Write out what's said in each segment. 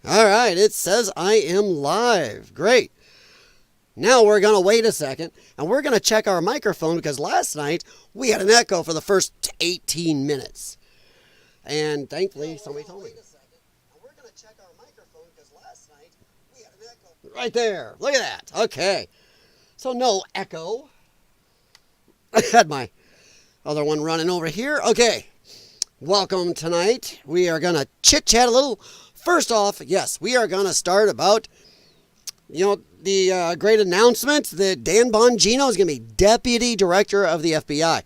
All right, it says I am live. Great. Now we're going to wait a second, and we're going to check our microphone because last night we had an echo for the first 18 minutes. And thankfully, somebody told me. Right there. Look at that. Okay. So no echo. I had my other one running over here. Okay. Welcome tonight. We are going to chit-chat a little. First off, yes, we are going to start about, the great announcement that Dan Bongino is going to be Deputy Director of the FBI.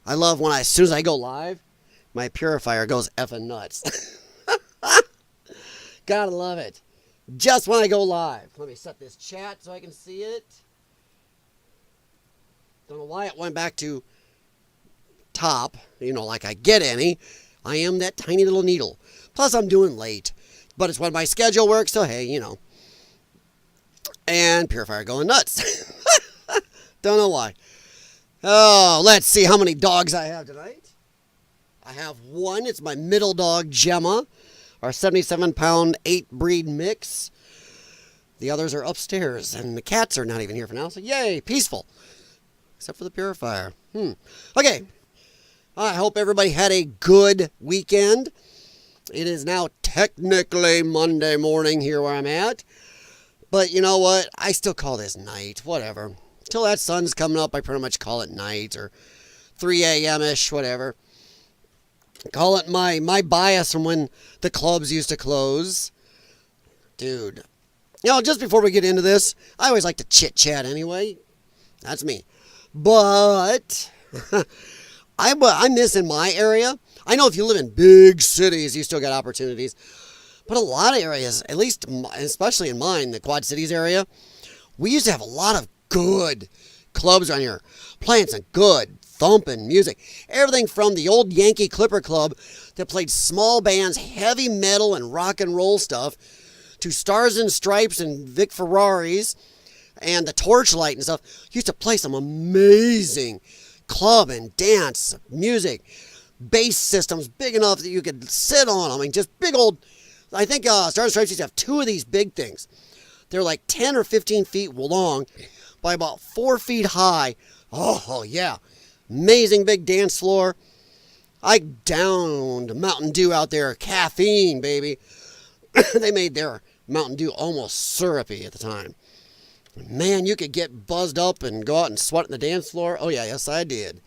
I love when as soon as I go live, my purifier goes effing nuts. Gotta love it. Just when I go live. Let me set this chat so I can see it. Don't know why it went back to top, like I get any. I am that tiny little needle. Plus, I'm doing late. But it's when my schedule works, so hey, And purifier going nuts. Don't know why. Oh, let's see how many dogs I have tonight. I have one. It's my middle dog, Gemma. Our 77-pound 8-breed mix. The others are upstairs, and the cats are not even here for now, so yay, peaceful. Except for the purifier. Okay. I hope everybody had a good weekend. It is now technically Monday morning here where I'm at. But you know what? I still call this night. Whatever. Till that sun's coming up, I pretty much call it night or 3 a.m.-ish, whatever. Call it my bias from when the clubs used to close. Dude. Just before we get into this, I always like to chit-chat anyway. That's me. But I miss in my area. I know if you live in big cities, you still got opportunities. But a lot of areas, at least, especially in mine, the Quad Cities area, we used to have a lot of good clubs around here. Playing some good, thumping music. Everything from the old Yankee Clipper Club that played small bands, heavy metal and rock and roll stuff, to Stars and Stripes and Vic Ferraris and the Torchlight and stuff. Used to play some amazing club and dance music. Bass systems big enough that you could sit on them. I mean, just big old... I think Stars and Stripes used to have two of these big things. They're like 10 or 15 feet long by about 4 feet high. Oh, yeah. Amazing big dance floor. I downed Mountain Dew out there. Caffeine, baby. They made their Mountain Dew almost syrupy at the time. Man, you could get buzzed up and go out and sweat on the dance floor. Oh, yeah, yes, I did.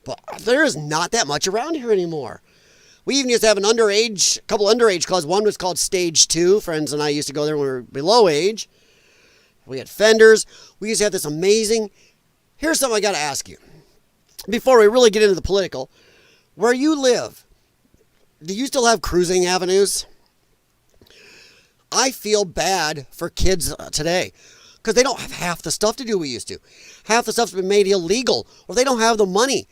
But there is not that much around here anymore. We even used to have a couple underage clubs. One was called Stage 2. Friends and I used to go there when we were below age. We had Fenders. We used to have this amazing... Here's something I got to ask you. Before we really get into the political, where you live, do you still have cruising avenues? I feel bad for kids today because they don't have half the stuff to do we used to. Half the stuff's been made illegal, or they don't have the money.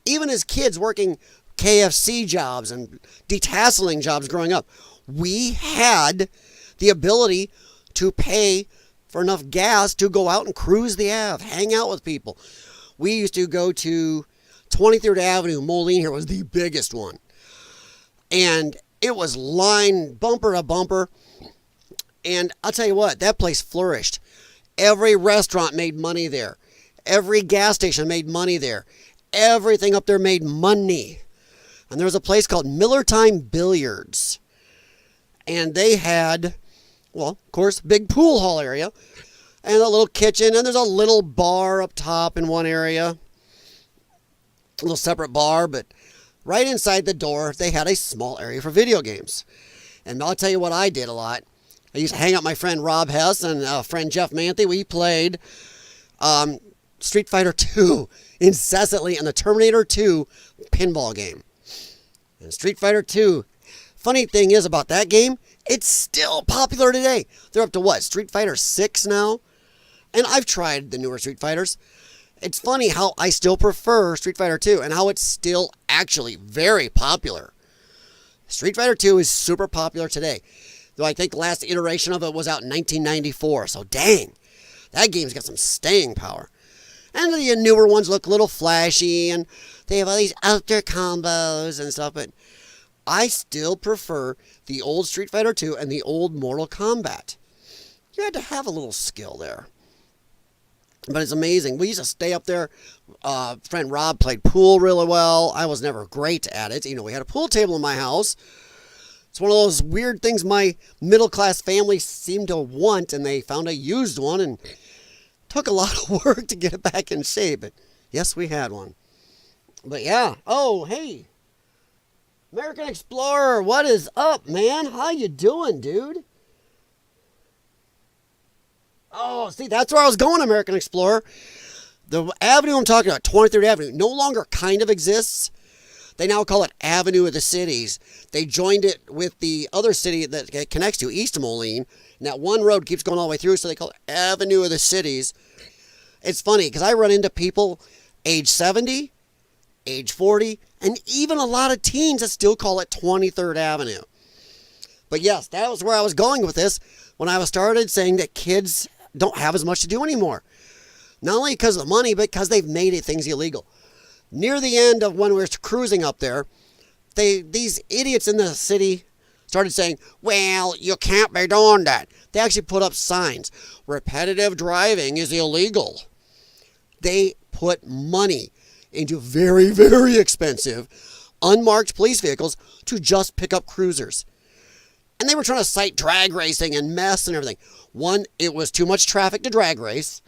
Even as kids working KFC jobs and detasseling jobs growing up, we had the ability to pay for enough gas to go out and cruise the Ave, hang out with people. We used to go to 23rd Avenue. Moline here was the biggest one. And it was lined bumper to bumper. And I'll tell you what, that place flourished. Every restaurant made money there. Every gas station made money there. Everything up there made money. And there was a place called Miller Time Billiards. And they had, well, of course, big pool hall area. And a little kitchen. And there's a little bar up top in one area. A little separate bar. But right inside the door, they had a small area for video games. And I'll tell you what I did a lot. I used to hang out with my friend Rob Hess and friend Jeff Manthe. We played Street Fighter 2 incessantly in the Terminator 2 pinball game. And Street Fighter 2, funny thing is about that game, it's still popular today. They're up to what, Street Fighter 6 now? And I've tried the newer Street Fighters. It's funny how I still prefer Street Fighter 2 and how it's still actually very popular. Street Fighter 2 is super popular today. Though I think the last iteration of it was out in 1994. So dang, that game's got some staying power. And the newer ones look a little flashy and they have all these out there combos and stuff. But I still prefer the old Street Fighter 2 and the old Mortal Kombat. You had to have a little skill there. But it's amazing. We used to stay up there. Friend Rob played pool really well. I was never great at it. We had a pool table in my house. It's one of those weird things my middle-class family seemed to want, and they found a used one, and took a lot of work to get it back in shape. But yes, we had one. But yeah. Oh, hey. American Explorer, what is up, man? How you doing, dude? Oh, see, that's where I was going, American Explorer. The avenue I'm talking about, 23rd Avenue, no longer kind of exists. They now call it Avenue of the Cities. They joined it with the other city that it connects to, east of Moline. And that one road keeps going all the way through, so they call it Avenue of the Cities. It's funny, because I run into people age 70, age 40, and even a lot of teens that still call it 23rd Avenue. But yes, that was where I was going with this when I started saying that kids don't have as much to do anymore. Not only because of the money, but because they've made things illegal. Near the end of when we were cruising up there, these idiots in the city started saying, well, you can't be doing that. They actually put up signs. Repetitive driving is illegal. They put money into very, very expensive, unmarked police vehicles to just pick up cruisers. And they were trying to cite drag racing and mess and everything. One, it was too much traffic to drag race.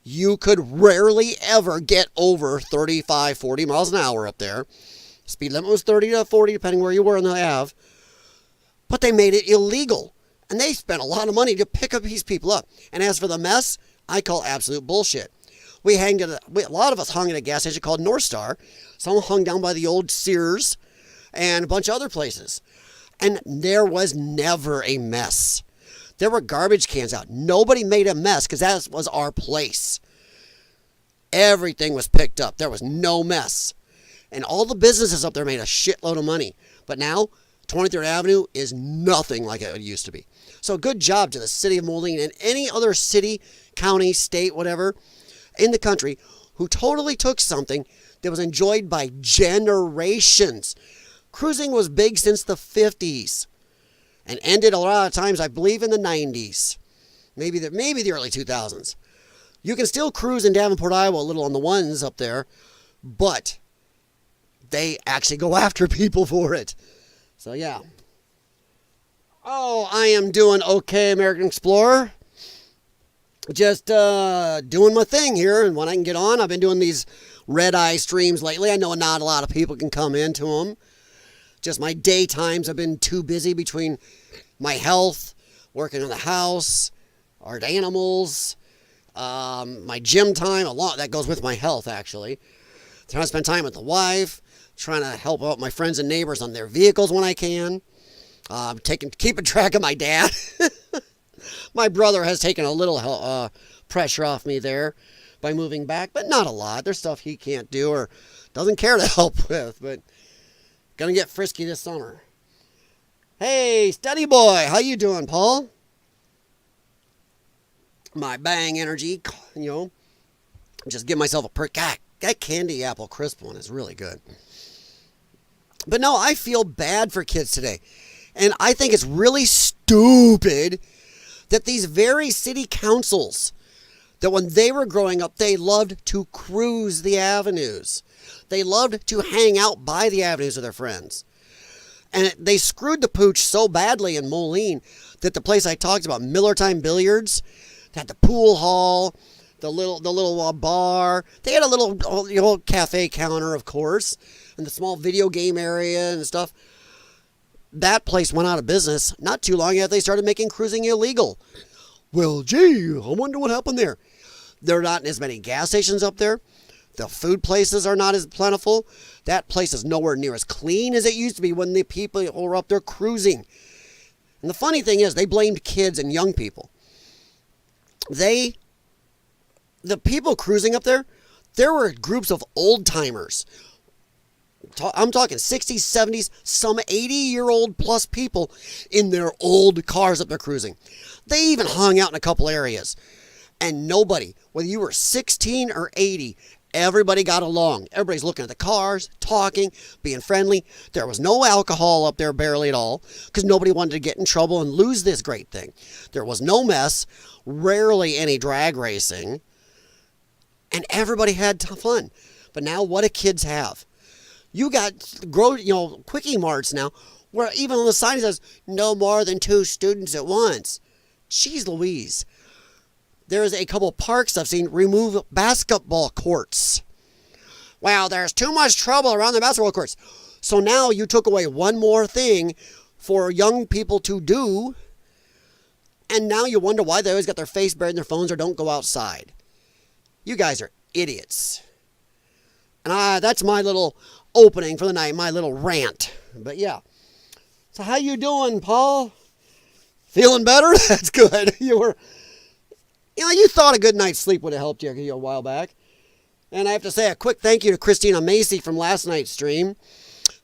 You could rarely ever get over 35, 40 miles an hour up there. Speed limit was 30 to 40, depending where you were on the Ave. But they made it illegal. And they spent a lot of money to pick up these people up. And as for the mess, I call absolute bullshit. A lot of us hung at a gas station called North Star. Some hung down by the old Sears and a bunch of other places. And there was never a mess. There were garbage cans out. Nobody made a mess because that was our place. Everything was picked up. There was no mess. And all the businesses up there made a shitload of money. But now, 23rd Avenue is nothing like it used to be. So good job to the city of Moline and any other city, county, state, whatever, in the country who totally took something that was enjoyed by generations. Cruising was big since the 50s and ended a lot of times, I believe, in the 90s. Maybe the early 2000s. You can still cruise in Davenport, Iowa, a little on the ones up there, but they actually go after people for it. So, yeah. Oh, I am doing okay, American Explorer. Just doing my thing here, and when I can get on, I've been doing these red-eye streams lately. I know not a lot of people can come into them. Just my daytimes have been too busy between my health, working in the house, our animals, my gym time, a lot that goes with my health, actually. Trying to spend time with the wife, trying to help out my friends and neighbors on their vehicles when I can. Keeping track of my dad. My brother has taken a little pressure off me there by moving back, but not a lot. There's stuff he can't do or doesn't care to help with, but gonna get frisky this summer. Hey, study boy, how you doing, Paul? My bang energy, just give myself a perk. God, that candy apple crisp one is really good. But no, I feel bad for kids today. And I think it's really stupid that these very city councils, that when they were growing up, they loved to cruise the avenues. They loved to hang out by the avenues with their friends. And they screwed the pooch so badly in Moline that the place I talked about, Miller Time Billiards, had the pool hall, the little bar. They had a little cafe counter, of course, and the small video game area and stuff. That place went out of business not too long after they started making cruising illegal. Well, gee, I wonder what happened there. There are not as many gas stations up there. The food places are not as plentiful. That place is nowhere near as clean as it used to be when the people were up there cruising. And the funny thing is, they blamed kids and young people. The people cruising up there were groups of old-timers. I'm talking 60s, 70s, some 80-year-old plus people in their old cars up there cruising. They even hung out in a couple areas. And nobody, whether you were 16 or 80, Everybody got along. Everybody's looking at the cars, talking, being friendly. There was no alcohol up there, barely at all, because nobody wanted to get in trouble and lose this great thing. There was no mess, rarely any drag racing, and everybody had fun. But now what do kids have? You got quickie marts now, where even on the sign it says, no more than 2 students at once. Jeez Louise. There is a couple parks I've seen remove basketball courts. Wow, there's too much trouble around the basketball courts. So now you took away one more thing for young people to do, and now you wonder why they always got their face buried in their phones or don't go outside. You guys are idiots. And that's my little opening for the night, my little rant. But yeah. So how you doing, Paul? Feeling better? That's good. You thought a good night's sleep would have helped you a while back. And I have to say a quick thank you to Christina Macy from last night's stream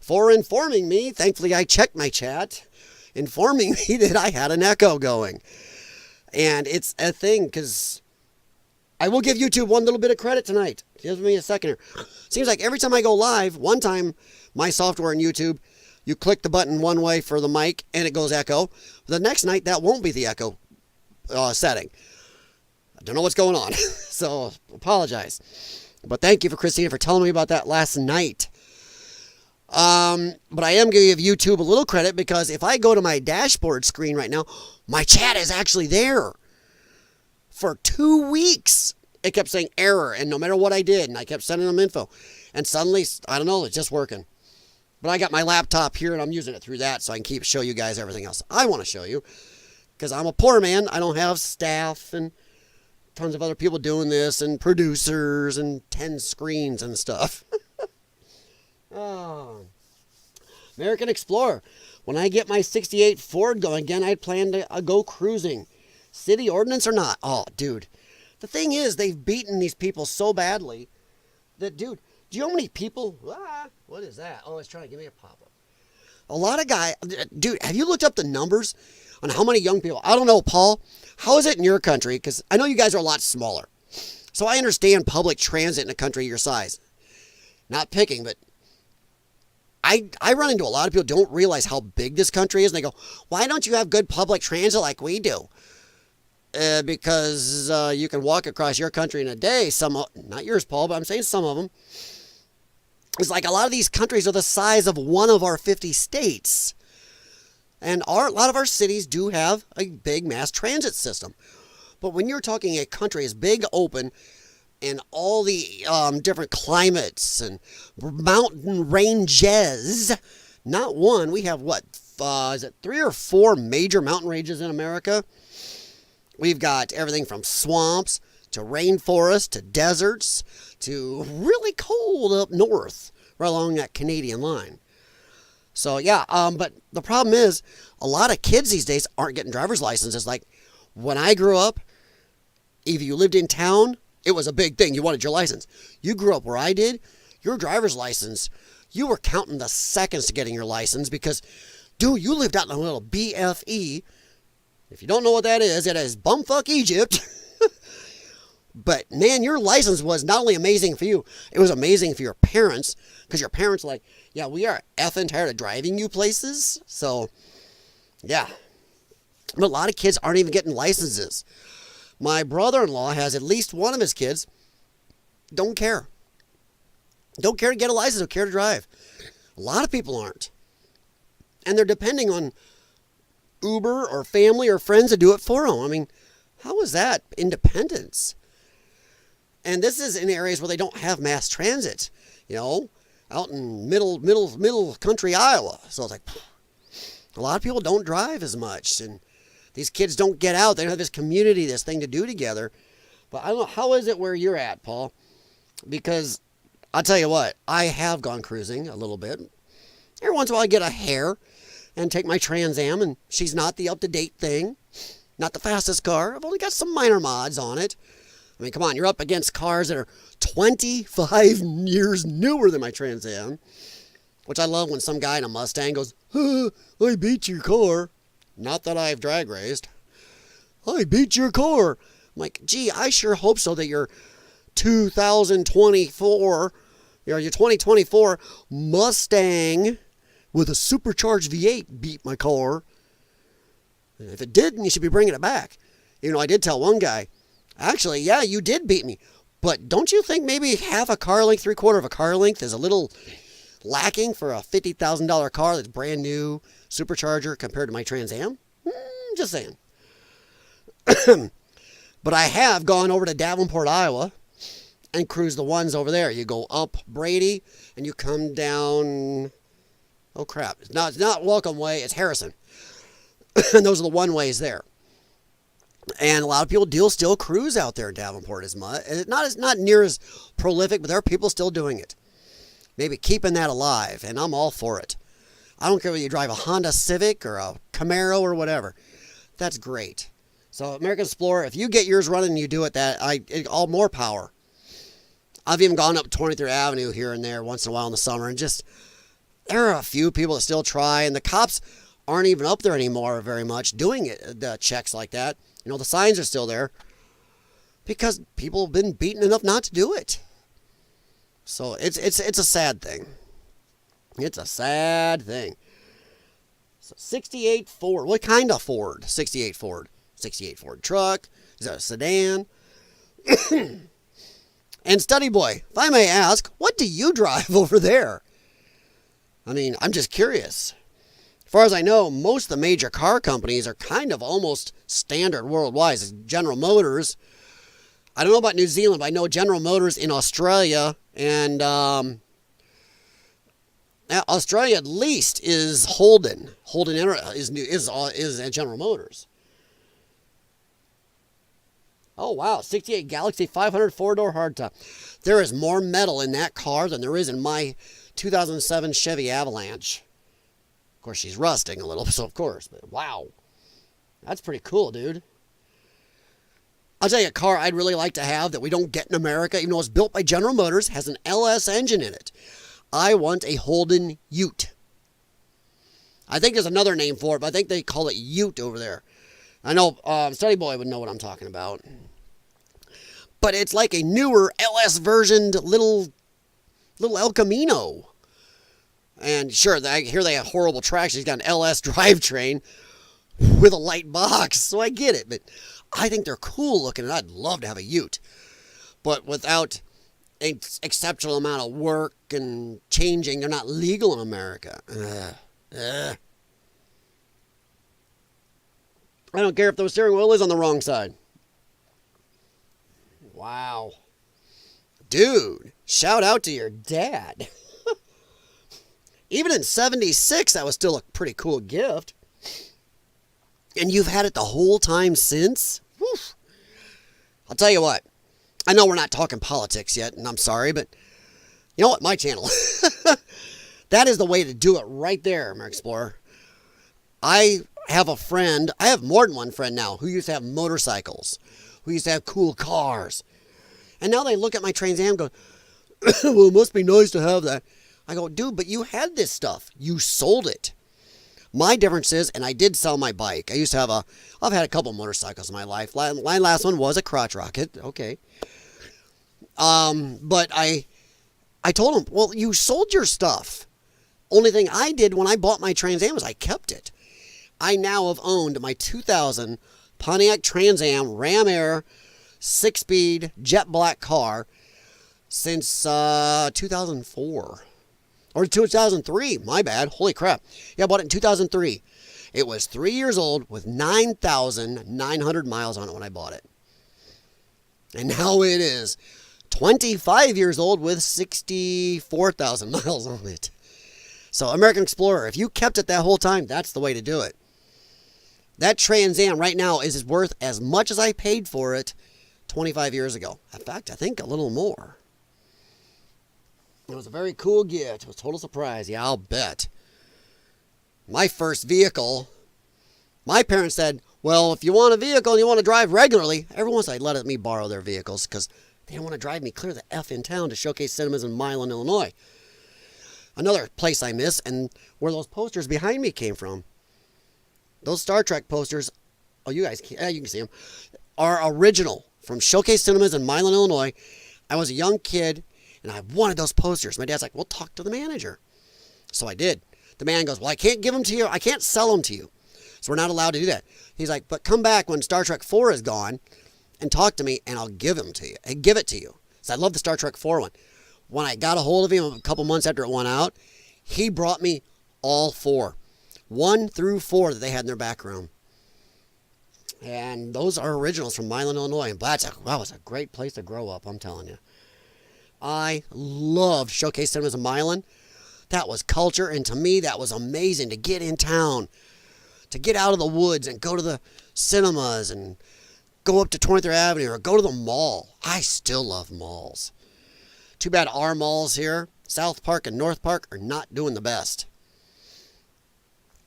for informing me. Thankfully, I checked my chat, informing me that I had an echo going. And it's a thing, because I will give YouTube one little bit of credit tonight. Give me a second here. Seems like every time I go live, one time my software in YouTube, you click the button one way for the mic and it goes echo. The next night, that won't be the echo setting. I don't know what's going on, so apologize. But thank you for Christina for telling me about that last night. But I am going to give YouTube a little credit, because if I go to my dashboard screen right now, my chat is actually there. For 2 weeks, it kept saying error, and no matter what I did, and I kept sending them info. And suddenly, I don't know, it's just working. But I got my laptop here, and I'm using it through that, so I can show you guys everything else I want to show you. Because I'm a poor man. I don't have staff and tons of other people doing this, and producers, and 10 screens and stuff. Oh. American Explorer. When I get my 68 Ford going again, I plan to go cruising. City ordinance or not. Oh, dude. The thing is, they've beaten these people so badly that, dude, do you know how many people... what is that? Oh, it's trying to give me a pop-up. A lot of guys... Dude, have you looked up the numbers on how many young people... I don't know, Paul. How is it in your country? Because I know you guys are a lot smaller. So I understand public transit in a country your size. Not picking, but... I run into a lot of people who don't realize how big this country is. And they go, why don't you have good public transit like we do? Because you can walk across your country in a day. Not yours, Paul, but I'm saying some of them. It's like a lot of these countries are the size of one of our 50 states. And a lot of our cities do have a big mass transit system. But when you're talking a country as big, open, and all the different climates and mountain ranges, not one, we have is it 3 or 4 major mountain ranges in America? We've got everything from swamps to rainforests to deserts to really cold up north, right along that Canadian line. So yeah, but the problem is a lot of kids these days aren't getting driver's licenses. Like when I grew up, if you lived in town, it was a big thing. You wanted your license. You grew up where I did, your driver's license, you were counting the seconds to getting your license because, dude, you lived out in a little BFE. If you don't know what that is, it is bumfuck Egypt. But, man, your license was not only amazing for you, it was amazing for your parents. Because your parents were like, yeah, we are effing tired of driving you places. So, yeah. But a lot of kids aren't even getting licenses. My brother-in-law has at least one of his kids don't care. Don't care to get a license, don't care to drive. A lot of people aren't. And they're depending on Uber or family or friends to do it for them. I mean, how is that independence? And this is in areas where they don't have mass transit, out in middle country Iowa. So it's like, a lot of people don't drive as much, and these kids don't get out. They don't have this community, this thing to do together. But I don't know, how is it where you're at, Paul? Because I'll tell you what, I have gone cruising a little bit. Every once in a while I get a hare and take my Trans Am, and she's not the up-to-date thing, not the fastest car. I've only got some minor mods on it. I mean, come on, you're up against cars that are 25 years newer than my Trans Am, which I love when some guy in a Mustang goes, I beat your car. Not that I've drag raced. I beat your car. I'm like, gee, I sure hope so that your 2024, your 2024 Mustang with a supercharged V8 beat my car. If it didn't, you should be bringing it back. You know, I did tell one guy, actually, yeah, you did beat me. But don't you think maybe half a car length, three-quarter of a car length is a little lacking for a $50,000 car that's brand new, supercharger compared to my Trans Am? Just saying. But I have gone over to Davenport, Iowa, and cruised the ones over there. You go up Brady, and you come down... Oh, crap. It's not Welcome Way. It's Harrison. And those are the one-ways there. And a lot of people do still cruise out there in Davenport. It's not near as prolific, but there are people still doing it. Maybe keeping that alive, and I'm all for it. I don't care whether you drive a Honda Civic or a Camaro or whatever. That's great. So American Explorer, if you get yours running and you do it, all more power. I've even gone up 23rd Avenue here and there once in a while in the summer, and just there are a few people that still try, and the cops aren't even up there anymore very much doing it, the checks like that. You know, the signs are still there because people have been beaten enough not to do it. So it's a sad thing. It's a sad thing. So 68 Ford. What kind of Ford? 68 Ford. 68 Ford truck. Is that a sedan? And Study Boy, if I may ask, what do you drive over there? I mean, I'm just curious. As far as I know, most of the major car companies are kind of almost standard worldwide. General Motors. I don't know about New Zealand, but I know General Motors in Australia, and Australia at least is Holden. Holden is General Motors. Oh wow, 68 Galaxy 500 four-door hardtop. There is more metal in that car than there is in my 2007 Chevy Avalanche. Of course, she's rusting a little, so of course, but wow. That's pretty cool, dude. I'll tell you a car I'd really like to have that we don't get in America, even though it's built by General Motors, has an LS engine in it. I want a Holden Ute. I think there's another name for it, but I think they call it Ute over there. I know Study Boy would know what I'm talking about. But it's like a newer LS versioned little El Camino. And sure, here they have horrible traction. He's got an LS drivetrain with a light box, so I get it. But I think they're cool looking, and I'd love to have a Ute. But without an exceptional amount of work and changing, they're not legal in America. I don't care if the steering wheel is on the wrong side. Wow. Dude, shout out to your dad. Even in 76, that was still a pretty cool gift. And you've had it the whole time since? Whew. I'll tell you what. I know we're not talking politics yet, and I'm sorry, but you know what? My channel. That is the way to do it right there, American Explorer. I have a friend. I have more than one friend now who used to have motorcycles, who used to have cool cars. And now they look at my Trans Am and go, well, it must be nice to have that. I go, dude, but you had this stuff. You sold it. My difference is, and I did sell my bike. I've had a couple motorcycles in my life. My last one was a crotch rocket. Okay. But I told him, well, you sold your stuff. Only thing I did when I bought my Trans Am was I kept it. I now have owned my 2000 Pontiac Trans Am Ram Air 6-speed jet black car since 2004. Or 2003, my bad. Holy crap. Yeah, I bought it in 2003. It was 3 years old with 9,900 miles on it when I bought it. And now it is 25 years old with 64,000 miles on it. So American Explorer, if you kept it that whole time, that's the way to do it. That Trans Am right now is worth as much as I paid for it 25 years ago. In fact, I think a little more. It was a very cool gift. It was a total surprise. Yeah, I'll bet. My first vehicle, my parents said, well, if you want a vehicle and you want to drive regularly, every once in a while they let me borrow their vehicles because they don't want to drive me clear the F in town to Showcase Cinemas in Milan, Illinois. Another place I miss, and where those posters behind me came from. Those Star Trek posters, oh, you guys, you can see them, are original from Showcase Cinemas in Milan, Illinois. I was a young kid, and I wanted those posters. My dad's like, well, talk to the manager. So I did. The man goes, well, I can't give them to you. I can't sell them to you. So we're not allowed to do that. He's like, but come back when Star Trek 4 is gone and talk to me, and I'll give them to you. And give it to you. So I love the Star Trek 4 one. When I got a hold of him a couple months after it went out, he brought me all 4. 1 through 4 that they had in their back room. And those are originals from Milan, Illinois. And that was a great place to grow up, I'm telling you. I loved Showcase Cinemas in Milan. That was culture, and to me, that was amazing to get in town, to get out of the woods and go to the cinemas and go up to 23rd Avenue or go to the mall. I still love malls. Too bad our malls here, South Park and North Park, are not doing the best.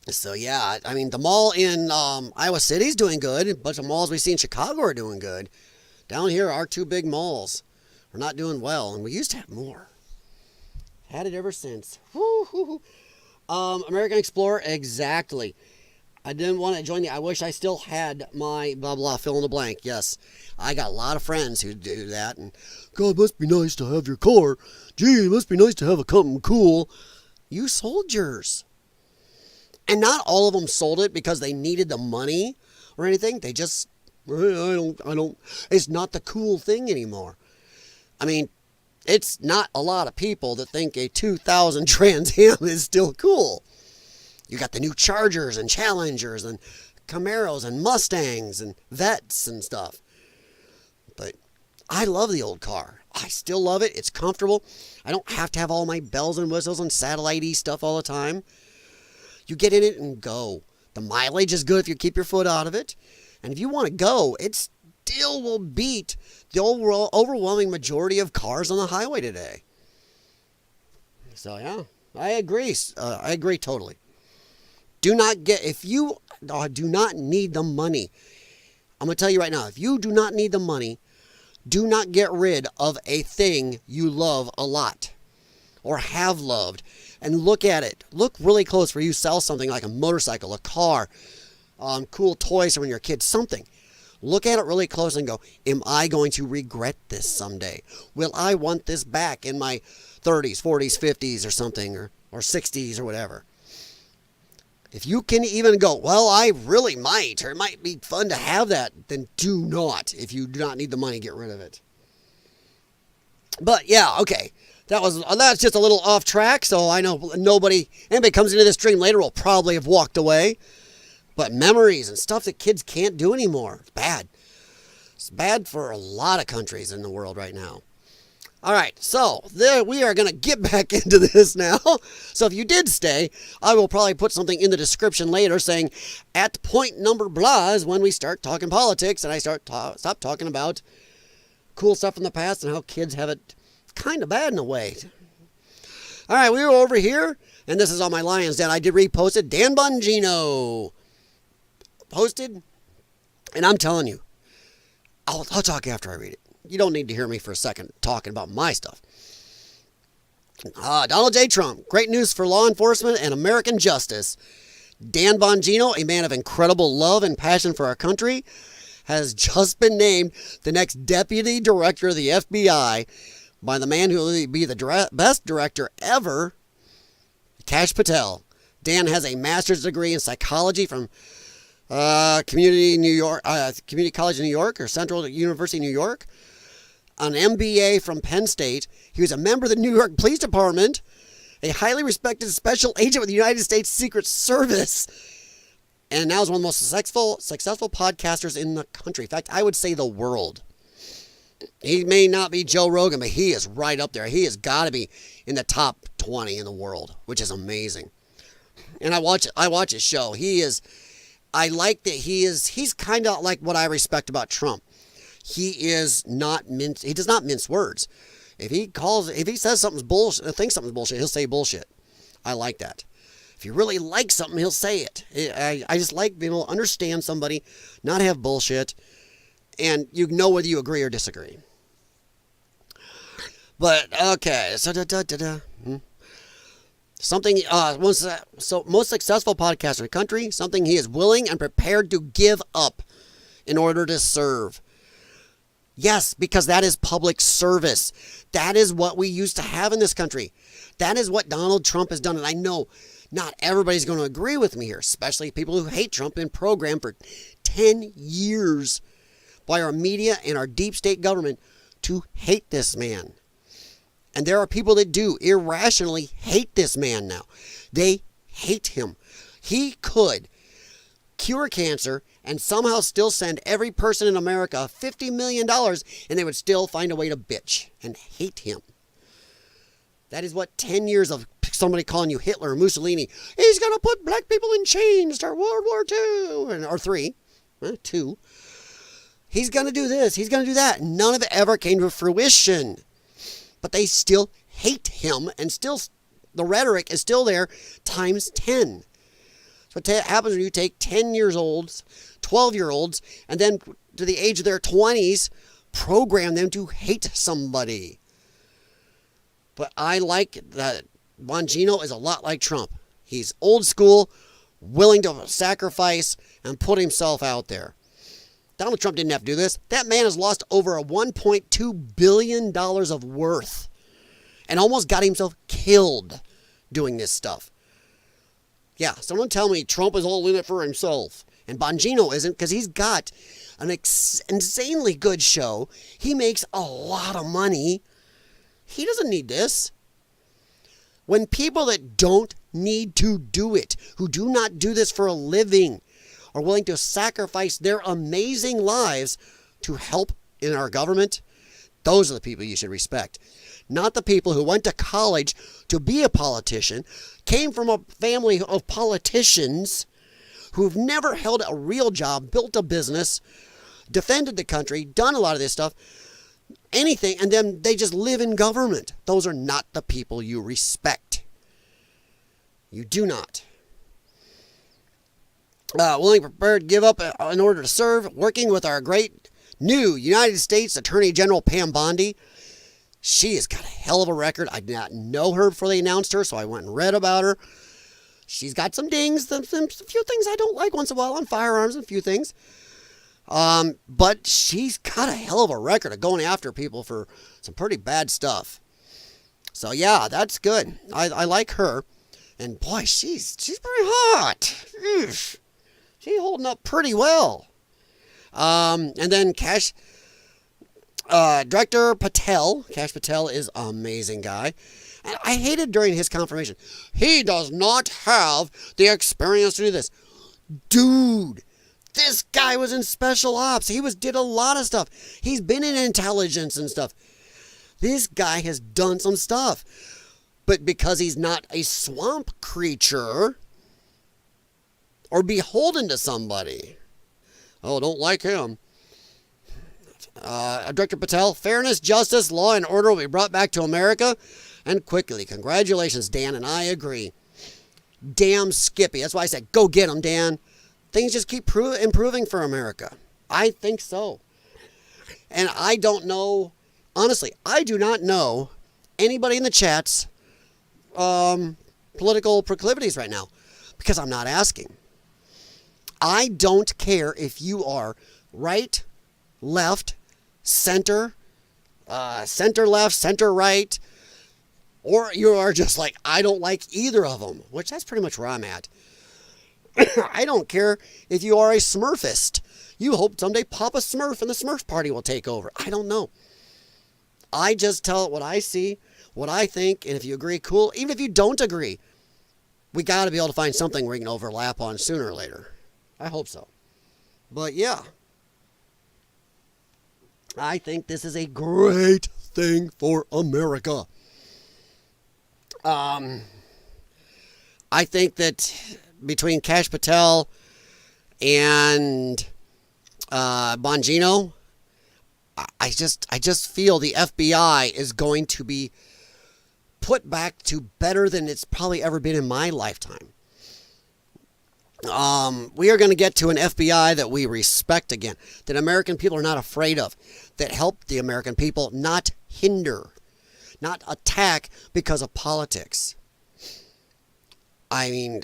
So, yeah, I mean, the mall in Iowa City is doing good. A bunch of malls we see in Chicago are doing good. Down here, our 2 big malls are not doing well, and we used to have more. Had it ever since. American Explorer, exactly. I didn't want to join I wish I still had my blah, blah, fill in the blank. Yes, I got a lot of friends who do that, and God, it must be nice to have your car. Gee, it must be nice to have something cool. You sold yours. And not all of them sold it because they needed the money or anything. They just, I don't, it's not the cool thing anymore. I mean, it's not a lot of people that think a 2000 Trans Am is still cool. You got the new Chargers and Challengers and Camaros and Mustangs and Vets and stuff. But I love the old car. I still love it. It's comfortable. I don't have to have all my bells and whistles and satellite-y stuff all the time. You get in it and go. The mileage is good if you keep your foot out of it. And if you want to go, it still will beat the overwhelming majority of cars on the highway today. So, yeah, I agree. I agree totally. If you do not need the money, I'm going to tell you right now, if you do not need the money, do not get rid of a thing you love a lot or have loved. And look at it. Look really close where you sell something like a motorcycle, a car, cool toys from when you're a kid, something. Look at it really close and go, am I going to regret this someday? Will I want this back in my 30s, 40s, 50s or something, or 60s or whatever? If you can even go, well, I really might, or it might be fun to have that, then do not. If you do not need the money, get rid of it. But yeah, okay. That's just a little off track, so I know anybody comes into this stream later will probably have walked away. But memories and stuff that kids can't do anymore. It's bad. It's bad for a lot of countries in the world right now. All right, so we are going to get back into this now. So if you did stay, I will probably put something in the description later saying at point number blah is when we start talking politics and I stop talking about cool stuff from the past and how kids have it kind of bad in a way. All right, we were over here, and this is on my LYON'S Den. I did repost it. Dan Bongino posted, and I'm telling you, I'll talk after I read it. You don't need to hear me for a second talking about my stuff. Donald J. Trump, great news for law enforcement and American justice. Dan Bongino, a man of incredible love and passion for our country, has just been named the next deputy director of the FBI by the man who will be the best director ever, Kash Patel. Dan has a master's degree in psychology from Community College in New York, or Central University, New York. An MBA from Penn State. He was a member of the New York Police Department, a highly respected special agent with the United States Secret Service, and now is one of the most successful podcasters in the country. In fact, I would say the world. He may not be Joe Rogan, but he is right up there. He has got to be in the top 20 in the world, which is amazing. And I watch his show. I like that he's kind of like what I respect about Trump. He does not mince words. If he says something's bullshit, thinks something's bullshit, he'll say bullshit. I like that. If you really like something, he'll say it. I just like being able to understand somebody, not have bullshit, and you know whether you agree or disagree. But, okay, so something, most successful podcaster in the country, something he is willing and prepared to give up in order to serve. Yes, because that is public service. That is what we used to have in this country. That is what Donald Trump has done. And I know not everybody's going to agree with me here, especially people who hate Trump, been programmed for 10 years by our media and our deep state government to hate this man. And there are people that do irrationally hate this man now. They hate him. He could cure cancer and somehow still send every person in America $50 million and they would still find a way to bitch and hate him. That is what 10 years of somebody calling you Hitler or Mussolini. He's going to put black people in chains to World War II or III. Two. He's going to do this. He's going to do that. None of it ever came to fruition. But they still hate him, and still the rhetoric is still there times 10. So what happens when you take 10-year-olds, 12-year-olds, and then to the age of their 20s, program them to hate somebody. But I like that Bongino is a lot like Trump. He's old school, willing to sacrifice and put himself out there. Donald Trump didn't have to do this. That man has lost over $1.2 billion of worth and almost got himself killed doing this stuff. Yeah, someone tell me Trump is all in it for himself. And Bongino isn't, because he's got an insanely good show. He makes a lot of money. He doesn't need this. When people that don't need to do it, who do not do this for a living, are willing to sacrifice their amazing lives to help in our government, those are the people you should respect. Not the people who went to college to be a politician, came from a family of politicians who've never held a real job, built a business, defended the country, done a lot of this stuff, anything, and then they just live in government. Those are not the people you respect. You do not. Willing, prepared to give up in order to serve, working with our great new United States Attorney General Pam Bondi. She has got a hell of a record. I did not know her before they announced her, so I went and read about her. She's got some dings, a few things I don't like once in a while on firearms, and a few things. But she's got a hell of a record of going after people for some pretty bad stuff. So yeah, that's good. I like her. And boy, she's pretty hot. Eesh. She's holding up pretty well. And then Director Patel. Kash Patel is an amazing guy. And I hated during his confirmation. He does not have the experience to do this. Dude, this guy was in special ops. He did a lot of stuff. He's been in intelligence and stuff. This guy has done some stuff. But because he's not a swamp creature or beholden to somebody. Oh, don't like him. Director Patel, fairness, justice, law, and order will be brought back to America, and quickly. Congratulations, Dan, and I agree. Damn Skippy. That's why I said, go get him, Dan. Things just keep improving for America. I think so. And I don't know, honestly, I do not know anybody in the chats political proclivities right now, because I'm not asking. I don't care if you are right, left, center, center left, center right, or you are just like, I don't like either of them, which that's pretty much where I'm at. I don't care if you are a Smurfist. You hope someday Papa Smurf and the Smurf Party will take over. I don't know. I just tell it what I see, what I think, and if you agree, cool. Even if you don't agree, we got to be able to find something we can overlap on sooner or later. I hope so. But yeah, I think this is a great thing for America. I think that between Kash Patel and Bongino, I just feel the FBI is going to be put back to better than it's probably ever been in my lifetime. We are going to get to an FBI that we respect again, that American people are not afraid of, that help the American people, not hinder, not attack because of politics. I mean,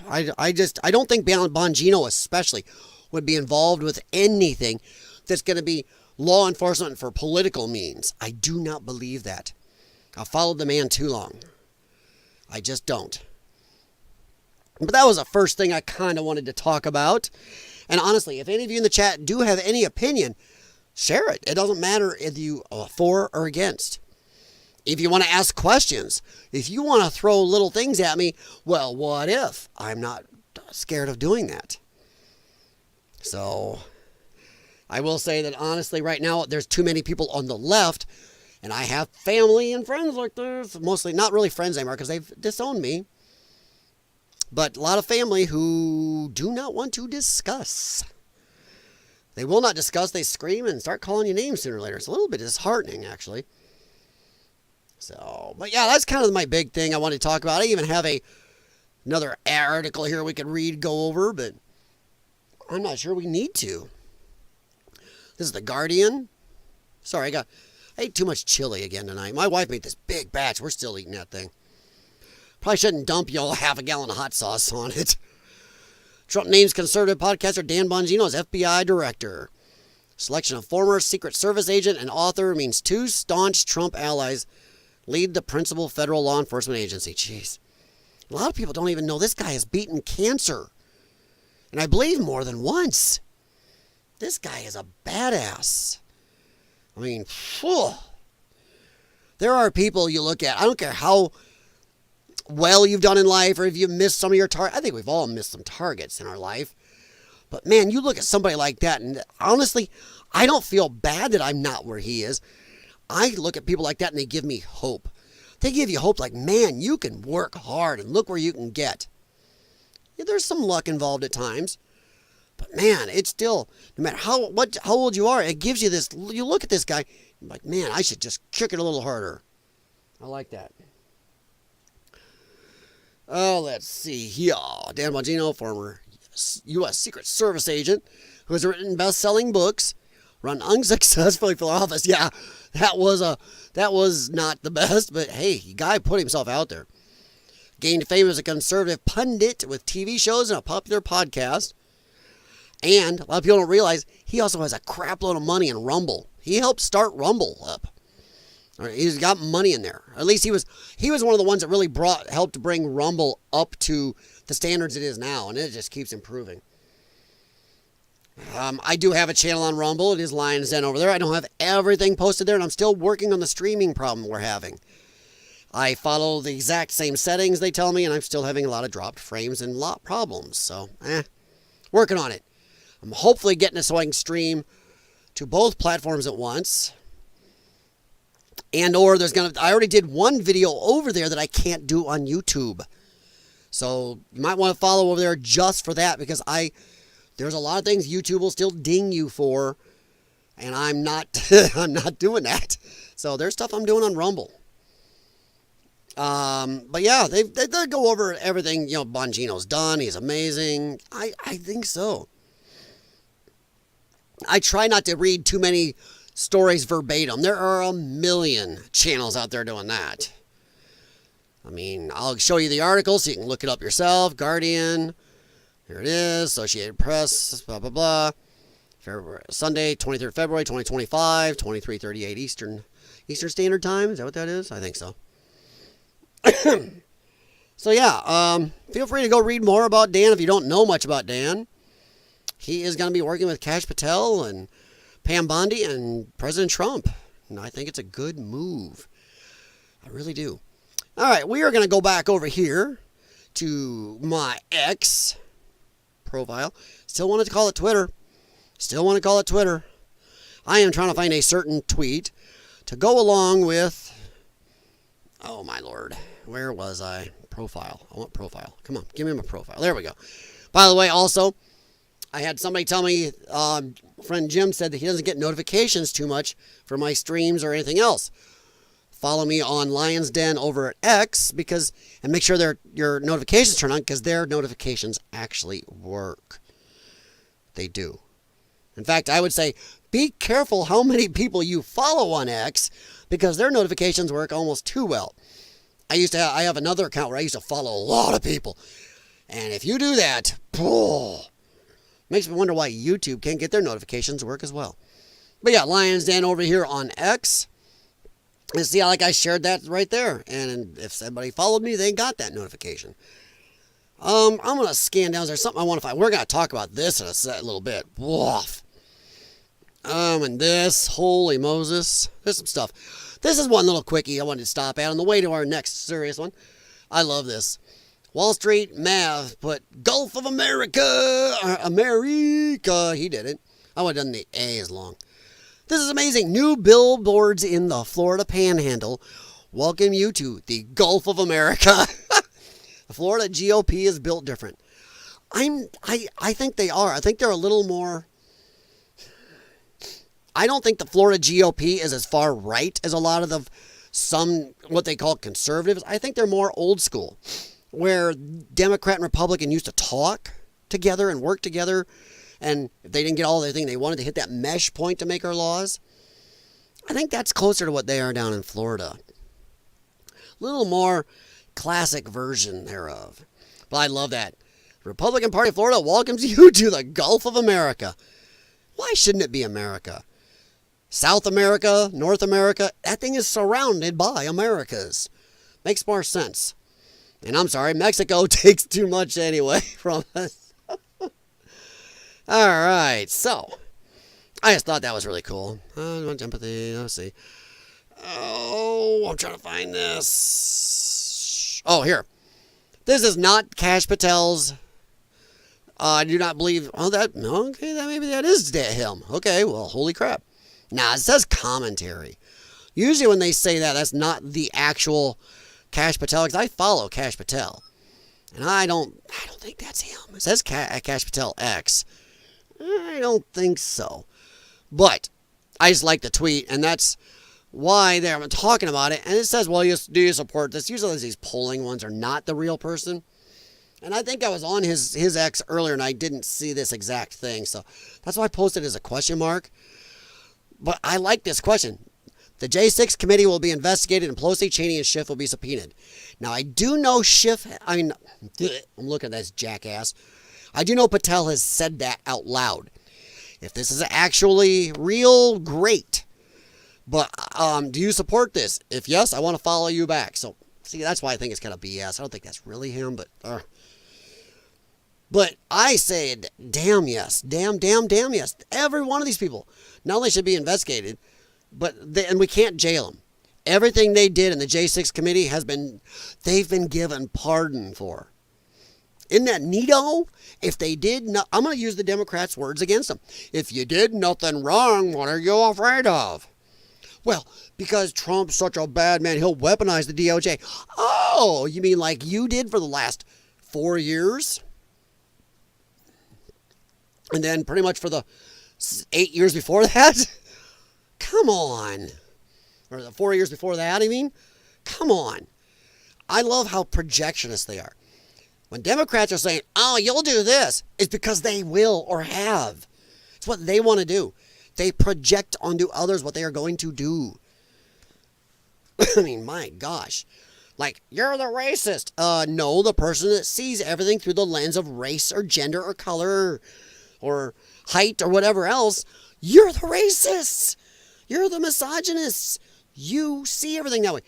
I don't think Bongino especially would be involved with anything that's going to be law enforcement for political means. I do not believe that. I've followed the man too long. I just don't. But that was the first thing I kind of wanted to talk about. And honestly, if any of you in the chat do have any opinion, share it. It doesn't matter if you are for or against. If you want to ask questions, if you want to throw little things at me, well, what if? I'm not scared of doing that. So I will say that honestly, right now, there's too many people on the left, and I have family and friends like this, mostly not really friends anymore because they've disowned me, but a lot of family who do not want to discuss. They will not discuss. They scream and start calling you names sooner or later. It's a little bit disheartening, actually. So, but yeah, that's kind of my big thing I wanted to talk about. I even have another article here we could read, go over, but I'm not sure we need to. This is The Guardian. Sorry, I ate too much chili again tonight. My wife made this big batch. We're still eating that thing. Probably shouldn't dump y'all half a gallon of hot sauce on it. Trump names conservative podcaster Dan Bongino as FBI director. Selection of former Secret Service agent and author means two staunch Trump allies lead the principal federal law enforcement agency. Jeez. A lot of people don't even know this guy has beaten cancer. And I believe more than once. This guy is a badass. I mean, whew. There are people you look at, I don't care how well you've done in life or if you've missed some of your targets. I think we've all missed some targets in our life. But man, you look at somebody like that, and honestly, I don't feel bad that I'm not where he is. I look at people like that and they give me hope. They give you hope like, man, you can work hard and look where you can get. Yeah, there's some luck involved at times. But man, it's still, no matter how old you are, it gives you this, you look at this guy, you're like, man, I should just kick it a little harder. I like that. Oh, let's see here. Dan Bongino, former U.S. Secret Service agent who has written best-selling books, run unsuccessfully for office. Yeah, that was not the best, but hey, the guy put himself out there. Gained fame as a conservative pundit with TV shows and a popular podcast. And a lot of people don't realize he also has a crap load of money in Rumble. He helped start Rumble up. He's got money in there. At least he was one of the ones that really helped bring Rumble up to the standards it is now, and it just keeps improving. I do have a channel on Rumble. It is LYON'S Den over there. I don't have everything posted there, and I'm still working on the streaming problem we're having. I follow the exact same settings they tell me, and I'm still having a lot of dropped frames and lot problems. So, working on it. I'm hopefully getting it so I can stream to both platforms at once. And or I already did one video over there that I can't do on YouTube. So you might want to follow over there just for that, because there's a lot of things YouTube will still ding you for, and I'm not doing that. So there's stuff I'm doing on Rumble. But yeah, they go over everything. You know, Bongino's done. He's amazing. I think so. I try not to read too many stories verbatim. There are a million channels out there doing that. I mean, I'll show you the article so you can look it up yourself. Guardian. Here it is. Associated Press. Blah, blah, blah. Sunday, 23rd February, 2025. 23:38 Eastern Standard Time. Is that what that is? I think so. So yeah, feel free to go read more about Dan if you don't know much about Dan. He is going to be working with Kash Patel and Pam Bondi and President Trump. And I think it's a good move. I really do. All right, we are going to go back over here to my X profile. Still wanted to call it Twitter. I am trying to find a certain tweet to go along with, oh my Lord, where was I? Profile. I want profile. Come on, give me my profile. There we go. By the way, also, I had somebody tell me, friend Jim said that he doesn't get notifications too much for my streams or anything else. Follow me on LYON'S Den over at X and make sure your notifications turn on, because their notifications actually work. They do. In fact, I would say be careful how many people you follow on X, because their notifications work almost too well. I have another account where I used to follow a lot of people. And if you do that, makes me wonder why YouTube can't get their notifications to work as well. But yeah, Lion's Den over here on X. And see, like I shared that right there. And if somebody followed me, they got that notification. I'm going to scan down. There's something I want to find. We're going to talk about this in a little bit. Woof. And this, holy Moses. There's some stuff. This is one little quickie I wanted to stop at on the way to our next serious one. I love this. Wall Street Math put Gulf of America. America. He did it. I would have done the A as long. This is amazing. New billboards in the Florida Panhandle welcome you to the Gulf of America. The Florida GOP is built different. I think they are. I think they're a little more. I don't think the Florida GOP is as far right as a lot of some what they call conservatives. I think they're more old school, where Democrat and Republican used to talk together and work together. And if they didn't get all their thing, they wanted to hit that mesh point to make our laws. I think that's closer to what they are down in Florida. A little more classic version thereof. But I love that. The Republican Party of Florida welcomes you to the Gulf of America. Why shouldn't it be America? South America, North America, that thing is surrounded by Americas. Makes more sense. And I'm sorry, Mexico takes too much anyway from us. All right, so I just thought that was really cool. Empathy, let's see. Oh, I'm trying to find this. Oh, here. This is not Kash Patel's. I do not believe. Oh, that. Okay, maybe that is him. Okay, well, holy crap. Nah, it says commentary. Usually when they say that, that's not the actual Kash Patel, because I follow Kash Patel. And I don't think that's him. It says Kash Patel X. I don't think so. But I just like the tweet, and that's why they're talking about it. And it says, well, do you support this? Usually these polling ones are not the real person. And I think I was on his X earlier, and I didn't see this exact thing. So that's why I posted it as a question mark. But I like this question. The J6 committee will be investigated, and Pelosi, Cheney, and Schiff will be subpoenaed. Now, I do know Schiff, I'm looking at this jackass. I do know Patel has said that out loud. If this is actually real, great. But do you support this? If yes, I want to follow you back. So, see, that's why I think it's kind of BS. I don't think that's really him, but... But I said, damn yes. Damn yes. Every one of these people not only should be investigated, but and we can't jail them. Everything they did in the J6 committee they've been given pardon for. Isn't that neato? If they did, I'm going to use the Democrats' words against them. If you did nothing wrong, what are you afraid of? Well, because Trump's such a bad man, he'll weaponize the DOJ. Oh, you mean like you did for the last 4 years? And then pretty much for the 8 years before that? Come on. Or the 4 years before that, I mean? Come on. I love how projectionist they are. When Democrats are saying, oh, you'll do this, it's because they will or have. It's what they want to do. They project onto others what they are going to do. I mean, my gosh. Like, you're the racist. No, the person that sees everything through the lens of race or gender or color or height or whatever else, you're the racists. You're the misogynists. You see everything that way.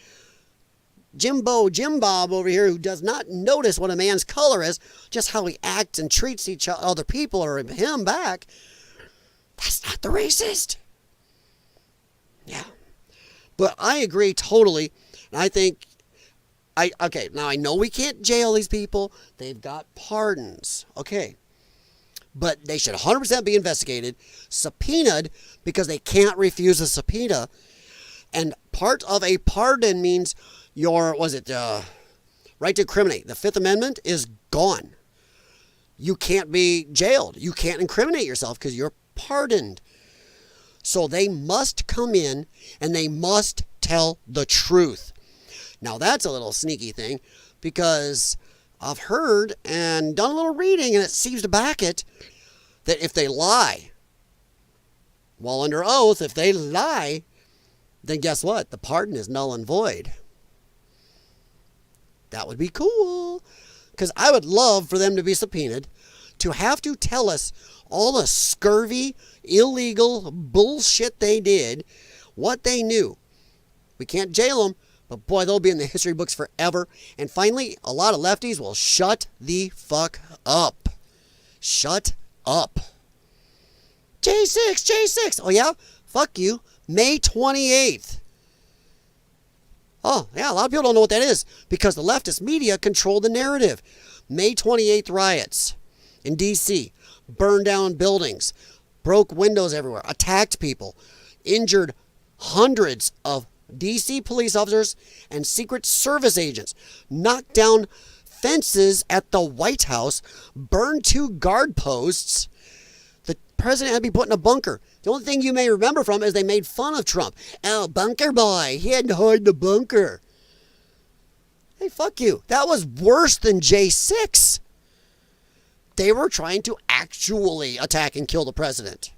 Jim Bob over here, who does not notice what a man's color is, just how he acts and treats other people or him back, that's not the racist. Yeah. But I agree totally. And I think, okay, now I know we can't jail these people. They've got pardons. Okay. But they should 100% be investigated, subpoenaed, because they can't refuse a subpoena. And part of a pardon means your, right to incriminate. The Fifth Amendment is gone. You can't be jailed. You can't incriminate yourself because you're pardoned. So they must come in and they must tell the truth. Now that's a little sneaky thing because I've heard and done a little reading and it seems to back it that if they lie while under oath, if they lie, then guess what? The pardon is null and void. That would be cool. Because I would love for them to be subpoenaed to have to tell us all the scurvy, illegal bullshit they did, what they knew. We can't jail them, but boy, they'll be in the history books forever. And finally, a lot of lefties will shut the fuck up. Shut up. J6. Oh yeah? Fuck you. May 28th. Oh, yeah, a lot of people don't know what that is because the leftist media control the narrative. May 28th riots in D.C. Burned down buildings, broke windows everywhere, attacked people, injured hundreds of D.C. police officers and Secret Service agents, knocked down fences at the White House, burned 2 guard posts. The president had to be put in a bunker. The only thing you may remember from is they made fun of Trump. Oh, bunker boy, he had to hide the bunker. Hey, fuck you. That was worse than J6. They were trying to actually attack and kill the president.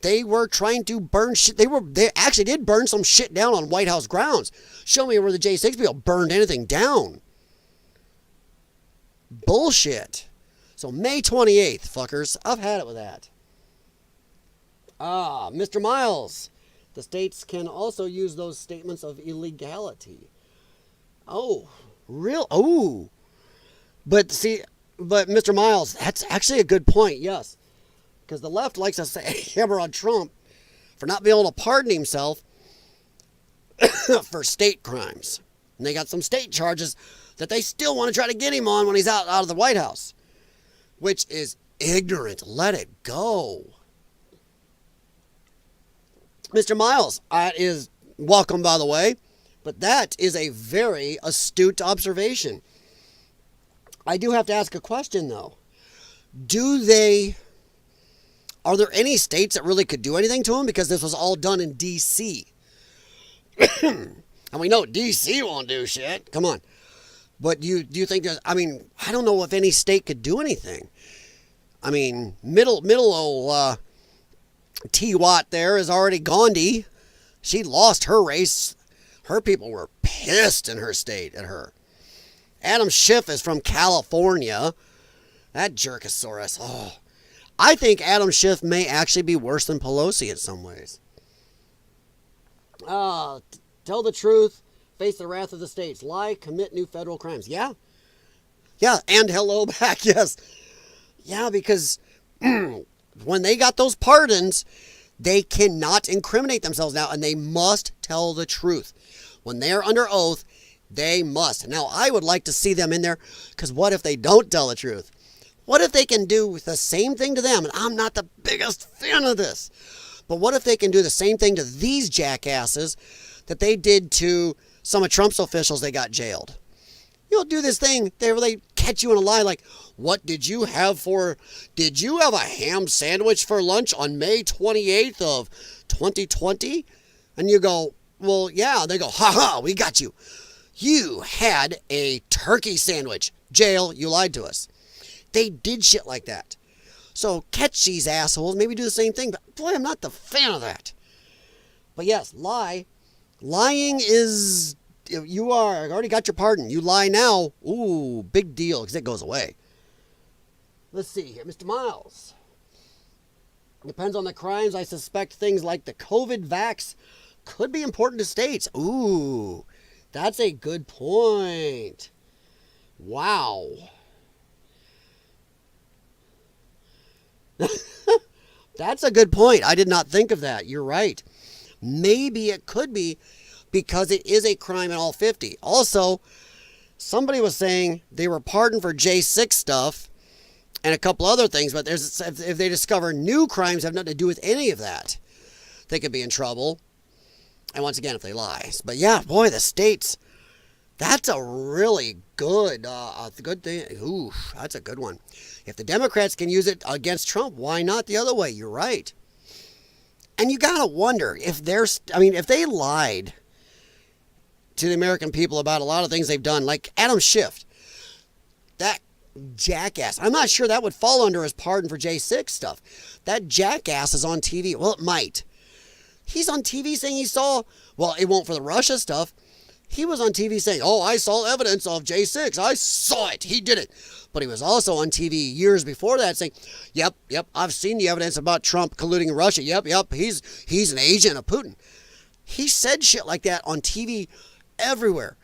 They were trying to burn shit. They actually did burn some shit down on White House grounds. Show me where the J6 people burned anything down. Bullshit. So May 28th, fuckers. I've had it with that. Mr. Miles. The states can also use those statements of illegality. Oh, real? Oh. But Mr. Miles, that's actually a good point, yes. Because the left likes to say, hammer on Trump for not being able to pardon himself for state crimes. And they got some state charges that they still want to try to get him on when he's out of the White House. Which is ignorant. Let it go. Mr. Miles, that is welcome, by the way. But that is a very astute observation. I do have to ask a question, though. Are there any states that really could do anything to him? Because this was all done in D.C. And we know D.C. won't do shit. Come on. But do you think there's, I don't know if any state could do anything. Middle old T-Watt there is already Gandhi. She lost her race. Her people were pissed in her state at her. Adam Schiff is from California. That jerkosaurus. Oh, I think Adam Schiff may actually be worse than Pelosi in some ways. Tell the truth. Face the wrath of the states. Lie, commit new federal crimes. Yeah. Yeah, and hello back, yes. Yeah, because when they got those pardons, they cannot incriminate themselves now, and they must tell the truth. When they're under oath, they must. Now, I would like to see them in there, because what if they don't tell the truth? What if they can do the same thing to them? And I'm not the biggest fan of this. But what if they can do the same thing to these jackasses that they did to some of Trump's officials they got jailed? You'll do this thing where they catch you in a lie like, did you have a ham sandwich for lunch on May 28th of 2020? And you go, well, yeah. They go, ha, we got you. You had a turkey sandwich. Jail, you lied to us. They did shit like that. So catch these assholes, maybe do the same thing. But boy, I'm not the fan of that. But yes, lying is, you already got your pardon. You lie now, ooh, big deal, because it goes away. Let's see here, Mr. Miles. Depends on the crimes. I suspect things like the COVID vax could be important to states. Ooh, that's a good point. Wow. That's a good point. I did not think of that. You're right. Maybe it could be because it is a crime in all 50. Also, somebody was saying they were pardoned for J6 stuff and a couple other things, but if they discover new crimes that have nothing to do with any of that, they could be in trouble. And once again, if they lie. But yeah, boy, the states, that's a really good thing. Ooh, that's a good one. If the Democrats can use it against Trump, why not the other way? You're right. And you gotta wonder if if they lied to the American people about a lot of things they've done, like Adam Schiff, that jackass. I'm not sure that would fall under his pardon for J6 stuff. That jackass is on TV. Well, it might. He's on TV saying it won't for the Russia stuff. He was on TV saying, oh, I saw evidence of J6. I saw it. He did it. But he was also on TV years before that saying, yep, I've seen the evidence about Trump colluding in Russia. Yep, he's an agent of Putin. He said shit like that on TV everywhere.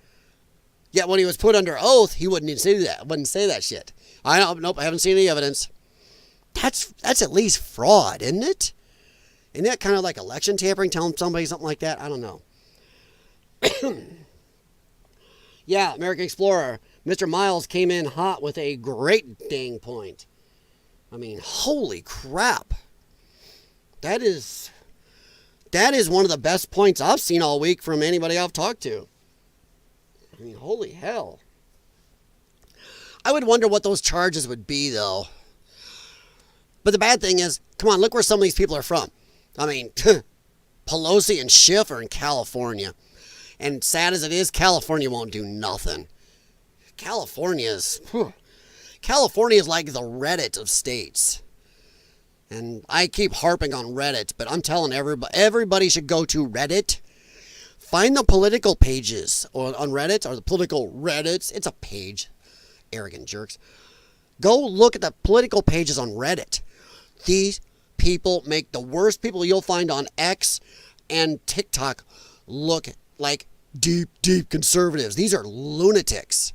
Yet when he was put under oath, he wouldn't even say that. Wouldn't say that shit. Nope, I haven't seen any evidence. That's at least fraud, isn't it? Isn't that kind of like election tampering, telling somebody something like that? I don't know. Yeah, American Explorer. Mr. Miles came in hot with a great dang point. I mean, holy crap. That is one of the best points I've seen all week from anybody I've talked to. I mean, holy hell. I would wonder what those charges would be, though. But the bad thing is, come on, look where some of these people are from. I mean, Pelosi and Schiff are in California. And sad as it is, California won't do nothing. California is like the Reddit of states. And I keep harping on Reddit, but I'm telling everybody should go to Reddit. Find the political pages on Reddit, or the political Reddits. It's a page. Arrogant jerks. Go look at the political pages on Reddit. These people make the worst people you'll find on X and TikTok look like deep conservatives. These are lunatics.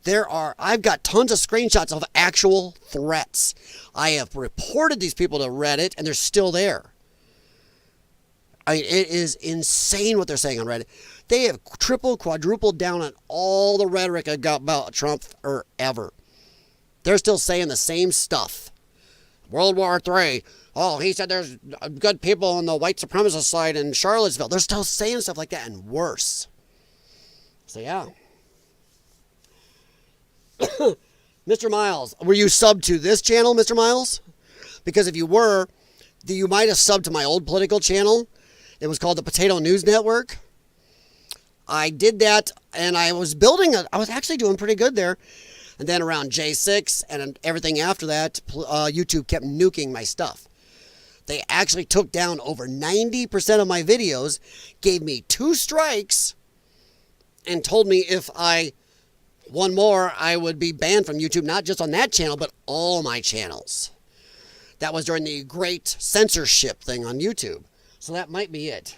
I've got tons of screenshots of actual threats. I have reported these people to Reddit, and they're still there. I mean, it is insane what they're saying on Reddit. They have quadrupled down on all the rhetoric about Trump ever. They're still saying the same stuff. World War III. Oh, he said there's good people on the white supremacist side in Charlottesville. They're still saying stuff like that and worse. So, yeah. Mr. Miles, were you subbed to this channel, Mr. Miles? Because if you were, you might have subbed to my old political channel. It was called the Potato News Network. I did that, and I was I was actually doing pretty good there. And then around J6 and everything after that, YouTube kept nuking my stuff. They actually took down over 90% of my videos, gave me 2 strikes, and told me if I won more, I would be banned from YouTube, not just on that channel, but all my channels. That was during the great censorship thing on YouTube. So that might be it.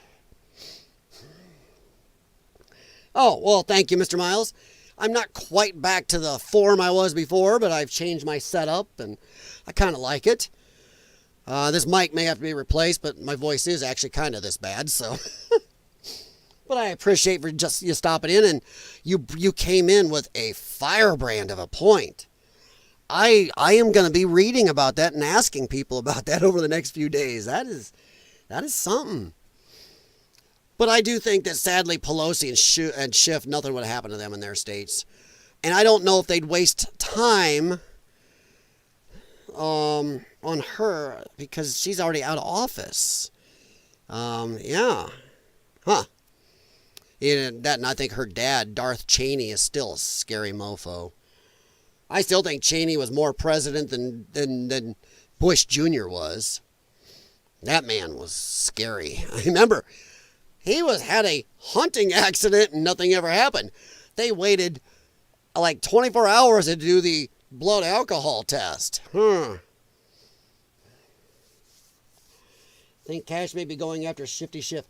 Oh, well, thank you, Mr. Miles. I'm not quite back to the form I was before, but I've changed my setup, and I kind of like it. This mic may have to be replaced, but my voice is actually kind of this bad, so. But I appreciate for just you stopping in, and you came in with a firebrand of a point. I am going to be reading about that and asking people about that over the next few days. That is something. But I do think that sadly Pelosi and Schiff, nothing would happen to them in their states. And I don't know if they'd waste time on her because she's already out of office. Yeah. Huh. And I think her dad, Darth Cheney, is still a scary mofo. I still think Cheney was more president than Bush Jr. was. That man was scary. I remember he had a hunting accident and nothing ever happened. They waited like 24 hours to do the blood alcohol test. I think Kash may be going after Shifty Schiff.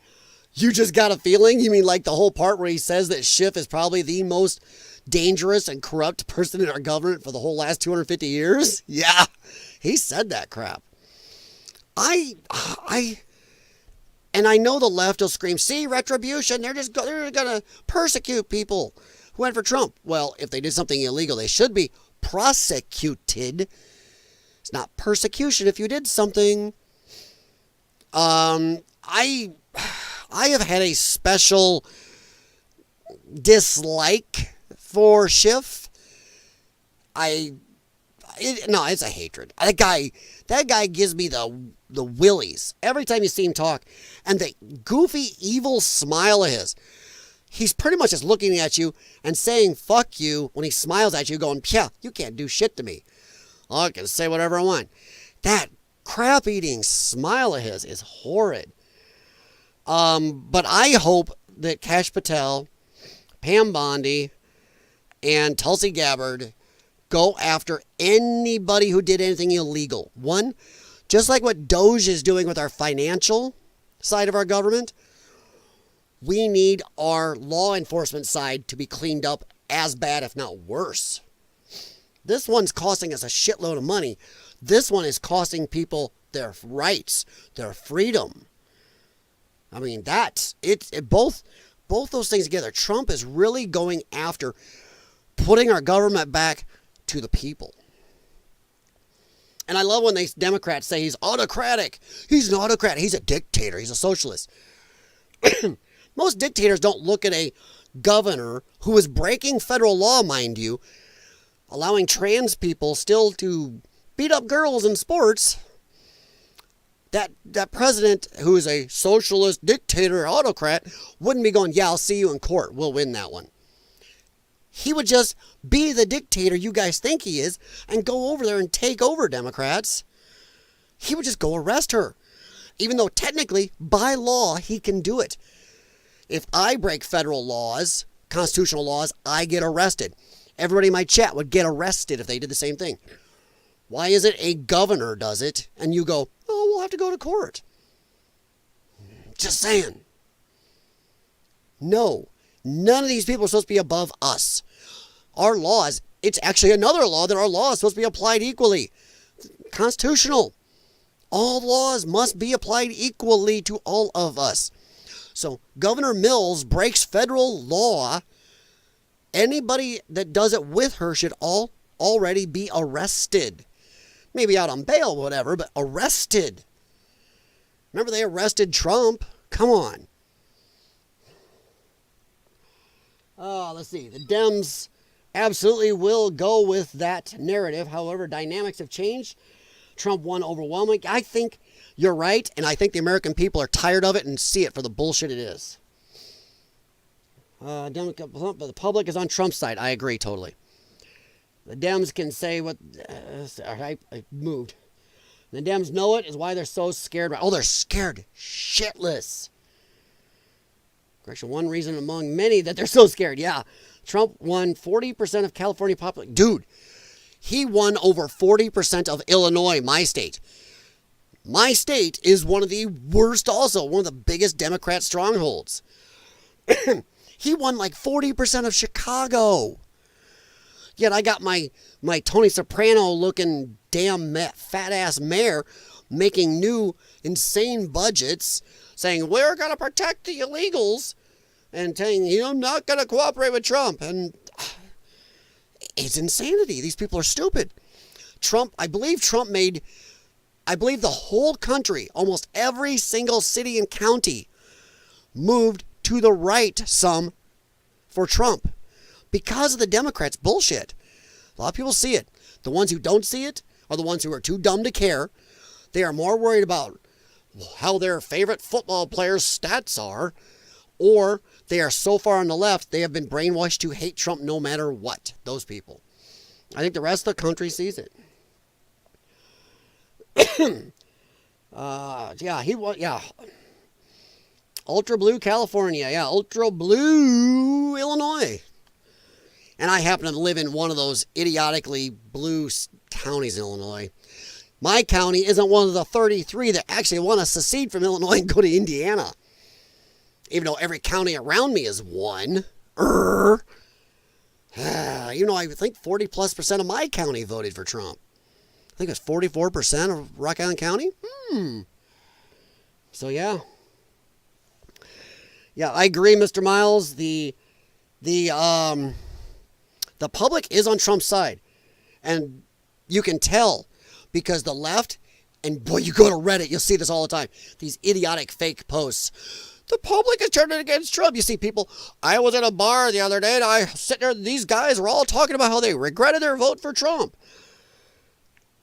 You just got a feeling? You mean like the whole part where he says that Schiff is probably the most dangerous and corrupt person in our government for the whole last 250 years? Yeah, he said that crap. And I know the left will scream, see, retribution, they're going to persecute people who went for Trump. Well, if they did something illegal, they should be prosecuted. It's not persecution if you did something. I have had a special dislike for Schiff. It's a hatred. That guy gives me the willies every time you see him talk, and the goofy, evil smile of his. He's pretty much just looking at you and saying "fuck you" when he smiles at you, going, "Yeah, you can't do shit to me. I can say whatever I want." That crap-eating smile of his is horrid. But I hope that Kash Patel, Pam Bondi, and Tulsi Gabbard go after anybody who did anything illegal. One, just like what Doge is doing with our financial side of our government, we need our law enforcement side to be cleaned up as bad, if not worse. This one's costing us a shitload of money. This one is costing people their rights, their freedom. I mean, both those things together. Trump is really going after putting our government back to the people. And I love when these Democrats say he's autocratic. He's an autocrat. He's a dictator. He's a socialist. Most dictators don't look at a governor who is breaking federal law, mind you, allowing trans people still to beat up girls in sports. That president, who is a socialist dictator, autocrat, wouldn't be going, yeah, I'll see you in court. We'll win that one. He would just be the dictator you guys think he is and go over there and take over, Democrats. He would just go arrest her. Even though technically, by law, he can do it. If I break federal laws, constitutional laws, I get arrested. Everybody in my chat would get arrested if they did the same thing. Why is it a governor does it and you go, oh, we'll have to go to court? Just saying. No, none of these people are supposed to be above us. Our laws, it's actually another law that our law is supposed to be applied equally. Constitutional. All laws must be applied equally to all of us. So Governor Mills breaks federal law. Anybody that does it with her should already be arrested. Maybe out on bail, whatever, but arrested. Remember they arrested Trump? Come on. Let's see. The Dems absolutely will go with that narrative. However, dynamics have changed. Trump won overwhelming. I think you're right, and I think the American people are tired of it and see it for the bullshit it is. The public is on Trump's side. I agree totally. The Dems can say what... I moved. The Dems know it is why they're so scared. Oh, they're scared shitless. Correction, one reason among many that they're so scared. Yeah, Trump won 40% of California population. Dude, he won over 40% of Illinois, my state. My state is one of the worst also, one of the biggest Democrat strongholds. He won like 40% of Chicago. Yet I got my Tony Soprano looking damn fat ass mayor making new insane budgets saying we're going to protect the illegals and saying I'm not going to cooperate with Trump. And it's insanity. These people are stupid. I believe the whole country, almost every single city and county moved to the right some for Trump because of the Democrats' bullshit. A lot of people see it. The ones who don't see it are the ones who are too dumb to care. They are more worried about how their favorite football players' stats are, or they are so far on the left, they have been brainwashed to hate Trump no matter what. Those people. I think the rest of the country sees it. Ultra Blue, California. Yeah, Ultra Blue, Illinois. And I happen to live in one of those idiotically blue counties in Illinois. My county isn't one of the 33 that actually want to secede from Illinois and go to Indiana. Even though every county around me is one. I think 40+% of my county voted for Trump. I think it's 44% of Rock Island County. So, yeah. Yeah, I agree, Mr. Miles. The public is on Trump's side. And you can tell because the left, and boy, you go to Reddit, you'll see this all the time. These idiotic fake posts. The public is turning against Trump. You see people, I was at a bar the other day and I sit there, these guys were all talking about how they regretted their vote for Trump.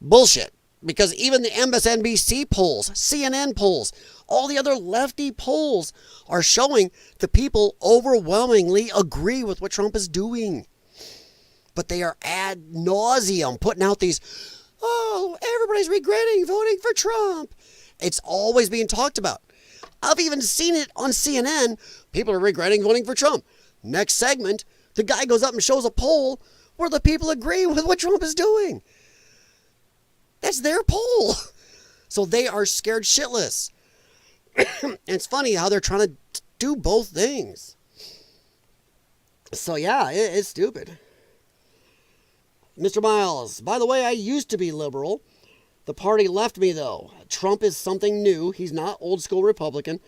Bullshit. Because even the MSNBC polls, CNN polls, all the other lefty polls are showing the people overwhelmingly agree with what Trump is doing. But they are ad nauseum putting out these, everybody's regretting voting for Trump. It's always being talked about. I've even seen it on CNN. People are regretting voting for Trump. Next segment, the guy goes up and shows a poll where the people agree with what Trump is doing. That's their poll. So they are scared shitless. And it's funny how they're trying to do both things. So yeah, it's stupid. Mr. Miles, by the way, I used to be liberal. The party left me, though. Trump is something new. He's not old school Republican.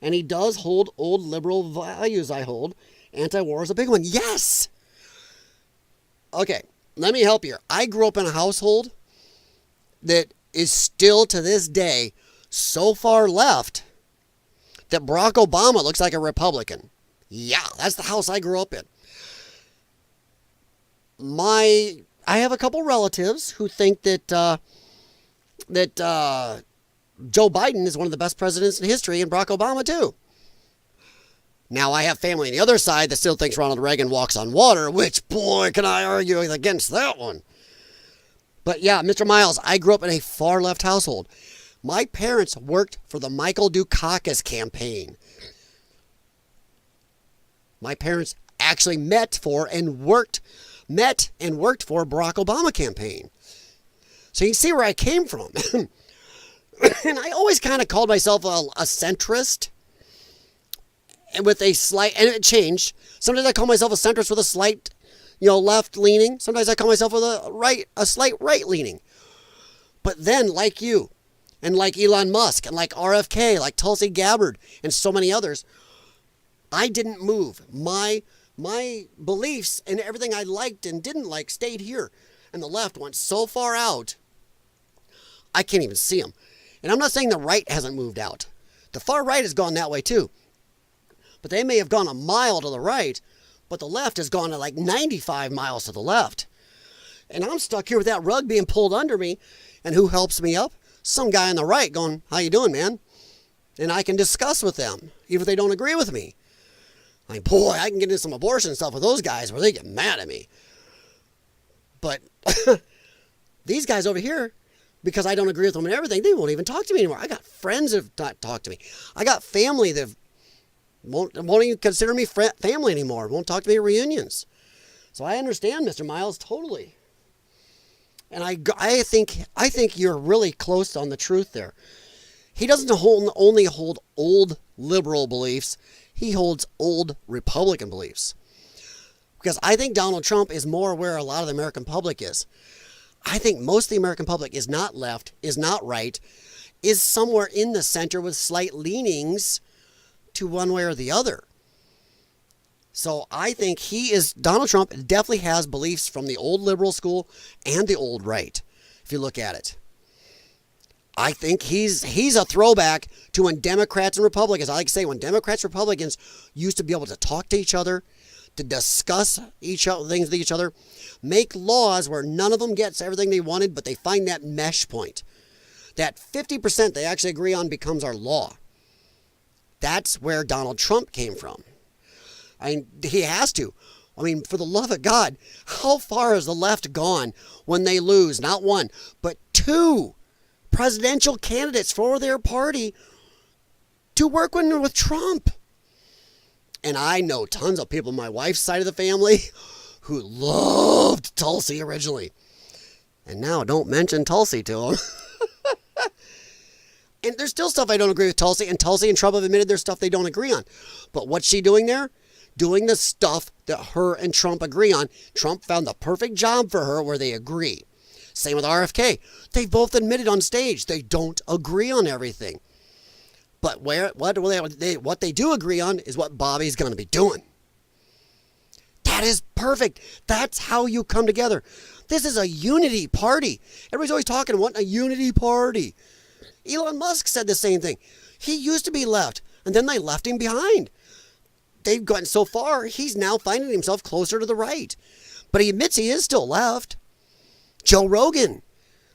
And he does hold old liberal values I hold. Anti-war is a big one. Yes! Okay, let me help you. I grew up in a household that is still to this day so far left that Barack Obama looks like a Republican. Yeah, that's the house I grew up in. I have a couple relatives who think that Joe Biden is one of the best presidents in history, and Barack Obama too. Now, I have family on the other side that still thinks Ronald Reagan walks on water, which, boy, can I argue against that one. But yeah, Mr. Miles, I grew up in a far left household. My parents worked for the Michael Dukakis campaign. My parents actually met and worked for Barack Obama campaign. So you can see where I came from. And I always kind of called myself a centrist. And with a slight, and it changed. Sometimes I call myself a centrist with a slight, left leaning. Sometimes I call myself with a slight right leaning. But then, like you, and like Elon Musk, and like RFK, like Tulsi Gabbard, and so many others, I didn't move. My beliefs and everything I liked and didn't like stayed here. And the left went so far out, I can't even see them. And I'm not saying the right hasn't moved out. The far right has gone that way too. But they may have gone a mile to the right, but the left has gone to like 95 miles to the left. And I'm stuck here with that rug being pulled under me. And who helps me up? Some guy on the right going, how you doing, man? And I can discuss with them, even if they don't agree with me. Like, boy, I can get into some abortion stuff with those guys where they get mad at me. But these guys over here, because I don't agree with them and everything, they won't even talk to me anymore. I got friends that have talked to me. I got family that won't even consider me family anymore. Won't talk to me at reunions. So I understand, Mr. Miles, totally. And I think you're really close on the truth there. He doesn't only hold old liberal beliefs. He holds old Republican beliefs. Because I think Donald Trump is more where a lot of the American public is. I think most of the American public is not left, is not right, is somewhere in the center with slight leanings to one way or the other. So I think Donald Trump definitely has beliefs from the old liberal school and the old right, if you look at it. I think he's a throwback to when Democrats and Republicans, I like to say, when Democrats and Republicans used to be able to talk to each other, to discuss things with each other, make laws where none of them gets everything they wanted, but they find that mesh point. That 50% they actually agree on becomes our law. That's where Donald Trump came from. I mean, he has to. I mean, for the love of God, how far has the left gone when they lose, not one, but two presidential candidates for their party to work with Trump? And I know tons of people on my wife's side of the family who loved Tulsi originally. And now don't mention Tulsi to them. And there's still stuff I don't agree with Tulsi. And Tulsi and Trump have admitted there's stuff they don't agree on. But what's she doing there? Doing the stuff that her and Trump agree on. Trump found the perfect job for her where they agree. Same with RFK. They both admitted on stage they don't agree on everything. But what they do agree on is what Bobby's going to be doing. That is perfect. That's how you come together. This is a unity party. Everybody's always talking about a unity party. Elon Musk said the same thing. He used to be left, and then they left him behind. They've gotten so far, he's now finding himself closer to the right. But he admits he is still left. Joe Rogan.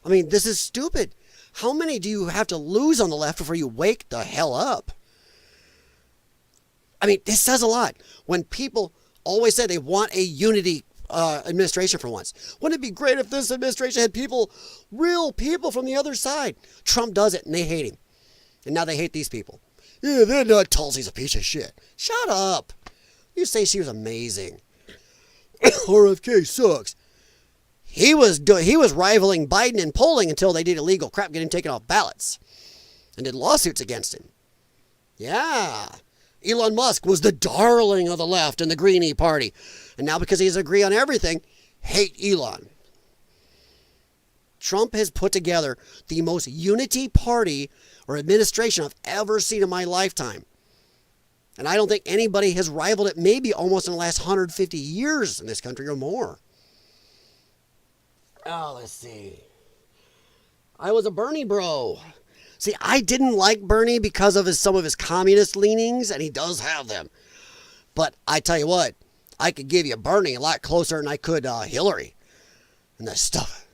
I mean, this is stupid. How many do you have to lose on the left before you wake the hell up? I mean, this says a lot. When people always say they want a unity administration for once. Wouldn't it be great if this administration had real people from the other side? Trump does it, and they hate him. And now they hate these people. Yeah, they're not. Tulsi's a piece of shit. Shut up. You say she was amazing. RFK sucks. He was rivaling Biden in polling until they did illegal crap, getting taken off ballots, and did lawsuits against him. Yeah. Elon Musk was the darling of the left and the Greenie Party. And now because he's agree on everything, hate Elon. Trump has put together the most unity party or administration I've ever seen in my lifetime. And I don't think anybody has rivaled it maybe almost in the last 150 years in this country or more. Oh, let's see. I was a Bernie bro. See, I didn't like Bernie because of some of his communist leanings, and he does have them. But I tell you what, I could give you Bernie a lot closer than I could Hillary and that stuff.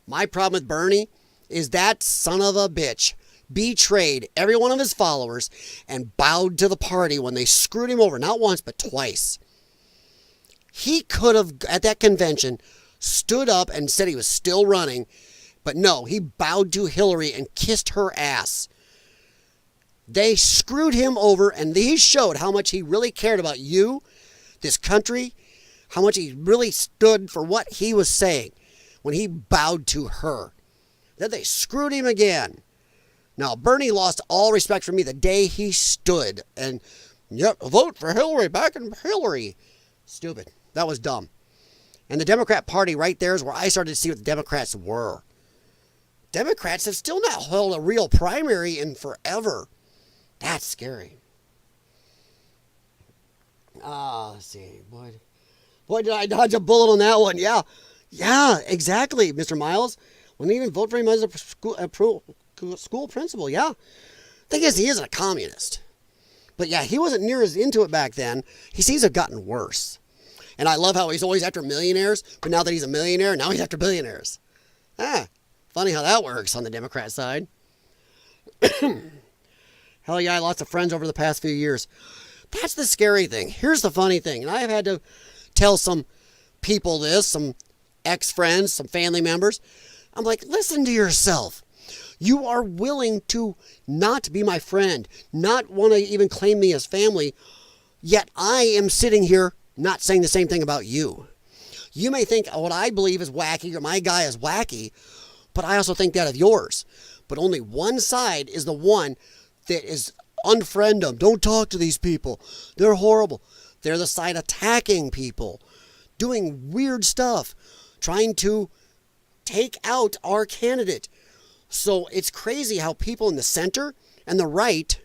My problem with Bernie is that son of a bitch betrayed every one of his followers and bowed to the party when they screwed him over, not once, but twice. He could have, at that convention, stood up and said he was still running, but no, he bowed to Hillary and kissed her ass. They screwed him over, and he showed how much he really cared about you, this country, how much he really stood for what he was saying when he bowed to her. Then they screwed him again. Now, Bernie lost all respect for me the day he stood and, yep, vote for Hillary, back in Hillary. Stupid. That was dumb. And the Democrat Party right there is where I started to see what the Democrats were. Democrats have still not held a real primary in forever. That's scary. Let's see. Boy, did I dodge a bullet on that one. Yeah, exactly, Mr. Miles. Wouldn't even vote for him as a school principal, yeah. Thing is, he isn't a communist. But yeah, he wasn't near as into it back then. He seems to have gotten worse. And I love how he's always after millionaires, but now that he's a millionaire, now he's after billionaires. Funny how that works on the Democrat side. Hell yeah, I lost of friends over the past few years. That's the scary thing. Here's the funny thing. And I have had to tell some people this, some ex-friends, some family members. I'm like, listen to yourself. You are willing to not be my friend, not want to even claim me as family, yet I am sitting here not saying the same thing about you. You may think what I believe is wacky or my guy is wacky, but I also think that of yours. But only one side is the one that is unfriend them. Don't talk to these people. They're horrible. They're the side attacking people, doing weird stuff, trying to take out our candidate. So it's crazy how people in the center and the right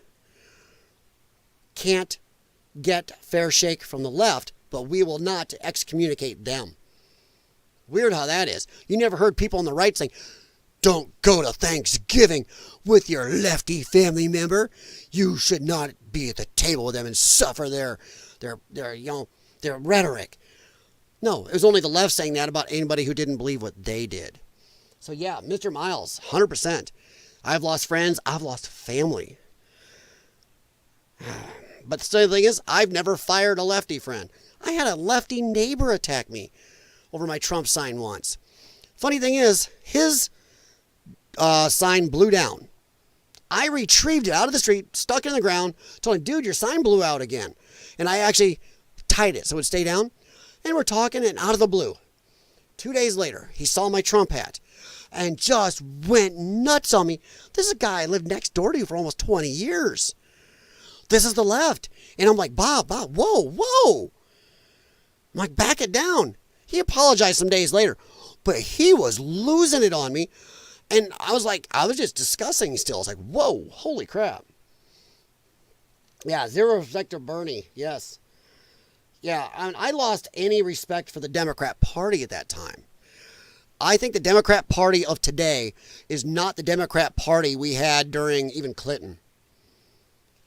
can't get fair shake from the left, but we will not excommunicate them. Weird how that is. You never heard people on the right saying, don't go to Thanksgiving with your lefty family member. You should not be at the table with them and suffer their rhetoric. No, it was only the left saying that about anybody who didn't believe what they did. So yeah, Mr. Miles, 100%. I've lost friends. I've lost family. But the silly thing is, I've never fired a lefty friend. I had a lefty neighbor attack me over my Trump sign once. Funny thing is, his sign blew down. I retrieved it out of the street, stuck it in the ground, told him, dude, your sign blew out again. And I actually tied it so it would stay down. And we're talking, and out of the blue, 2 days later, he saw my Trump hat and just went nuts on me. This is a guy I lived next door to for almost 20 years. This is the left. And I'm like, Bob, whoa. I'm like, back it down. He apologized some days later, but he was losing it on me. And I was just discussing still. I was like, whoa, holy crap. Yeah, zero respect to Bernie, yes. Yeah, I lost any respect for the Democrat Party at that time. I think the Democrat Party of today is not the Democrat Party we had during even Clinton.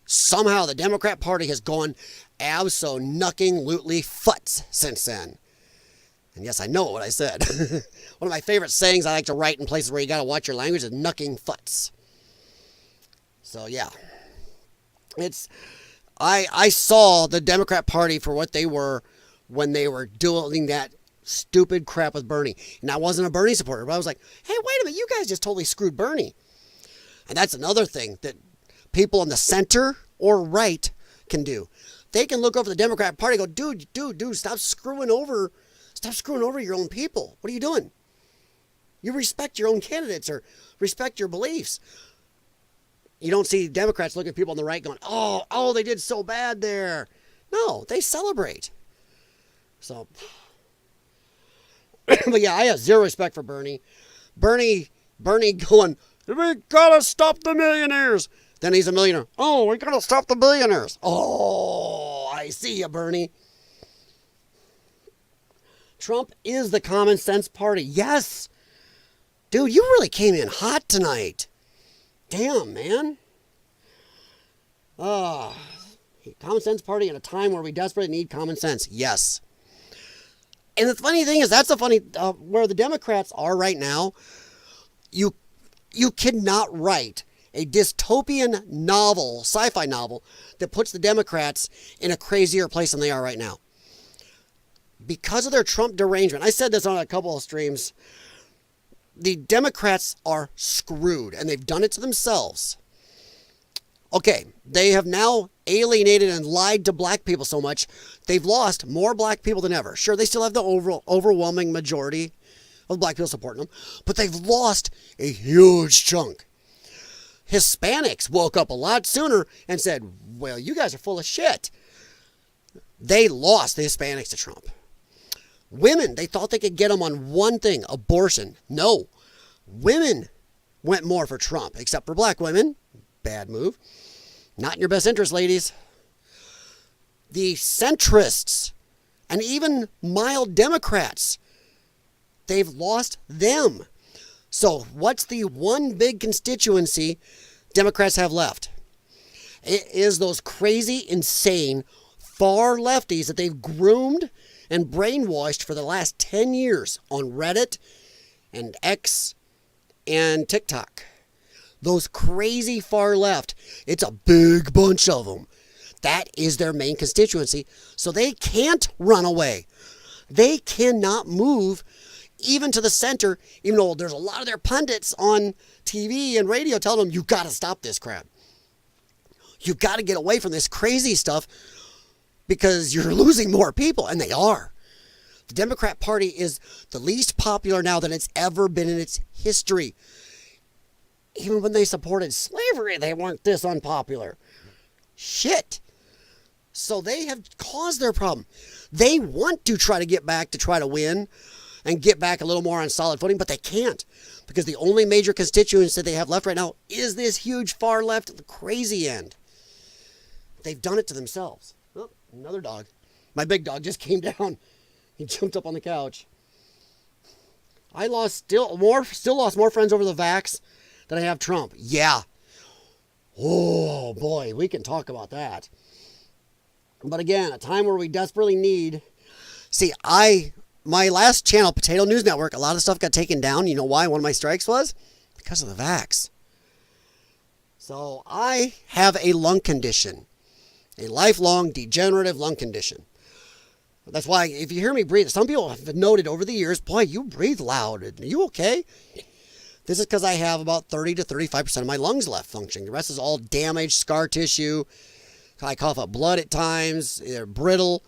Somehow the Democrat Party has gone abso-nucking-lutely futs since then. And yes, I know what I said. One of my favorite sayings I like to write in places where you got to watch your language is nucking futs. So yeah, I saw the Democrat Party for what they were when they were doing that stupid crap with Bernie. And I wasn't a Bernie supporter, but I was like, hey, wait a minute, you guys just totally screwed Bernie. And that's another thing, that people in the center or right can do. They can look over the Democrat Party and go, dude, stop screwing over your own people. What are you doing? You respect your own candidates or respect your beliefs. You don't see Democrats looking at people on the right going, oh, they did so bad there. No, they celebrate. So, but yeah, I have zero respect for Bernie. Bernie going, we gotta stop the millionaires. Then he's a millionaire. Oh, we gotta stop the billionaires. Oh, I see you, Bernie. Trump is the common sense party. Yes. Dude, you really came in hot tonight. Damn, man. Common sense party at a time where we desperately need common sense. Yes. And the funny thing is, that's the funny, where the Democrats are right now, you cannot write a dystopian novel, sci-fi novel, that puts the Democrats in a crazier place than they are right now. Because of their Trump derangement, I said this on a couple of streams, the Democrats are screwed, and they've done it to themselves. Okay, they have now alienated and lied to black people so much, they've lost more black people than ever. Sure, they still have the overwhelming majority of black people supporting them, but they've lost a huge chunk. Hispanics woke up a lot sooner and said, well, you guys are full of shit. They lost the Hispanics to Trump. Women, they thought they could get them on one thing, abortion. No, women went more for Trump, except for black women. Bad move. Not in your best interest, ladies. The centrists and even mild Democrats, they've lost them. So what's the one big constituency Democrats have left? It is those crazy, insane, far lefties that they've groomed and brainwashed for the last 10 years on Reddit and X and TikTok. Those crazy far left, it's a big bunch of them. That is their main constituency. So they can't run away. They cannot move even to the center, even though there's a lot of their pundits on TV and radio telling them, you got to stop this crap. You got to get away from this crazy stuff because you're losing more people, and they are. The Democrat Party is the least popular now than it's ever been in its history. Even when they supported slavery, they weren't this unpopular. Shit. So they have caused their problem. They want to try to get back to try to win and get back a little more on solid footing, but they can't because the only major constituency that they have left right now is this huge far left at the crazy end. They've done it to themselves. Oh, another dog. My big dog just came down. He jumped up on the couch. I still lost more friends over the vax than I have Trump. Yeah. Oh boy, we can talk about that. But again, a time where we desperately need. See, my last channel, Potato News Network, a lot of stuff got taken down. You know why? One of my strikes was because of the vax. So I have a lung condition, a lifelong degenerative lung condition. That's why if you hear me breathe, some people have noted over the years, boy, you breathe loud. Are you okay? This is because I have about 30 to 35% of my lungs left functioning. The rest is all damaged, scar tissue. I cough up blood at times. They're brittle.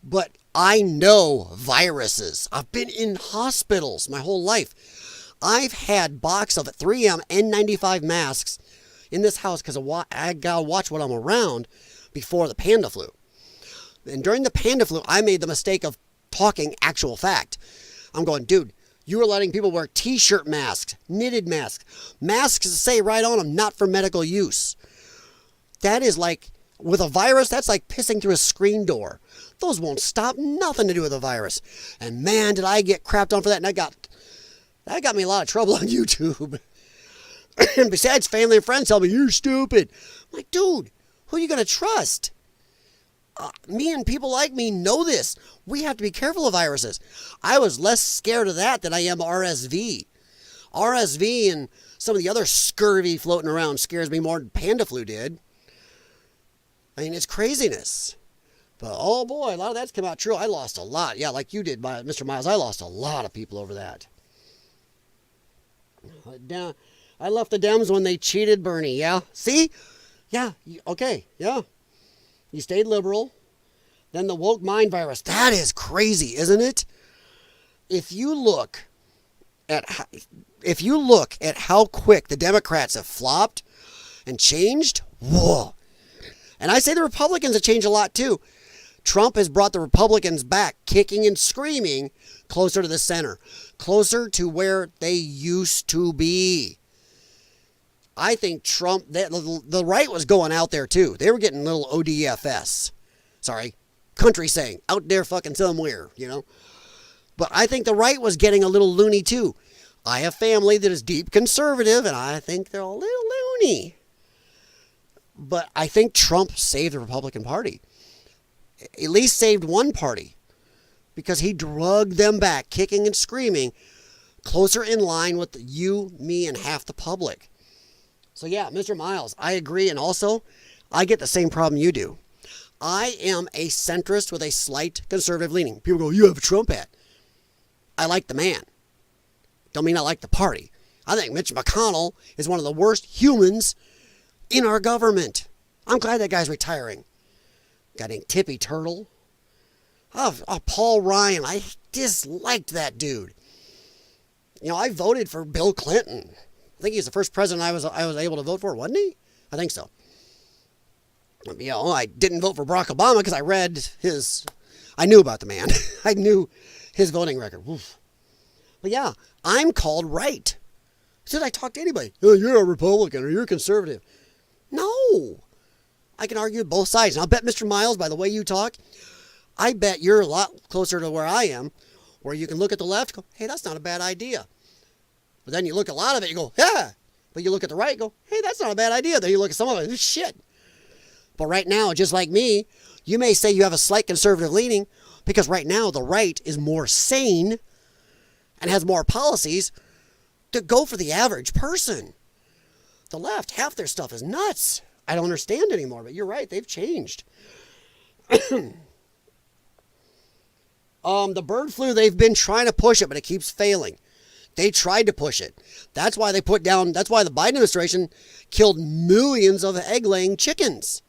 But I know viruses. I've been in hospitals my whole life. I've had box of 3M N95 masks in this house because I got to watch what I'm around before the panda flu. And during the panda flu, I made the mistake of talking actual fact. I'm going, dude, you were letting people wear t-shirt masks, knitted masks, masks that say right on them, not for medical use. That is like, with a virus, that's like pissing through a screen door. Those won't stop, nothing to do with a virus. And man, did I get crapped on for that. And that got me a lot of trouble on YouTube. And besides, family and friends tell me, you're stupid. I'm like, dude, who are you going to trust? Me and people like me know this. We have to be careful of viruses. I was less scared of that than I am RSV. RSV and some of the other scurvy floating around scares me more than panda flu did. I mean, it's craziness. But oh boy, a lot of that's come out true. I lost a lot. Yeah, like you did, Mr. Miles. I lost a lot of people over that. I left the Dems when they cheated Bernie. Yeah, see? Yeah, okay, yeah. You stayed liberal. Then the woke mind virus. That is crazy, isn't it? If you look at how quick the Democrats have flopped and changed, whoa. And I say the Republicans have changed a lot too. Trump has brought the Republicans back, kicking and screaming, closer to the center, closer to where they used to be. I think Trump, the right was going out there too. They were getting little ODFS. Sorry, country saying, out there fucking somewhere, you know. But I think the right was getting a little loony too. I have family that is deep conservative, and I think they're a little loony. But I think Trump saved the Republican Party. At least saved one party. Because he drugged them back, kicking and screaming, closer in line with you, me, and half the public. So yeah, Mr. Miles, I agree. And also, I get the same problem you do. I am a centrist with a slight conservative leaning. People go, you have a Trump hat. I like the man. Don't mean I like the party. I think Mitch McConnell is one of the worst humans in our government. I'm glad that guy's retiring. Guy named Tippy Turtle. Oh, Paul Ryan. I disliked that dude. You know, I voted for Bill Clinton. I think he's the first president I was able to vote for, wasn't he? I think so. You know, I didn't vote for Barack Obama because I knew about the man. I knew his voting record. Oof. But yeah, I'm called right. Should I talk to anybody? Oh, you're a Republican or you're a conservative. No. I can argue both sides. And I'll bet Mr. Miles, by the way you talk, I bet you're a lot closer to where I am, where you can look at the left and go, hey, that's not a bad idea. But then you look at a lot of it, you go, yeah. But you look at the right and go, hey, that's not a bad idea. Then you look at some of it, shit. But right now, just like me, you may say you have a slight conservative leaning because right now the right is more sane and has more policies to go for the average person. The left, half their stuff is nuts. I don't understand anymore, but you're right. They've changed. The bird flu, they've been trying to push it, but it keeps failing. They tried to push it. That's why the Biden administration killed millions of egg-laying chickens.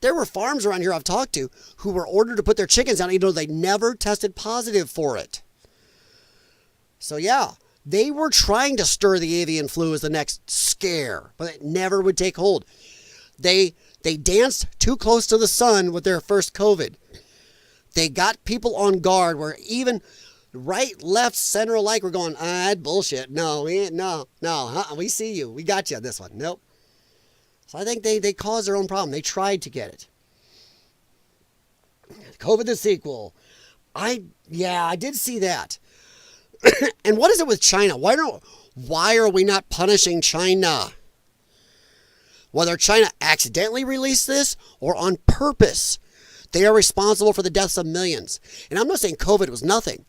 There were farms around here I've talked to who were ordered to put their chickens down even though they never tested positive for it. So yeah, they were trying to stir the avian flu as the next scare, but it never would take hold. They danced too close to the sun with their first COVID. They got people on guard where even right, left, center alike were going, bullshit. No, we see you. We got you on this one. Nope. So I think they caused their own problem. They tried to get it. COVID the sequel. I did see that. And what is it with China? Why are we not punishing China? Whether China accidentally released this or on purpose, they are responsible for the deaths of millions. And I'm not saying COVID was nothing.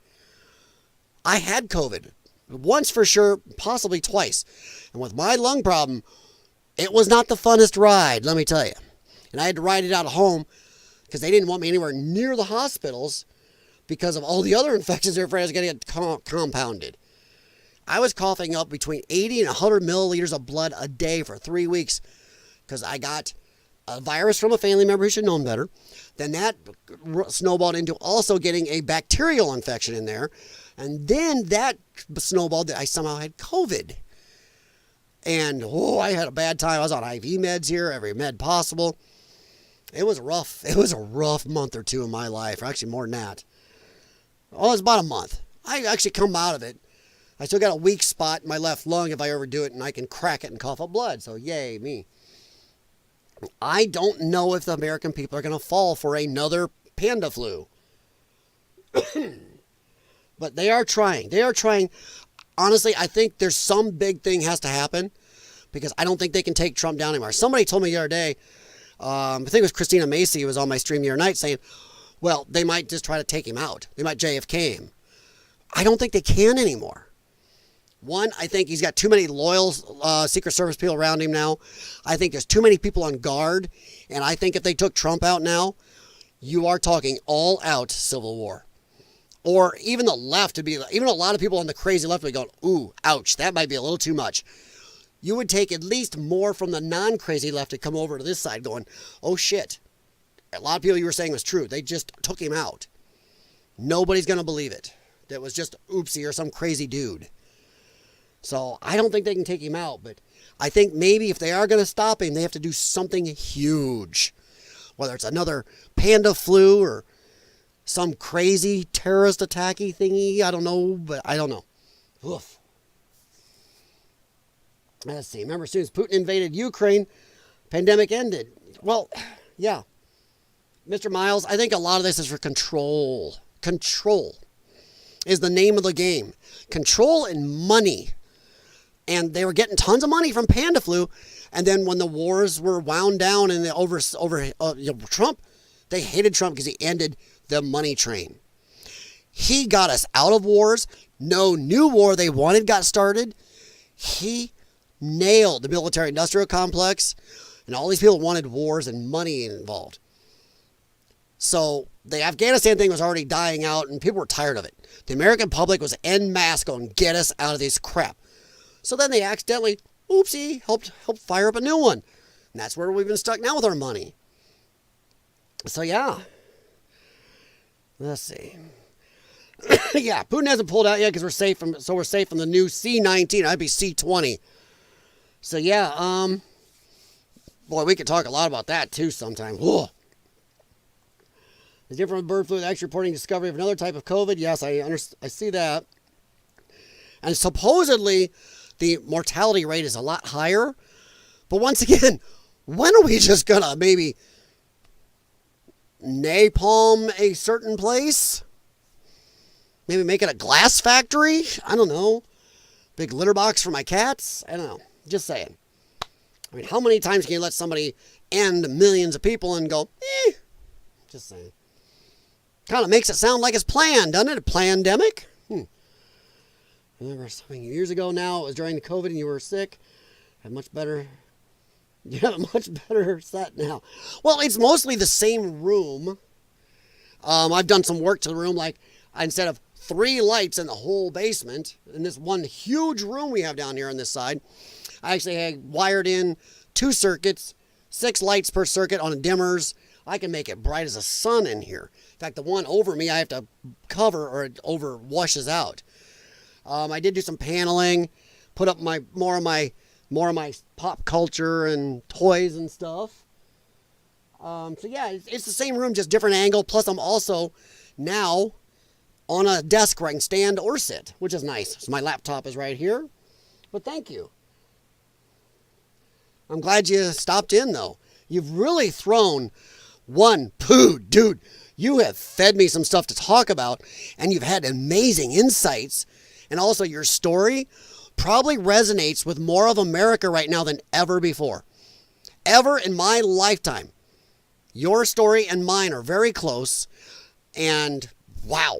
I had COVID once for sure, possibly twice. And with my lung problem, it was not the funnest ride, let me tell you. And I had to ride it out of home because they didn't want me anywhere near the hospitals because of all the other infections they're afraid I was going to get compounded. I was coughing up between 80 and 100 milliliters of blood a day for 3 weeks because I got a virus from a family member who should have known better. Then that snowballed into also getting a bacterial infection in there. And then that snowballed that I somehow had COVID. And, I had a bad time. I was on IV meds here, every med possible. It was a rough month or two in my life, or actually more than that. Oh, it was about a month. I actually come out of it. I still got a weak spot in my left lung if I overdo it, and I can crack it and cough up blood. So, yay, me. I don't know if the American people are going to fall for another panda flu. But they are trying. Honestly, I think there's some big thing has to happen because I don't think they can take Trump down anymore. Somebody told me the other day, I think it was Christina Macy who was on my stream the other night saying, well, they might just try to take him out. They might JFK him. I don't think they can anymore. One, I think he's got too many loyal Secret Service people around him now. I think there's too many people on guard. And I think if they took Trump out now, you are talking all out civil war. Or even the left would be, even a lot of people on the crazy left would be going, ooh, ouch, that might be a little too much. you would take at least more from the non-crazy left to come over to this side going, oh shit, a lot of people you were saying was true. They just took him out. Nobody's going to believe it. That was just oopsie or some crazy dude. So I don't think they can take him out, but I think maybe if they are going to stop him, they have to do something huge. Whether it's another panda flu or some crazy terrorist attacky thingy, I don't know, but I don't know. Oof. Let's see. Remember, as soon as Putin invaded Ukraine, pandemic ended. Well, yeah. Mr. Miles, I think a lot of this is for control. Control is the name of the game. Control and money. And they were getting tons of money from panda flu. And then when the wars were wound down and over Trump, they hated Trump because he ended the money train. He got us out of wars. No new war they wanted got started. He nailed the military-industrial complex, and all these people wanted wars and money involved. So the Afghanistan thing was already dying out, and people were tired of it. The American public was en masse going, get us out of this crap. So then they accidentally, oopsie, helped fire up a new one. And that's where we've been stuck now with our money. So yeah. Let's see. Yeah, Putin hasn't pulled out yet because we're safe from the new C-19. I'd be C-20. So yeah, boy, we could talk a lot about that too sometime. Whoa. Is different from bird flu. Actually reporting discovery of another type of COVID. Yes, I see that. And supposedly the mortality rate is a lot higher. But once again, when are we just gonna maybe napalm a certain place? Maybe make it a glass factory? I don't know. Big litter box for my cats? I don't know. Just saying. I mean, how many times can you let somebody end millions of people and go, eh? Just saying. Kind of makes it sound like it's planned, doesn't it? A pandemic? I remember something years ago now, it was during the COVID and you were sick. You have a much better set now. Well, it's mostly the same room. I've done some work to the room, like instead of 3 lights in the whole basement, in this one huge room we have down here on this side, I actually had wired in 2 circuits, 6 lights per circuit on dimmers. I can make it bright as the sun in here. In fact, the one over me I have to cover or it over washes out. I did do some paneling, put up more of my pop culture and toys and stuff. So yeah, it's the same room, just different angle. Plus, I'm also now on a desk where I can stand or sit, which is nice. So my laptop is right here. But thank you. I'm glad you stopped in, though. You've really thrown one poo, dude. You have fed me some stuff to talk about, and you've had amazing insights. And also, your story probably resonates with more of America right now than ever before. Ever in my lifetime. Your story and mine are very close. And wow.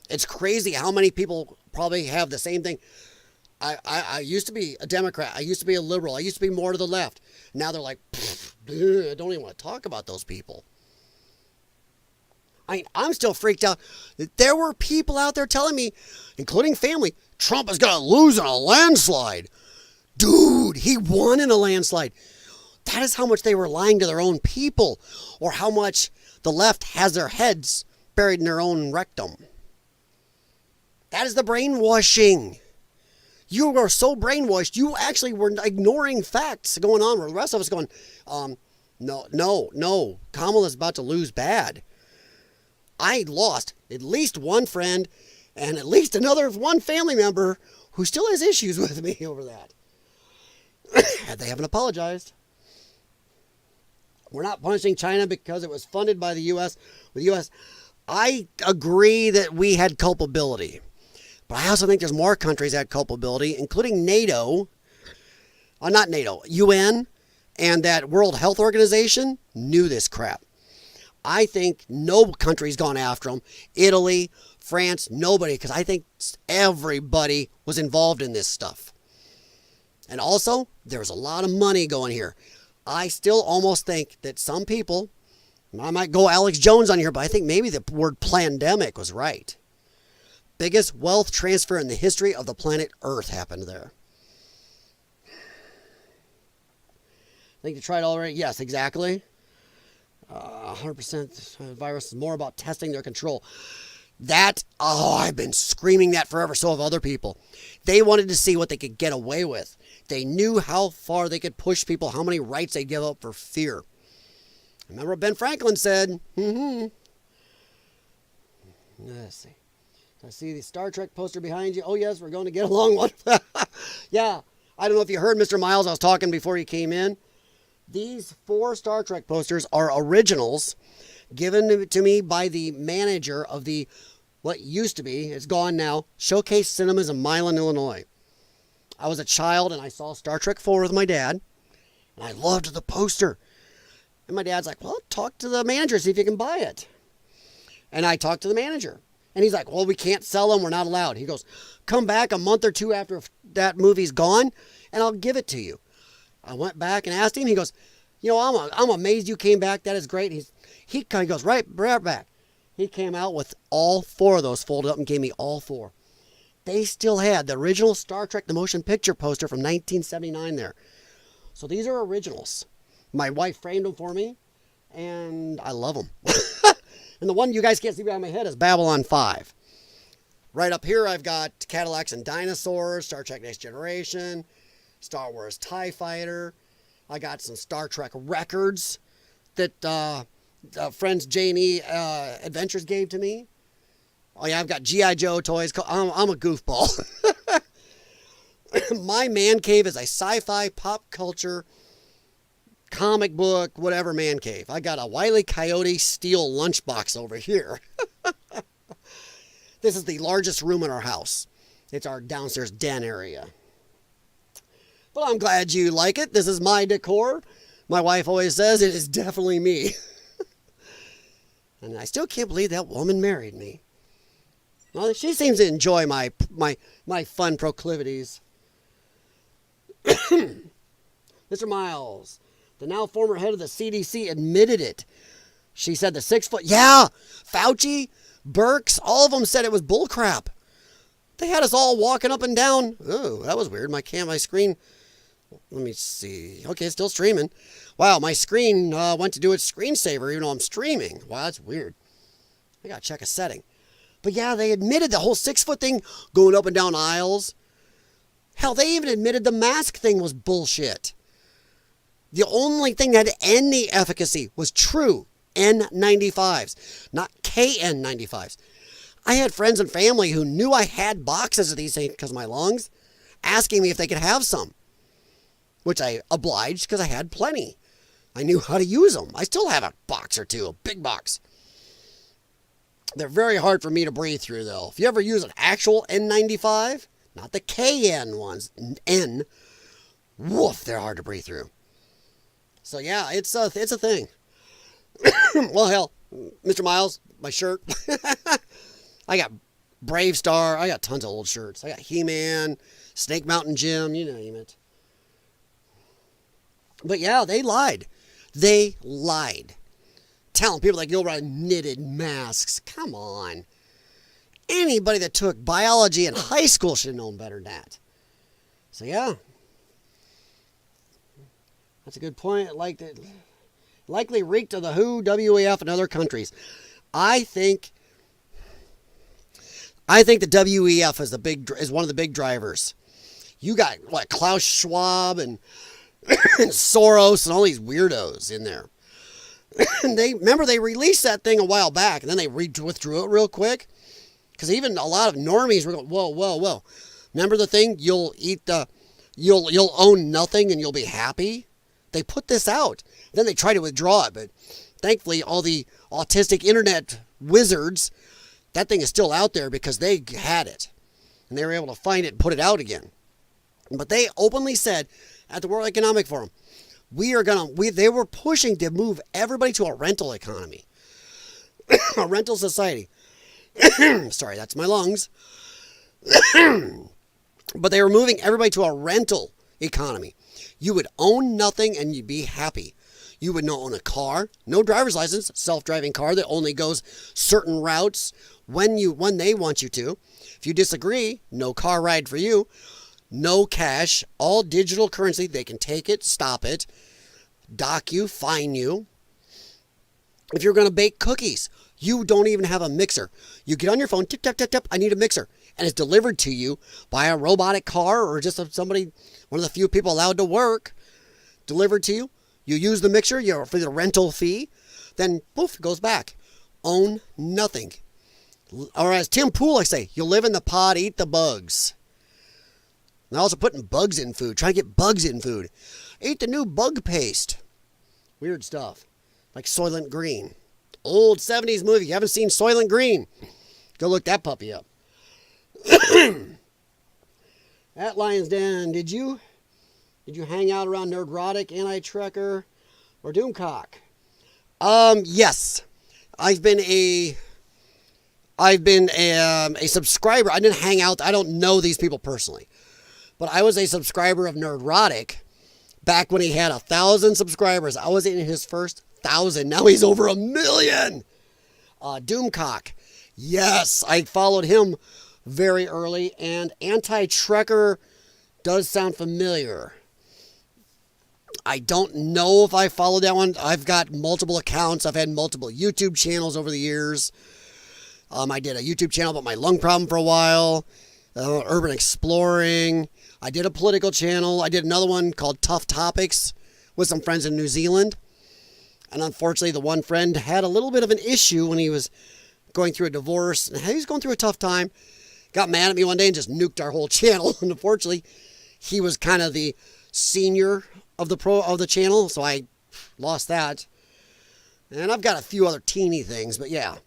It's crazy how many people probably have the same thing. I used to be a Democrat. I used to be a liberal. I used to be more to the left. Now they're like, I don't even want to talk about those people. I'm still freaked out that there were people out there telling me, including family, Trump is going to lose in a landslide. Dude, he won in a landslide. That is how much they were lying to their own people, or how much the left has their heads buried in their own rectum. That is the brainwashing. You were so brainwashed, you actually were ignoring facts going on where the rest of us going, no, Kamala's about to lose bad. I lost at least one friend and at least one family member who still has issues with me over that. They haven't apologized. We're not punishing China because it was funded by the U.S. With the U.S., I agree that we had culpability. But I also think there's more countries that had culpability, including NATO, not NATO, UN, and that World Health Organization knew this crap. I think no country's gone after them. Italy, France, nobody, because I think everybody was involved in this stuff. And also, there's a lot of money going here. I still almost think that some people, I might go Alex Jones on here, but I think maybe the word plandemic was right. Biggest wealth transfer in the history of the planet Earth happened there. think they tried already. Yes, exactly. 100% virus is more about testing their control. I've been screaming that forever. So have other people. They wanted to see what they could get away with. They knew how far they could push people, how many rights they'd give up for fear. Remember what Ben Franklin said? Let's see. I see the Star Trek poster behind you. Oh, yes, we're going to get along one. Yeah. I don't know if you heard Mr. Miles. I was talking before you came in. These 4 Star Trek posters are originals given to me by the manager of the, what used to be, it's gone now, Showcase Cinemas in Milan, Illinois. I was a child and I saw Star Trek 4 with my dad. And I loved the poster. And my dad's like, well, talk to the manager, see if you can buy it. And I talked to the manager. And he's like, well, we can't sell them. We're not allowed. He goes, come back a month or 2 after that movie's gone, and I'll give it to you. I went back and asked him. He goes, you know, I'm amazed you came back. That is great. He goes, right back. He came out with all 4 of those folded up and gave me all 4. They still had the original Star Trek The Motion Picture poster from 1979 there. So these are originals. My wife framed them for me, and I love them. And the one you guys can't see behind my head is Babylon 5. Right up here, I've got Cadillacs and Dinosaurs, Star Trek Next Generation, Star Wars TIE Fighter. I got some Star Trek records that friends J&E Adventures gave to me. Oh, yeah, I've got G.I. Joe toys. I'm a goofball. My man cave is a sci-fi pop culture comic book, whatever man cave. I got a Wile E. Coyote steel lunchbox over here. This is the largest room in our house. It's our downstairs den area. But I'm glad you like it. This is my decor. My wife always says it is definitely me. And I still can't believe that woman married me. Well, she seems to enjoy my fun proclivities. Mr. Miles, the now former head of the CDC, admitted it. She said the 6 foot... Yeah! Fauci, Birx, all of them said it was bullcrap. They had us all walking up and down. Oh, that was weird. My screen... Let me see. Okay, it's still streaming. Wow, my screen went to do its screensaver even though I'm streaming. Wow, that's weird. I gotta check a setting. But yeah, they admitted the whole 6 foot thing going up and down aisles. Hell, they even admitted the mask thing was bullshit. The only thing that had any efficacy was true N95s, not KN95s. I had friends and family who knew I had boxes of these things because of my lungs, asking me if they could have some, which I obliged because I had plenty. I knew how to use them. I still have a box or two, a big box. They're very hard for me to breathe through, though. If you ever use an actual N95, not the KN ones, N, woof, they're hard to breathe through. So yeah, it's a thing. Well, hell, Mr. Miles, my shirt. I got Brave Star. I got tons of old shirts. I got He-Man, Snake Mountain Jim, you name it. But yeah, they lied. They lied. Telling people like you'll wear knitted masks. Come on. Anybody that took biology in high school should have known better than that. So yeah. That's a good point. Likely reeked of the WHO, WEF, and other countries. I think the WEF is one of the big drivers. You got what, Klaus Schwab and Soros and all these weirdos in there. And they released that thing a while back, and then they withdrew it real quick. Because even a lot of normies were going, whoa. Remember the thing? You'll own nothing and you'll be happy? They put this out. Then they tried to withdraw it, but thankfully all the autistic internet wizards, that thing is still out there because they had it. And they were able to find it and put it out again. But they openly said at the World Economic Forum, they were pushing to move everybody to a rental economy. A rental society. Sorry, that's my lungs. But they were moving everybody to a rental economy. You would own nothing and you'd be happy. You would not own a car, no driver's license, self-driving car that only goes certain routes when they want you to. If you disagree, no car ride for you. No cash, all digital currency. They can take it, stop it. dock you, fine you. If you're going to bake cookies, you don't even have a mixer. You get on your phone, tip, tap, tap, tap, I need a mixer. And it's delivered to you by a robotic car or just somebody, one of the few people allowed to work, delivered to you. You use the mixer for the rental fee, then poof, it goes back. Own nothing. Or as Tim Pool likes to say, you live in the pod, eat the bugs. And also putting bugs in food, trying to get bugs in food. Eat the new bug paste. Weird stuff. Like Soylent Green. Old 70s movie. You haven't seen Soylent Green? Go look that puppy up. At Lion's Den, did you hang out around Nerdrotic, Anti-Trekker, or Doomcock? Yes. I've been a subscriber. I didn't hang out. I don't know these people personally. But I was a subscriber of Nerdrotic back when he had 1,000 subscribers. I was in his first 1,000. Now he's over 1 million. Doomcock. Yes, I followed him very early. And Anti-Trekker does sound familiar. I don't know if I followed that one. I've got multiple accounts. I've had multiple YouTube channels over the years. I did a YouTube channel about my lung problem for a while. Urban exploring. I did a political channel. I did another one called Tough Topics with some friends in New Zealand. And unfortunately, the one friend had a little bit of an issue when he was going through a divorce. And he was going through a tough time. Got mad at me one day and just nuked our whole channel. And unfortunately, he was kind of the senior of the channel, so I lost that. And I've got a few other teeny things, but yeah.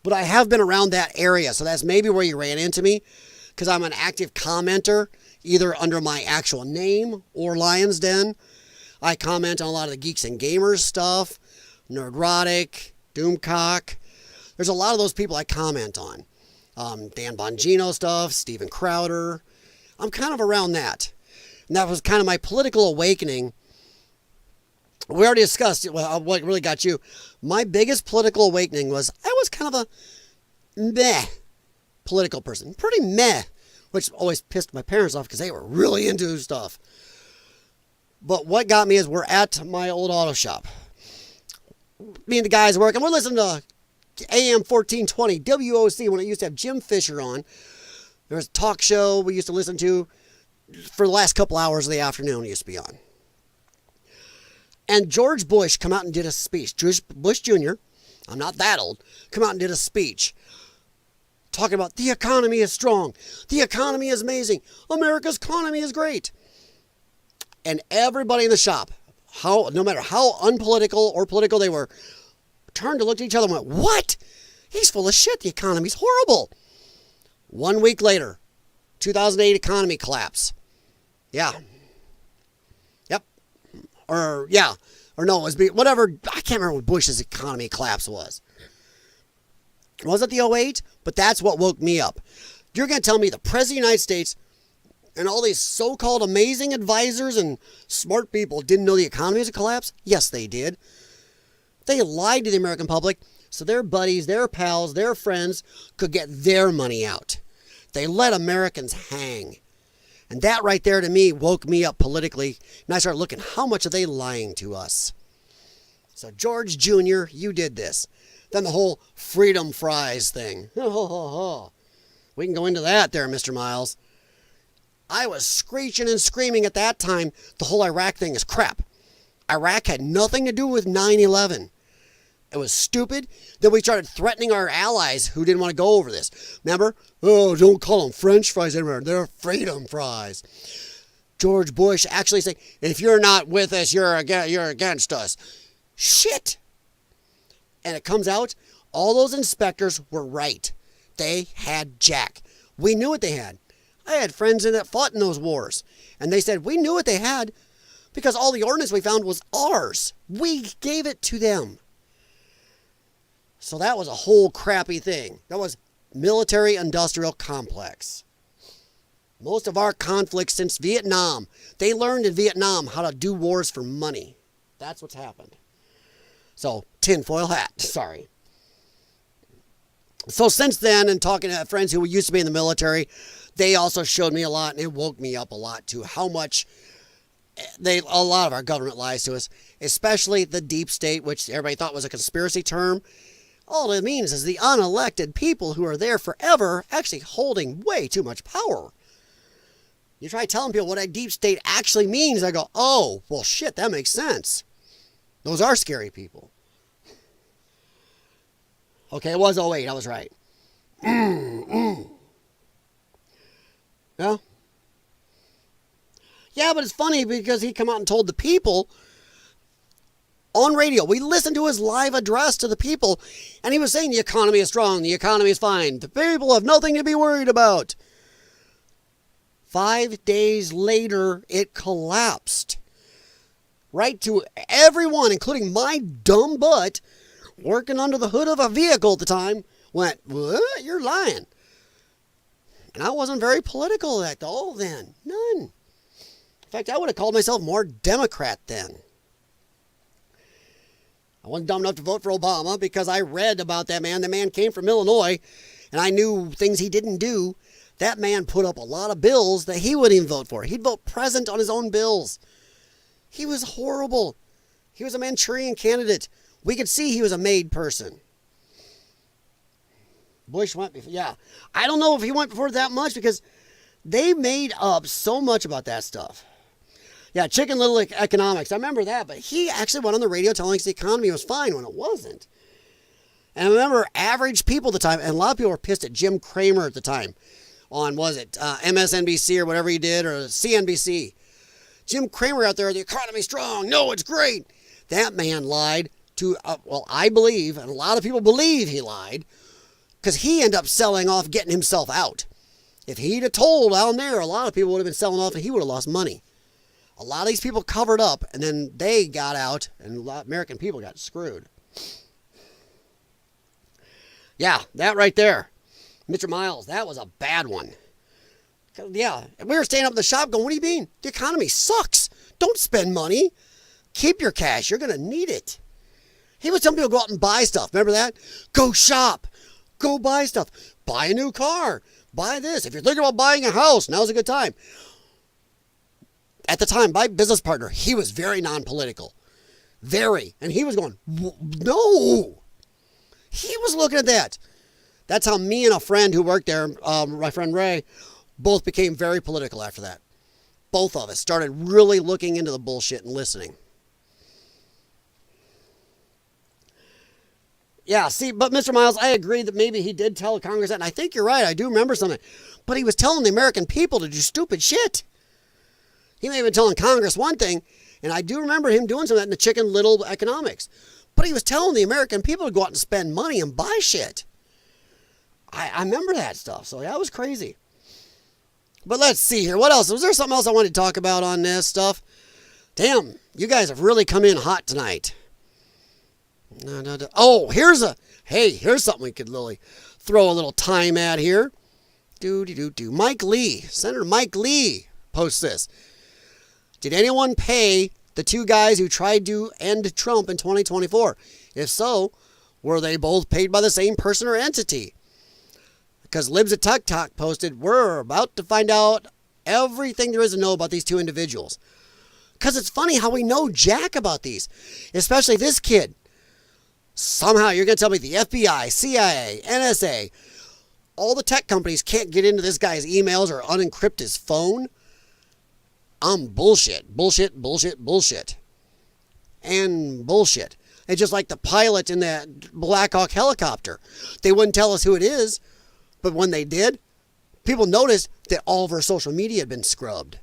But I have been around that area, so that's maybe where you ran into me, because I'm an active commenter, either under my actual name or Lion's Den. I comment on a lot of the Geeks and Gamers stuff, Nerdrotic, Doomcock. There's a lot of those people I comment on. Dan Bongino stuff, Steven Crowder. I'm kind of around that. And that was kind of my political awakening. We already discussed what really got you. My biggest political awakening was I was kind of a meh political person. Pretty meh, which always pissed my parents off because they were really into stuff. But what got me is we're at my old auto shop. Me and the guys work, and we're listening to AM 1420 WOC when it used to have Jim Fisher on. There was a talk show we used to listen to for the last couple hours of the afternoon. It used to be on. And George Bush come out and did a speech. George Bush Jr., I'm not that old, come out and did a speech talking about the economy is strong. The economy is amazing. America's economy is great. And everybody in the shop, no matter how unpolitical or political they were, turned to look at each other and went, what? He's full of shit. The economy's horrible. 1 week later, 2008 economy collapse. Yeah. Yep. Or no, it was whatever. I can't remember what Bush's economy collapse was. Was it the '08? But that's what woke me up. You're going to tell me the President of the United States and all these so-called amazing advisors and smart people didn't know the economy was a collapse? Yes, they did. They lied to the American public so their buddies, their pals, their friends could get their money out. They let Americans hang. And that right there to me woke me up politically. And I started looking, how much are they lying to us? So George Jr., you did this. Then the whole freedom fries thing. We can go into that there, Mr. Miles. I was screeching and screaming at that time. The whole Iraq thing is crap. Iraq had nothing to do with 9/11. It was stupid. Then we started threatening our allies who didn't want to go over this. Remember? Oh, don't call them French fries anymore. They're freedom fries. George Bush actually saying, if you're not with us, you're against us. Shit. And it comes out, all those inspectors were right. They had jack. We knew what they had. I had friends that fought in those wars. And they said, we knew what they had because all the ordnance we found was ours. We gave it to them. So that was a whole crappy thing. That was military-industrial complex. Most of our conflicts since Vietnam, they learned in Vietnam how to do wars for money. That's what's happened. So, tinfoil hat, sorry. So since then, and talking to friends who used to be in the military, they also showed me a lot, and it woke me up a lot to how much a lot of our government lies to us, especially the deep state, which everybody thought was a conspiracy term. All it means is the unelected people who are there forever actually holding way too much power. You try telling people what a deep state actually means, I go, oh, well, shit, that makes sense. Those are scary people. Okay, it was 08, I was right. Yeah? Yeah, but it's funny because he come out and told the people on radio. We listened to his live address to the people, and he was saying the economy is strong, the economy is fine, the people have nothing to be worried about. 5 days later, it collapsed. Right to everyone, including my dumb butt, working under the hood of a vehicle at the time, went, what? You're lying. And I wasn't very political at all then. None. In fact, I would have called myself more Democrat then. I wasn't dumb enough to vote for Obama because I read about that man. The man came from Illinois, and I knew things he didn't do. That man put up a lot of bills that he wouldn't even vote for. He'd vote present on his own bills. He was horrible. He was a Manchurian candidate. We could see he was a made person. Bush went before. Yeah. I don't know if he went before that much because they made up so much about that stuff. Yeah, Chicken Little economics. I remember that. But he actually went on the radio telling us the economy was fine when it wasn't. And I remember average people at the time, and a lot of people were pissed at Jim Cramer at the time on, was it MSNBC or whatever he did, or CNBC. Jim Cramer out there, the economy's strong. No, it's great. That man lied to, well, I believe, and a lot of people believe he lied, because he ended up selling off, getting himself out. If he'd have told down there, a lot of people would have been selling off and he would have lost money. A lot of these people covered up, and then they got out, and a lot of American people got screwed. Yeah, that right there. Mr. Miles, that was a bad one. Yeah, we were staying up in the shop going, what do you mean? The economy sucks. Don't spend money. Keep your cash. You're going to need it. He would tell people to go out and buy stuff. Remember that? Go shop. Go buy stuff. Buy a new car. Buy this. If you're thinking about buying a house, now's a good time. At the time, my business partner, he was very non-political. Very. And he was going, no. He was looking at that. That's how me and a friend who worked there, my friend Ray, both became very political after that. Both of us started really looking into the bullshit and listening. Yeah, see, but Mr. Miles, I agree that maybe he did tell Congress that, and I think you're right, I do remember something. But he was telling the American people to do stupid shit. He may have been telling Congress one thing, and I do remember him doing some of that in the Chicken Little economics. But he was telling the American people to go out and spend money and buy shit. I remember that stuff, so that was crazy. But let's see here. What else? Was there something else I wanted to talk about on this stuff? Damn, you guys have really come in hot tonight. No. Oh, here's something we could really throw a little time at here. Mike Lee, Senator Mike Lee posts this. Did anyone pay the two guys who tried to end Trump in 2024? If so, were they both paid by the same person or entity? Because Libs at TikTok posted, we're about to find out everything there is to know about these two individuals. Because it's funny how we know jack about these, especially this kid. Somehow you're going to tell me the FBI, CIA, NSA, all the tech companies can't get into this guy's emails or unencrypt his phone? Bullshit. And bullshit. It's just like the pilot in that Black Hawk helicopter. They wouldn't tell us who it is, but when they did, people noticed that all of our social media had been scrubbed.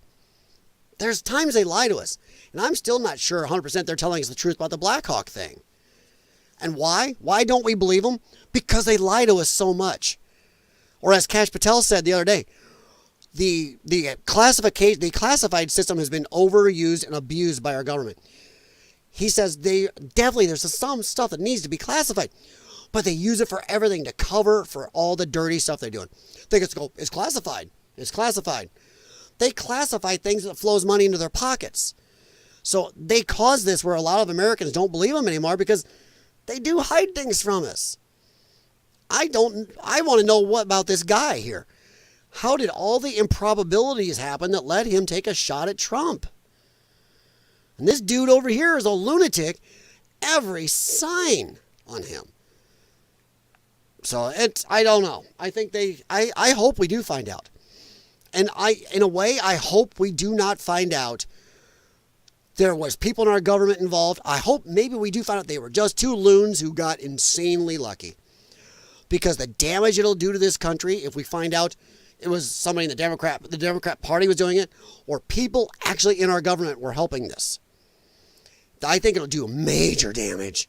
There's times they lie to us, and I'm still not sure 100% they're telling us the truth about the Black Hawk thing. And why? Why don't we believe them? Because they lie to us so much. Or as Kash Patel said the other day, the classified system has been overused and abused by our government. He says there's some stuff that needs to be classified, but they use it for everything to cover for all the dirty stuff they're doing. It's classified. It's classified. They classify things that flows money into their pockets. So they cause this where a lot of Americans don't believe them anymore because they do hide things from us. I want to know what about this guy here. How did all the improbabilities happen that led him take a shot at Trump? And this dude over here is a lunatic. Every sign on him. So I don't know. I think I hope we do find out. And in a way, I hope we do not find out there was people in our government involved. I hope maybe we do find out they were just two loons who got insanely lucky. Because the damage it'll do to this country if we find out it was somebody in the Democrat Party was doing it, or people actually in our government were helping this. I think it'll do major damage.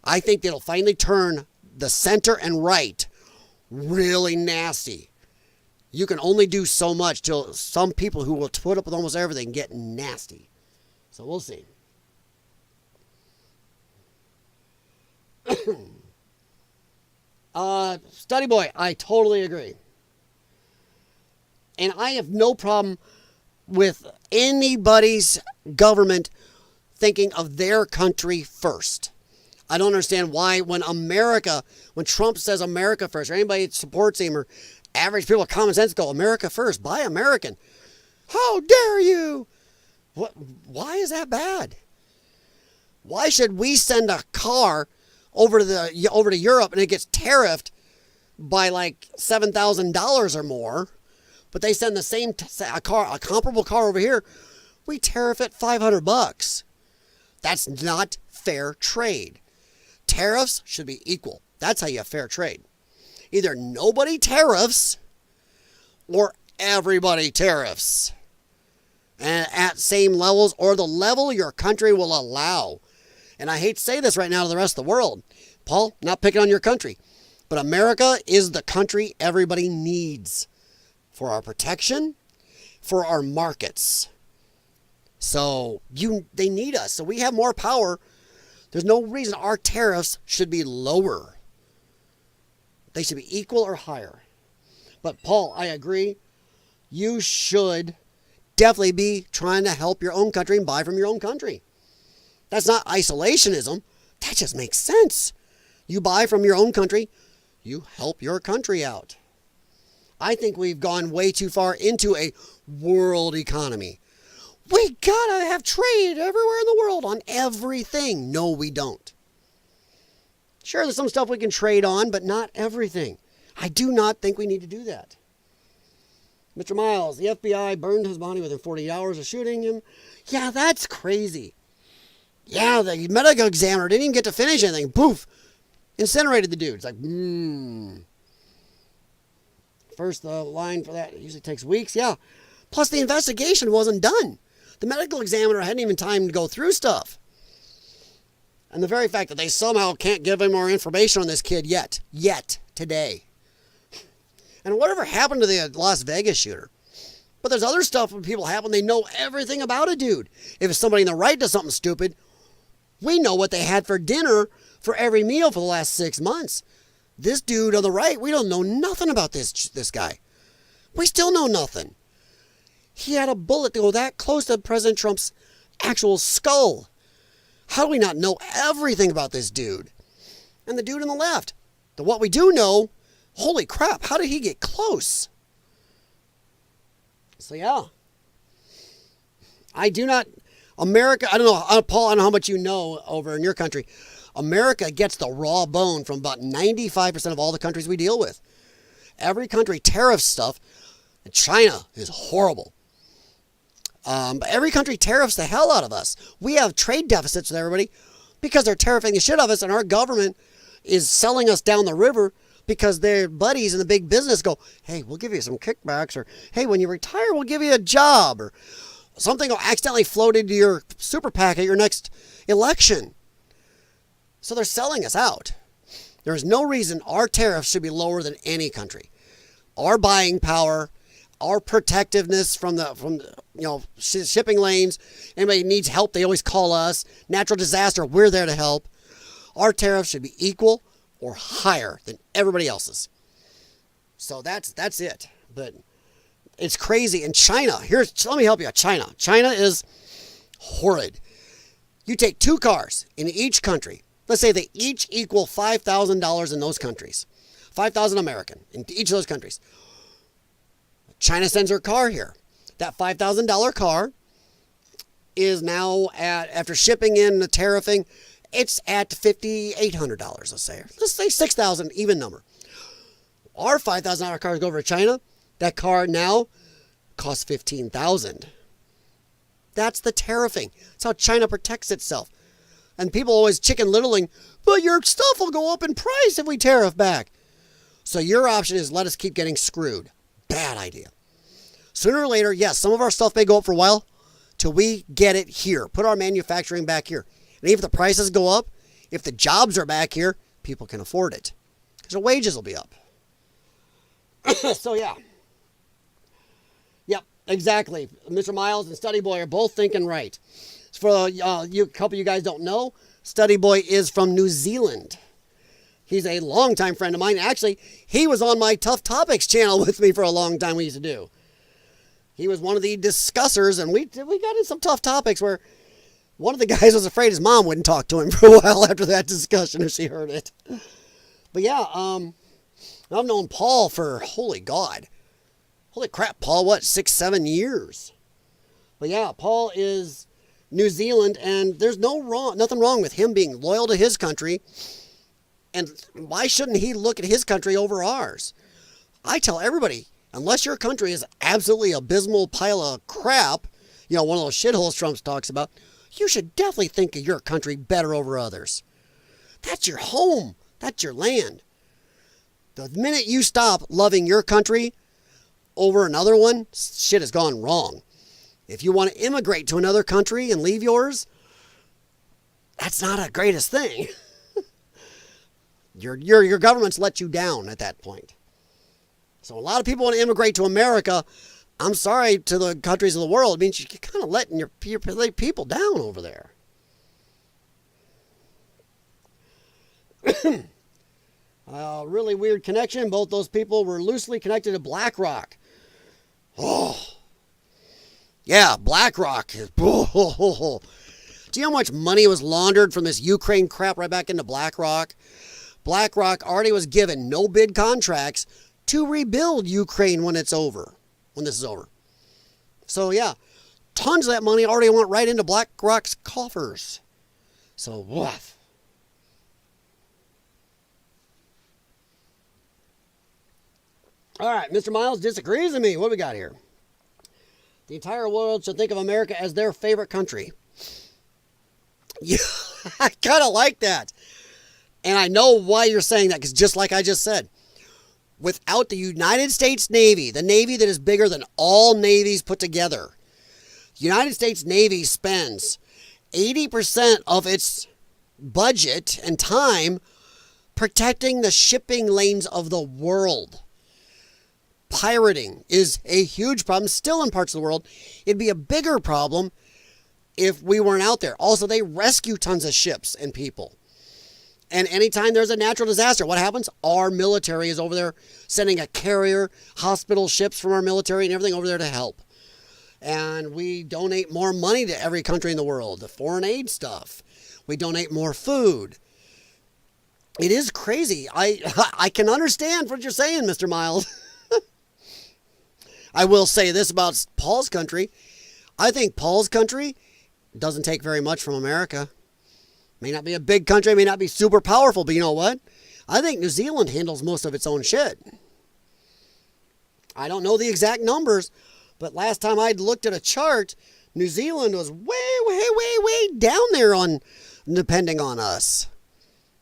I think it'll finally turn the center and right really nasty. You can only do so much till some people who will put up with almost everything get nasty. So we'll see. Study boy, I totally agree. And I have no problem with anybody's government thinking of their country first. I don't understand why when Trump says America first, or anybody that supports him, or average people with common sense go, America first, buy American. How dare you? Why is that bad? Why should we send a car over to Europe and it gets tariffed by like $7,000 or more, but they send the same a comparable car over here, we tariff it $500. That's not fair trade. Tariffs should be equal. That's how you have fair trade. Either nobody tariffs or everybody tariffs. And at same levels or the level your country will allow. And I hate to say this right now to the rest of the world. Paul, not picking on your country. But America is the country everybody needs for our protection, for our markets. So they need us. So we have more power. There's no reason our tariffs should be lower. They should be equal or higher. But Paul, I agree. You should definitely be trying to help your own country and buy from your own country. That's not isolationism. That just makes sense. You buy from your own country, you help your country out. I think we've gone way too far into a world economy. We gotta have trade everywhere in the world on everything. No, we don't. Sure, there's some stuff we can trade on, but not everything. I do not think we need to do that. Mr. Miles, the FBI burned his body within 48 hours of shooting him. Yeah, that's crazy. Yeah, the medical examiner didn't even get to finish anything. Poof! Incinerated the dude. It's like, First, the line for that usually takes weeks. Yeah. Plus, the investigation wasn't done. The medical examiner hadn't even time to go through stuff. And the very fact that they somehow can't give him more information on this kid yet, today. And whatever happened to the Las Vegas shooter. But there's other stuff when people happen, they know everything about a dude. If somebody in the right does something stupid, we know what they had for dinner for every meal for the last 6 months. This dude on the right, we don't know nothing about this guy. We still know nothing. He had a bullet to go that close to President Trump's actual skull. How do we not know everything about this dude? And the dude on the left. What we do know, holy crap, how did he get close? So yeah. America, I don't know, Paul, I don't know how much you know over in your country. America gets the raw bone from about 95% of all the countries we deal with. Every country tariffs stuff. China is horrible. But every country tariffs the hell out of us. We have trade deficits with everybody because they're tariffing the shit out of us, and our government is selling us down the river because their buddies in the big business go, hey, we'll give you some kickbacks, or hey, when you retire, we'll give you a job, or something will accidentally float into your super PAC at your next election. So they're selling us out. There is no reason our tariffs should be lower than any country. Our buying power, our protectiveness from shipping lanes. Anybody needs help, they always call us. Natural disaster, we're there to help. Our tariffs should be equal or higher than everybody else's. So that's it. But it's crazy. In China, let me help you out. China is horrid. You take 2 cars in each country. Let's say they each equal $5,000 in those countries. $5,000 American in each of those countries. China sends her car here. That $5,000 car is now at, after shipping in the tariffing, it's at $5,800, let's say. Let's say $6,000, even number. Our $5,000 cars go over to China. That car now costs $15,000. That's the tariffing. That's how China protects itself. And people always chicken littling, but your stuff will go up in price if we tariff back. So your option is let us keep getting screwed. Bad idea. Sooner or later, yes, some of our stuff may go up for a while till we get it here. Put our manufacturing back here. And if the prices go up, if the jobs are back here, people can afford it. Because their wages will be up. So yeah. Yep, exactly. Mr. Miles and Study Boy are both thinking right. For a couple of you guys don't know, Study Boy is from New Zealand. He's a longtime friend of mine. Actually, he was on my Tough Topics channel with me for a long time we used to do. He was one of the discussers, and we got in some tough topics where one of the guys was afraid his mom wouldn't talk to him for a while after that discussion if she heard it. But yeah, I've known Paul for, holy crap, Paul, what, 6-7 years? But yeah, Paul is New Zealand, and there's nothing wrong with him being loyal to his country. And why shouldn't he look at his country over ours? I tell everybody, unless your country is absolutely abysmal pile of crap, one of those shitholes Trump talks about, you should definitely think of your country better over others. That's your home. That's your land. The minute you stop loving your country over another one, shit has gone wrong. If you want to immigrate to another country and leave yours, that's not the greatest thing. Your government's let you down at that point. So a lot of people want to immigrate to America. I'm sorry to the countries of the world. It means you're kind of letting your people down over there. Really weird connection. Both those people were loosely connected to BlackRock. Oh, yeah, BlackRock. Do you know how much money was laundered from this Ukraine crap right back into BlackRock? BlackRock already was given no bid contracts to rebuild Ukraine when this is over. So yeah, tons of that money already went right into BlackRock's coffers. So what? All right, Mr. Miles disagrees with me. What do we got here? The entire world should think of America as their favorite country. Yeah, I kind of like that. And I know why you're saying that, because just like I just said, without the United States Navy, the Navy that is bigger than all navies put together, the United States Navy spends 80% of its budget and time protecting the shipping lanes of the world. Pirating is a huge problem still in parts of the world. It'd be a bigger problem if we weren't out there. Also, they rescue tons of ships and people. And anytime there's a natural disaster, what happens? Our military is over there sending a carrier, hospital ships from our military and everything over there to help. And we donate more money to every country in the world, the foreign aid stuff. We donate more food. It is crazy. I can understand what you're saying, Mr. Miles. I will say this about Paul's country. I think Paul's country doesn't take very much from America. May not be a big country, may not be super powerful, but you know what? I think New Zealand handles most of its own shit. I don't know the exact numbers, but last time I'd looked at a chart, New Zealand was way down there on depending on us.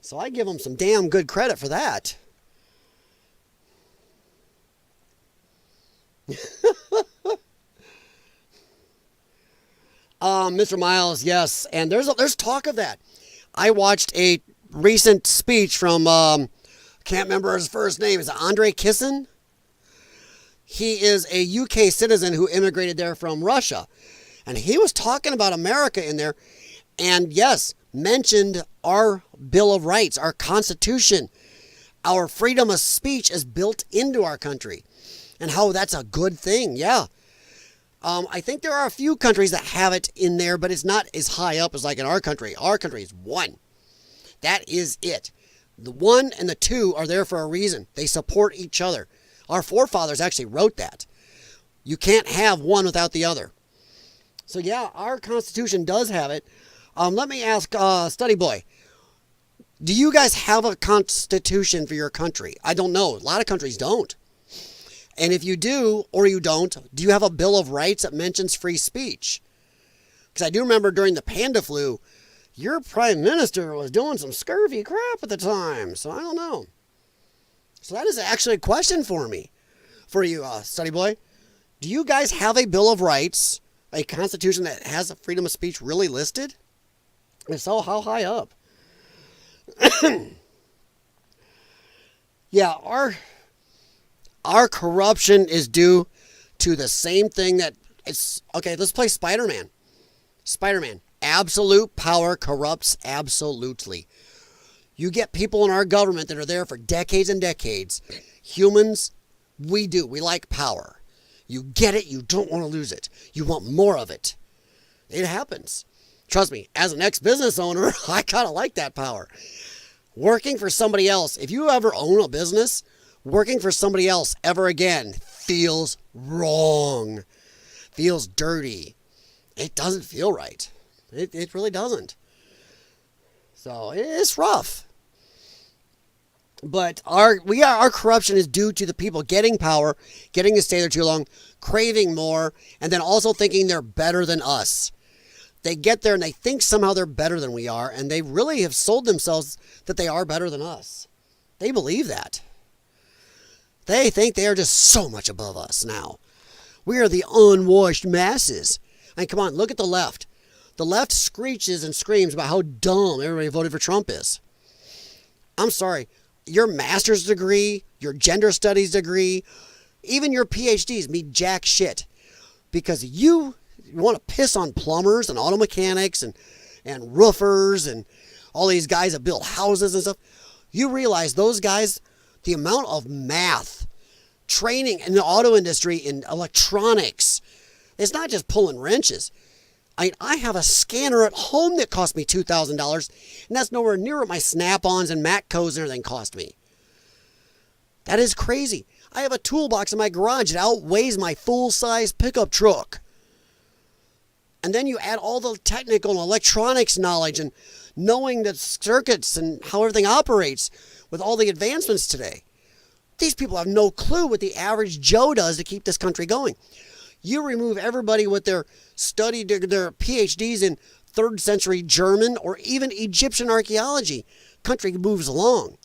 So I give them some damn good credit for that. Mr. Miles, yes, and there's talk of that. I watched a recent speech from can't remember his first name. Is it Andre Kissin? He is a UK citizen who immigrated there from Russia, and he was talking about America in there, and yes, mentioned our Bill of Rights, our Constitution, our freedom of speech is built into our country. And how that's a good thing, yeah. I think there are a few countries that have it in there, but it's not as high up as like in our country. Our country is 1. That is it. The 1 and the 2 are there for a reason. They support each other. Our forefathers actually wrote that. You can't have one without the other. So yeah, our Constitution does have it. Let me ask Study Boy, do you guys have a Constitution for your country? I don't know. A lot of countries don't. And if you do, or you don't, do you have a Bill of Rights that mentions free speech? Because I do remember during the panda flu, your prime minister was doing some scurvy crap at the time. So I don't know. So that is actually a question for me, for you, Study Boy. Do you guys have a Bill of Rights, a Constitution that has freedom of speech really listed? If so, how high up? Yeah, our corruption is due to the same thing that it's okay. Let's play Spider-Man. Spider-Man. Absolute power corrupts absolutely. You get people in our government that are there for decades and decades. Humans, we like power. You get it, you don't want to lose it. You want more of it. It happens. Trust me, as an ex-business owner, I kind of like that power. Working for somebody else, if you ever own a business, working for somebody else ever again feels wrong, feels dirty. It doesn't feel right. It really doesn't. So it's rough. But our corruption is due to the people getting power, getting to stay there too long, craving more, and then also thinking they're better than us. They get there and they think somehow they're better than we are, and they really have sold themselves that they are better than us. They believe that. They think they are just so much above us now. We are the unwashed masses. I mean, come on, look at the left. The left screeches and screams about how dumb everybody voted for Trump is. I'm sorry. Your master's degree, your gender studies degree, even your PhDs mean jack shit. Because you want to piss on plumbers and auto mechanics and roofers and all these guys that build houses and stuff. You realize those guys, the amount of math, training in the auto industry, in electronics, it's not just pulling wrenches. I have a scanner at home that cost me $2,000, and that's nowhere near what my Snap-ons and Matcos and everything cost me. That is crazy. I have a toolbox in my garage that outweighs my full-size pickup truck. And then you add all the technical and electronics knowledge and knowing the circuits and how everything operates with all the advancements today. These people have no clue what the average Joe does to keep this country going. You remove everybody with their their PhDs in 3rd century German or even Egyptian archaeology. Country moves along.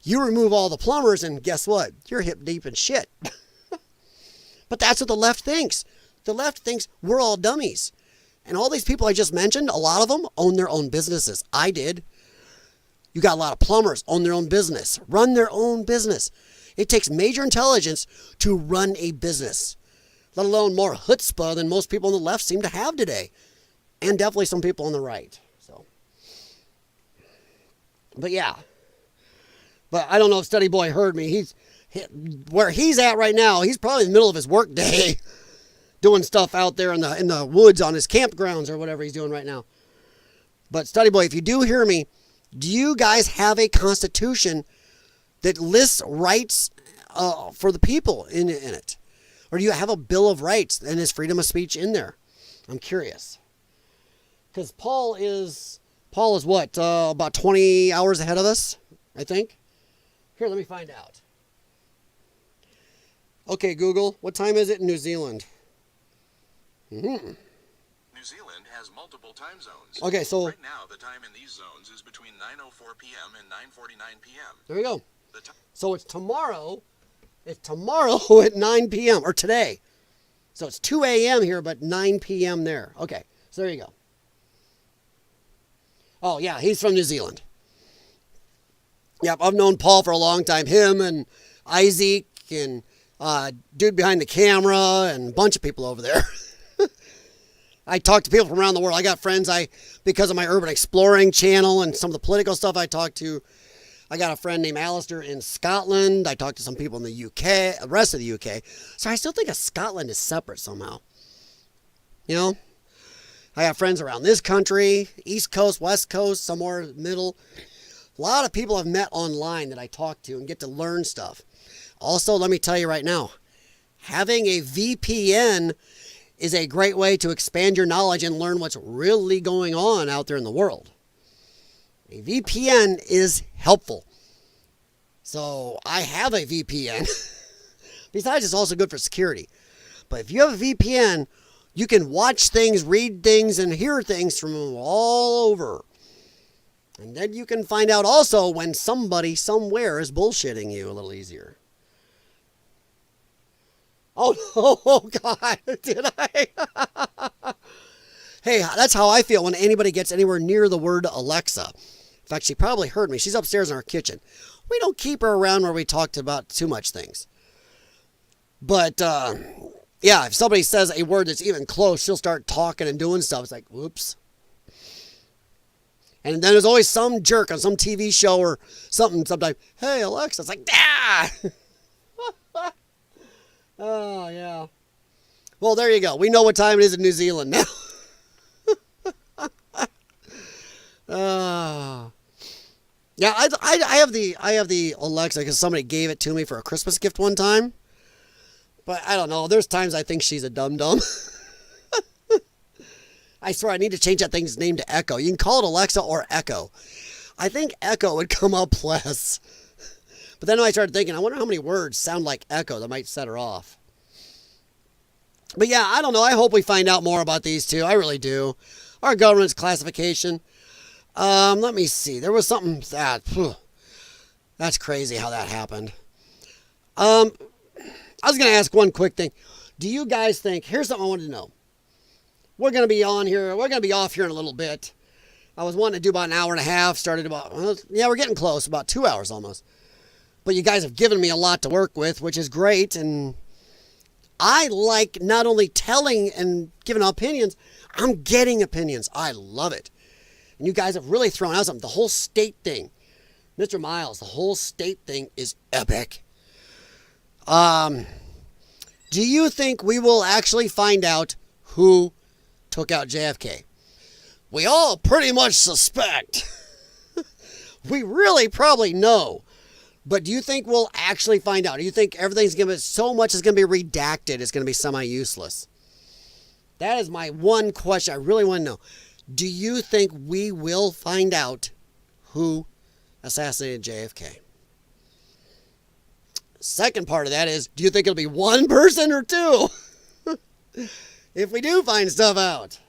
You remove all the plumbers and guess what? You're hip deep in shit. But that's what the left thinks. The left thinks we're all dummies. And all these people I just mentioned, a lot of them own their own businesses. I did. You got a lot of plumbers own their own business, run their own business. It takes major intelligence to run a business, let alone more chutzpah than most people on the left seem to have today. And definitely some people on the right. So, but yeah. But I don't know if Study Boy heard me. Where he's at right now, he's probably in the middle of his work day doing stuff out there in the woods on his campgrounds or whatever he's doing right now. But Study Boy, if you do hear me, do you guys have a constitution that lists rights for the people in it? Or do you have a Bill of Rights and is freedom of speech in there? I'm curious. Because Paul is what? About 20 hours ahead of us, I think. Here, let me find out. Okay, Google, what time is it in New Zealand? New Zealand has multiple time zones. Okay, so right now the time in these zones is between 9:04 p.m. and 9:49 p.m. There we go. So it's tomorrow. It's tomorrow at 9 p.m. or today. So it's 2 a.m. here, but 9 p.m. there. Okay, so there you go. Oh yeah, he's from New Zealand. Yep, I've known Paul for a long time. Him and Isaac and dude behind the camera and a bunch of people over there. I talk to people from around the world. I got friends because of my urban exploring channel and some of the political stuff I talk to. I got a friend named Alistair in Scotland. I talked to some people in the UK, the rest of the UK. So I still think of Scotland is separate somehow. You know? I have friends around this country, East Coast, West Coast, somewhere middle. A lot of people I've met online that I talk to and get to learn stuff. Also, let me tell you right now, having a VPN is a great way to expand your knowledge and learn what's really going on out there in the world. A VPN is helpful. So I have a VPN. Besides, it's also good for security. But if you have a VPN, you can watch things, read things, and hear things from all over. And then you can find out also when somebody somewhere is bullshitting you a little easier. Oh, no, oh God, did I? Hey, that's how I feel when anybody gets anywhere near the word Alexa. In fact, she probably heard me. She's upstairs in our kitchen. We don't keep her around where we talked about too much things. But, yeah, if somebody says a word that's even close, she'll start talking and doing stuff. It's like, whoops. And then there's always some jerk on some TV show or something sometimes. Hey, Alexa. It's like, ah! Oh, yeah. Well, there you go. We know what time it is in New Zealand now. Yeah, I have the Alexa because somebody gave it to me for a Christmas gift one time. But I don't know. There's times I think she's a dum-dum. I swear I need to change that thing's name to Echo. You can call it Alexa or Echo. I think Echo would come up less. But then I started thinking, I wonder how many words sound like Echo that might set her off. But yeah, I don't know. I hope we find out more about these two. I really do. Our government's classification. Let me see. There was something that's crazy how that happened. I was going to ask one quick thing. Do you guys think, here's something I wanted to know. We're going to be on here. We're going to be off here in a little bit. I was wanting to do about an hour and a half. Started about, yeah, we're getting close. About 2 hours almost. But you guys have given me a lot to work with, which is great. And I like not only telling and giving opinions, I'm getting opinions. I love it. And you guys have really thrown out something. The whole state thing. Mr. Miles, the whole state thing is epic. Do you think we will actually find out who took out JFK? We all pretty much suspect. We really probably know. But do you think we'll actually find out? Do you think everything's going to be, so much is going to be redacted, it's going to be semi-useless? That is my one question I really want to know. Do you think we will find out who assassinated JFK? Second part of that is, do you think it'll be one person or two? If we do find stuff out.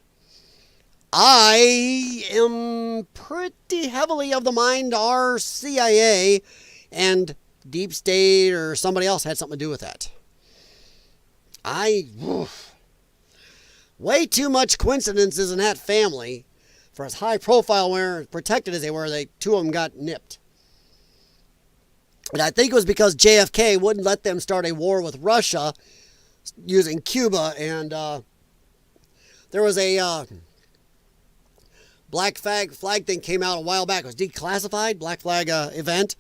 I am pretty heavily of the mind our CIA and Deep State or somebody else had something to do with that. Way too much coincidences in that family for as high profile and protected as they were. Two of them got nipped. And I think it was because JFK wouldn't let them start a war with Russia using Cuba. And there was a black flag thing came out a while back. It was declassified, black flag event,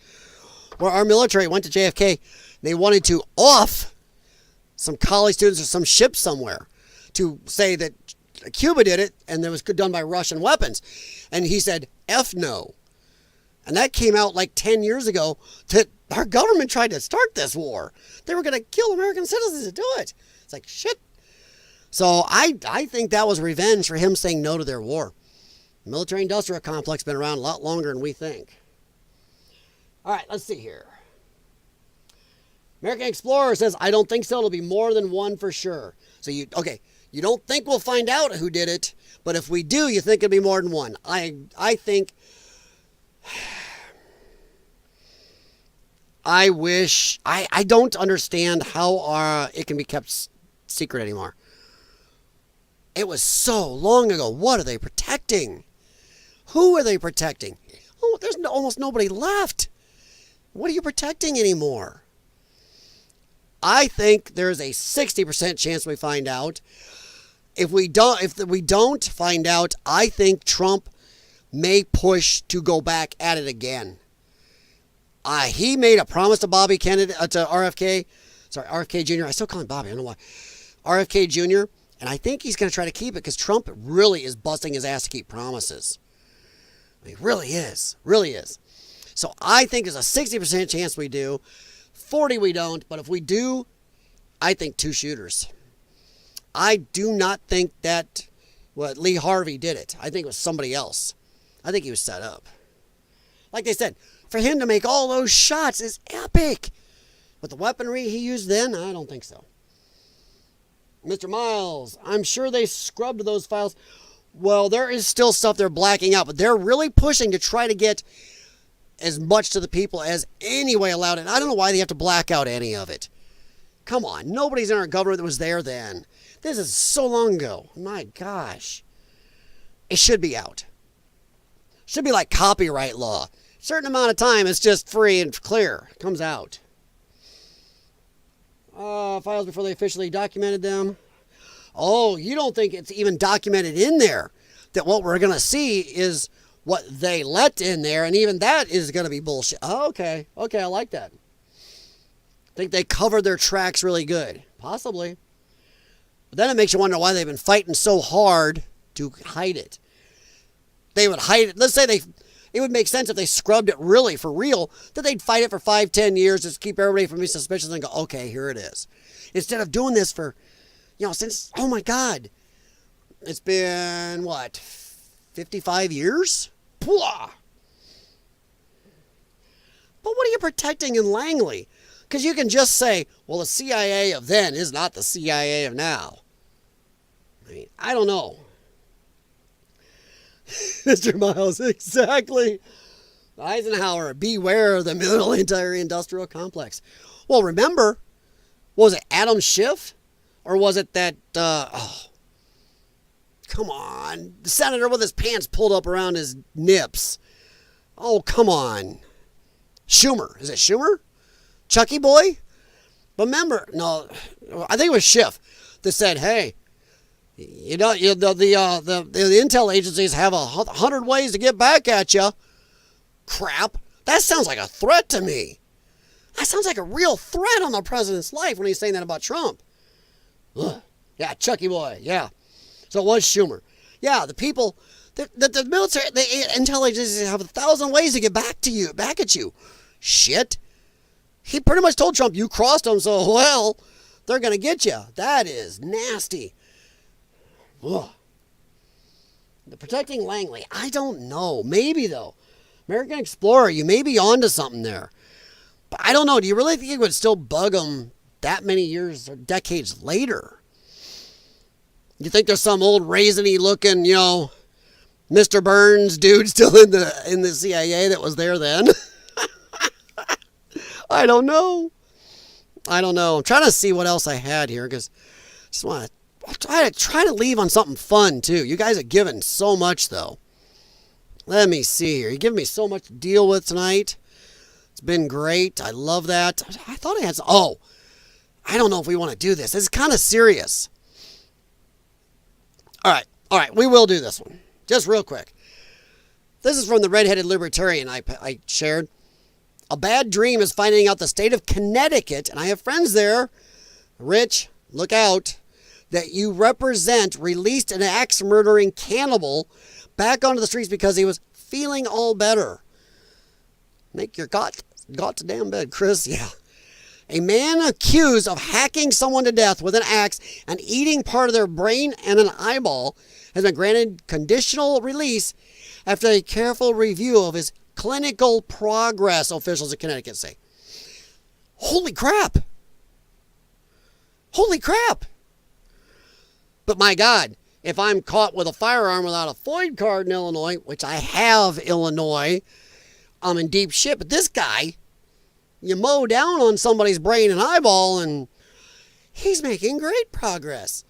where our military went to JFK. They wanted to off some college students or some ship somewhere to say that Cuba did it and it was done by Russian weapons. And he said, F no. And that came out like 10 years ago that our government tried to start this war. They were going to kill American citizens to do it. It's like, shit. So I think that was revenge for him saying no to their war. The military-industrial complex has been around a lot longer than we think. All right, let's see here. American Explorer says, I don't think so. It'll be more than one for sure. So you don't think we'll find out who did it, but if we do, you think it'll be more than one. I think, I wish, I don't understand how it can be kept secret anymore. It was so long ago. What are they protecting? Who are they protecting? Oh, there's almost nobody left. What are you protecting anymore? I think there's a 60% chance we find out. If we don't find out, I think Trump may push to go back at it again. He made a promise to Bobby Kennedy, to RFK Jr. I still call him Bobby. I don't know why. RFK Jr. And I think he's going to try to keep it because Trump really is busting his ass to keep promises. He really is. Really is. So I think there's a 60% chance we do. 40 we don't. But if we do, I think 2 shooters. I do not think that Lee Harvey did it. I think it was somebody else. I think he was set up. Like they said, for him to make all those shots is epic. But the weaponry he used then, I don't think so. Mr. Miles, I'm sure they scrubbed those files. Well, there is still stuff they're blacking out, but they're really pushing to try to get as much to the people as any way allowed. And I don't know why they have to black out any of it. Come on, nobody's in our government that was there then. This is so long ago. My gosh. It should be out. Should be like copyright law. Certain amount of time, it's just free and clear. It comes out. Files before they officially documented them. Oh, you don't think it's even documented in there that what we're going to see is what they let in there, and even that is going to be bullshit. Oh, okay. Okay, I like that. Think they covered their tracks really good. Possibly. But then it makes you wonder why they've been fighting so hard to hide it. They would hide it. Let's say it would make sense if they scrubbed it really for real, that they'd fight it for 5-10 years to keep everybody from being suspicious and go, okay, here it is. Instead of doing this for, since, oh my God, it's been, 55 years? Pwah! But what are you protecting in Langley? Because you can just say, well, the CIA of then is not the CIA of now. I mean, I don't know. Mr. Miles, exactly. Eisenhower, beware of the military industrial complex. Well, remember, was it Adam Schiff? Or was it that, come on, the senator with his pants pulled up around his nips? Oh, come on. Schumer. Is it Schumer? Chucky Boy? But remember, no, I think it was Schiff that said, hey, the intel agencies have 100 ways to get back at you. Crap. That sounds like a threat to me. That sounds like a real threat on the president's life when he's saying that about Trump. Ugh. Yeah, Chucky Boy. Yeah. So it was Schumer. Yeah, the people, the military, the intel agencies have 1,000 ways to get back at you. Shit. He pretty much told Trump, you crossed them, so, well, they're going to get you. That is nasty. Ugh. The protecting Langley, I don't know. Maybe, though. American Explorer, you may be onto something there. But I don't know. Do you really think it would still bug them that many years or decades later? You think there's some old raisiny looking, Mr. Burns dude still in the CIA that was there then? I don't know. I'm trying to see what else I had here because I just want to try to leave on something fun too. You guys have given so much though. Let me see here. You give me so much to deal with tonight. It's been great. I love that. I thought I had some. Oh, I don't know if we want to do this. It's kind of serious. All right. We will do this one. Just real quick. This is from the redheaded libertarian I shared. A bad dream is finding out the state of Connecticut, and I have friends there, Rich, look out, that you represent released an axe-murdering cannibal back onto the streets because he was feeling all better. Make your got to damn bed, Chris. Yeah. A man accused of hacking someone to death with an axe and eating part of their brain and an eyeball has been granted conditional release after a careful review of his clinical progress, officials in Connecticut say. Holy crap. Holy crap. But my God, if I'm caught with a firearm without a FOID card in Illinois, which I have Illinois, I'm in deep shit. But this guy, you mow down on somebody's brain and eyeball and he's making great progress.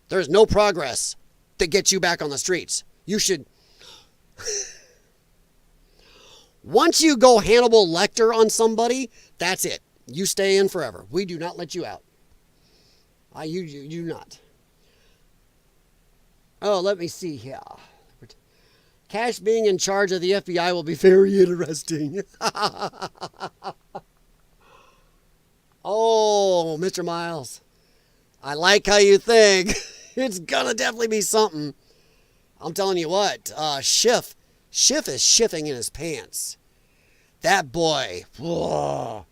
There's no progress that gets you back on the streets. You should... Once you go Hannibal Lecter on somebody, that's it. You stay in forever. We do not let you out. You do not. Oh, let me see here. Kash being in charge of the FBI will be very interesting. Oh, Mr. Miles. I like how you think. It's gonna definitely be something. I'm telling you what, Schiff is shifting in his pants. That boy, whoa.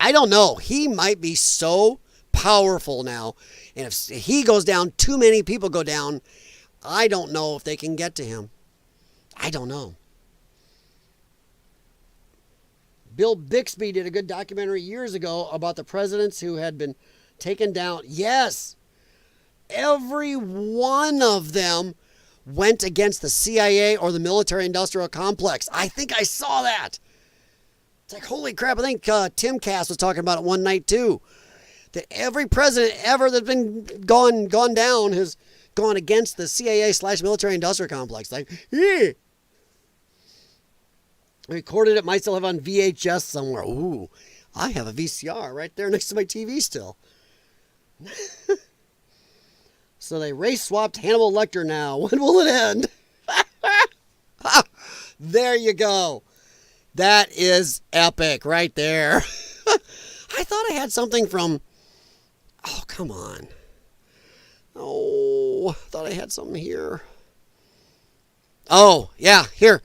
I don't know. He might be so powerful now. And if he goes down, too many people go down. I don't know if they can get to him. I don't know. Bill Bixby did a good documentary years ago about the presidents who had been taken down. Yes, every one of them went against the CIA or the military-industrial complex. I think I saw that. It's like, holy crap, I think Tim Cass was talking about it one night too. That every president ever that's been gone down has gone against the CIA/military-industrial complex. Like, yeah. I recorded it, might still have on VHS somewhere. Ooh, I have a VCR right there next to my TV still. So they race swapped Hannibal Lecter now. When will it end? There you go. That is epic right there. I thought I had something from... Oh, come on. Oh, I thought I had something here. Oh, yeah, here.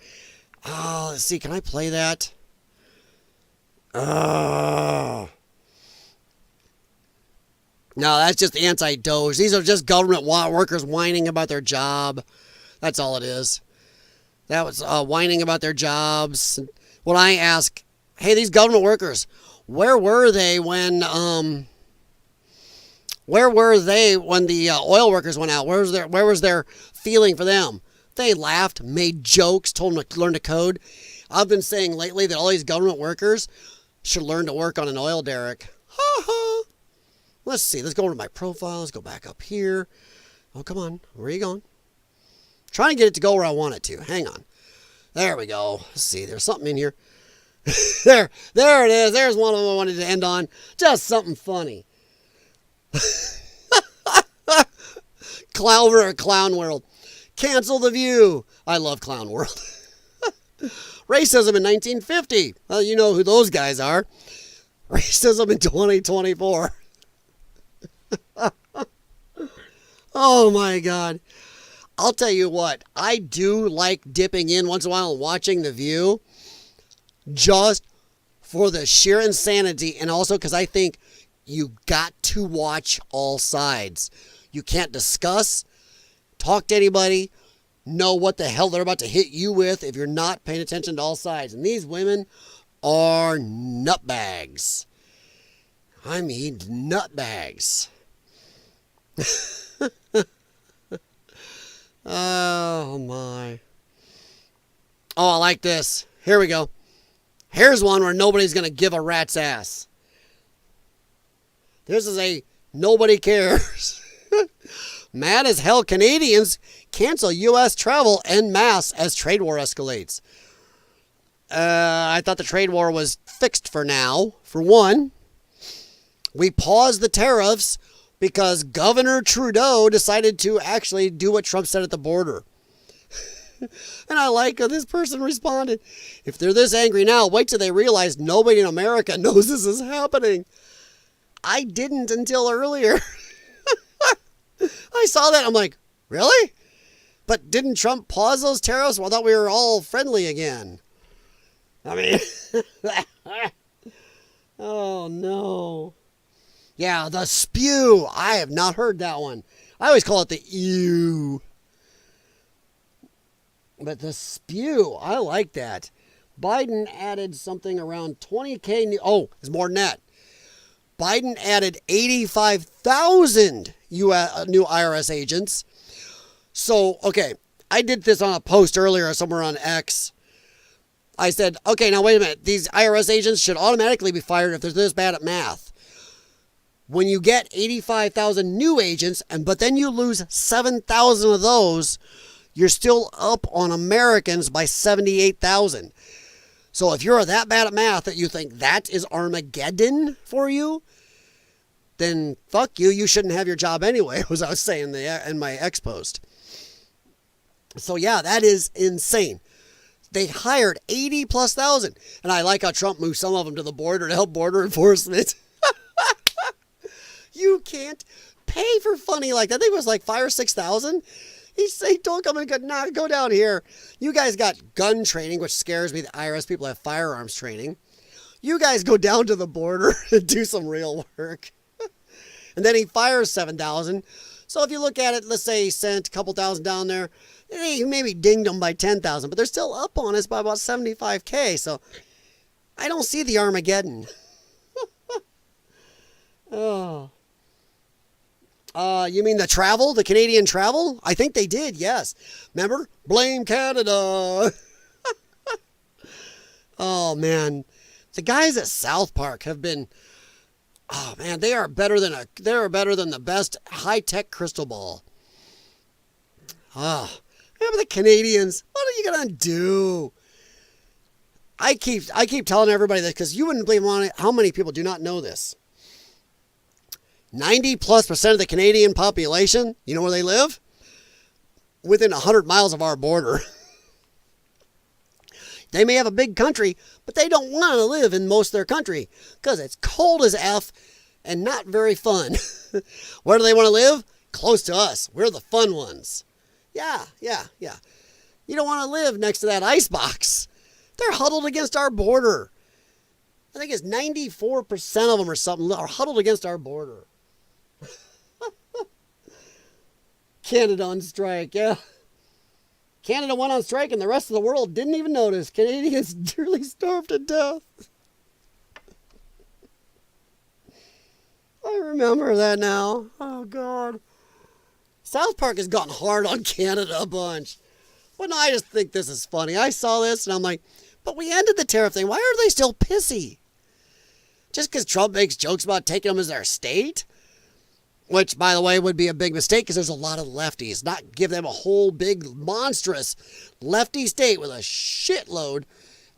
Oh, let's see. Can I play that? Oh. No, that's just anti-Doge. These are just government workers whining about their job. That's all it is. That was whining about their jobs. When I ask, hey, these government workers, where were they when the oil workers went out? Where was their feeling for them? They laughed, made jokes, told them to learn to code. I've been saying lately that all these government workers should learn to work on an oil derrick. Ha ha. Let's see. Let's go over to my profile. Let's go back up here. Oh, come on. Where are you going? Trying to get it to go where I want it to. Hang on. There we go. Let's see. There's something in here. There it is. There's one of them I wanted to end on. Just something funny. Clown World. Cancel the View. I love Clown World. Racism in 1950. Well, you know who those guys are. Racism in 2024. Oh my God. I'll tell you what. I do like dipping in once in a while and watching The View. Just for the sheer insanity. And also because I think you got to watch all sides. You can't discuss, talk to anybody, know what the hell they're about to hit you with if you're not paying attention to all sides. And these women are nutbags. I mean, nutbags. Oh, my. Oh, I like this. Here we go. Here's one where nobody's going to give a rat's ass. This is a nobody cares. Mad as hell Canadians cancel U.S. travel en masse as trade war escalates. I thought the trade war was fixed for now. For one, we paused the tariffs because Governor Trudeau decided to actually do what Trump said at the border. And I like how this person responded. If they're this angry now, wait till they realize nobody in America knows this is happening. I didn't until earlier. I saw that. I'm like, really? But didn't Trump pause those tariffs? Well, I thought we were all friendly again. I mean, oh no. Yeah, the spew. I have not heard that one. I always call it the ew. But the spew, I like that. Biden added something around 20K new. Oh, it's more than that. Biden added 85,000 new IRS agents. So, okay, I did this on a post earlier somewhere on X. I said, okay, now wait a minute. These IRS agents should automatically be fired if they're this bad at math. When you get 85,000 new agents, but then you lose 7,000 of those, you're still up on Americans by 78,000. So if you're that bad at math that you think that is Armageddon for you, then fuck you. You shouldn't have your job anyway, as I was saying in my X post. So yeah, that is insane. They hired 80 plus thousand. And I like how Trump moved some of them to the border to help border enforcement. You can't pay for funny like that. I think it was like 5,000 or 6,000. He told them, go down here. You guys got gun training, which scares me. The IRS people have firearms training. You guys go down to the border and do some real work. And then he fires 7,000. So if you look at it, let's say he sent a couple thousand down there. He maybe dinged them by 10,000, but they're still up on us by about 75K. So I don't see the Armageddon. Oh. You mean the travel, the Canadian travel? I think they did, yes. Remember? Blame Canada. Oh, man. The guys at South Park have been, oh, man, they are better than the best high-tech crystal ball. Oh, remember the Canadians? What are you going to do? I keep telling everybody this because you wouldn't believe how many people do not know this. 90+% of the Canadian population, you know where they live? Within 100 miles of our border. They may have a big country, but they don't want to live in most of their country because it's cold as F and not very fun. Where do they want to live? Close to us. We're the fun ones. Yeah. You don't want to live next to that ice box. They're huddled against our border. I think it's 94% of them or something are huddled against our border. Canada on strike, yeah. Canada went on strike and the rest of the world didn't even notice. Canadians nearly starved to death. I remember that now. Oh, God. South Park has gotten hard on Canada a bunch. But no, I just think this is funny. I saw this and I'm like, but we ended the tariff thing. Why are they still pissy? Just because Trump makes jokes about taking them as their state? Which, by the way, would be a big mistake because there's a lot of lefties. Not give them a whole big, monstrous lefty state with a shitload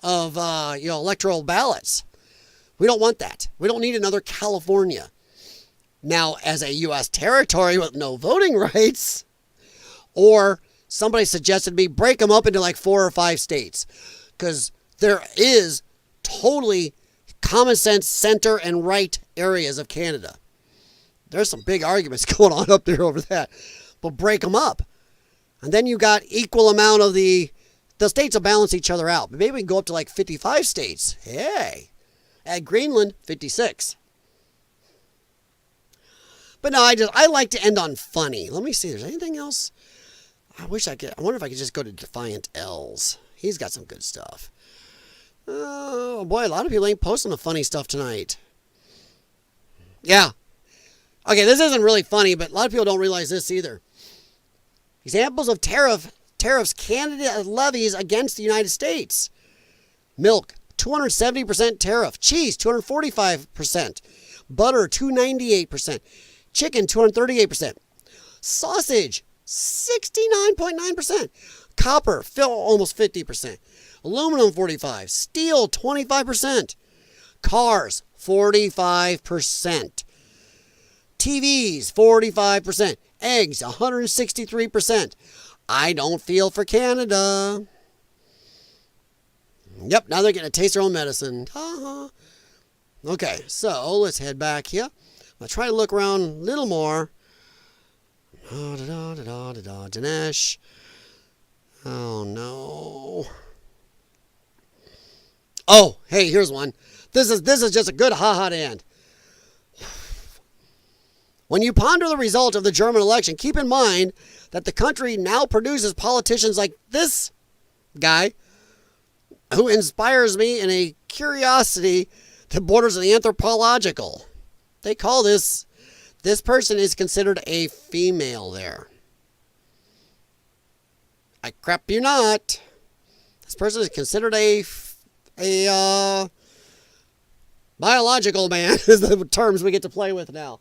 of, electoral ballots. We don't want that. We don't need another California. Now, as a U.S. territory with no voting rights, or somebody suggested me break them up into like 4 or 5 states. Because there is totally common sense center and right areas of Canada. There's some big arguments going on up there over that. But break them up. And then you got equal amount of the states will balance each other out. But maybe we can go up to like 55 states. Hey. At Greenland, 56. But no, I like to end on funny. Let me see. There's anything else? I wonder if I could just go to Defiant L's. He's got some good stuff. Oh, boy, a lot of people ain't posting the funny stuff tonight. Yeah. Okay, this isn't really funny, but a lot of people don't realize this either. Examples of tariffs Canada levies against the United States. Milk, 270% tariff. Cheese, 245%. Butter, 298%. Chicken, 238%. Sausage, 69.9%. Copper, almost 50%. Aluminum, 45%. Steel, 25%. Cars, 45%. TVs, 45%. Eggs, 163%. I don't feel for Canada. Yep, now they're getting to taste their own medicine. Okay, so let's head back here. I'll try to look around a little more. Dinesh. Oh, no. Oh, hey, here's one. This is just a good ha-ha to end. When you ponder the result of the German election, keep in mind that the country now produces politicians like this guy who inspires me in a curiosity that borders on the anthropological. They call this person is considered a female there. I crap you not. This person is considered a biological man is the terms we get to play with now.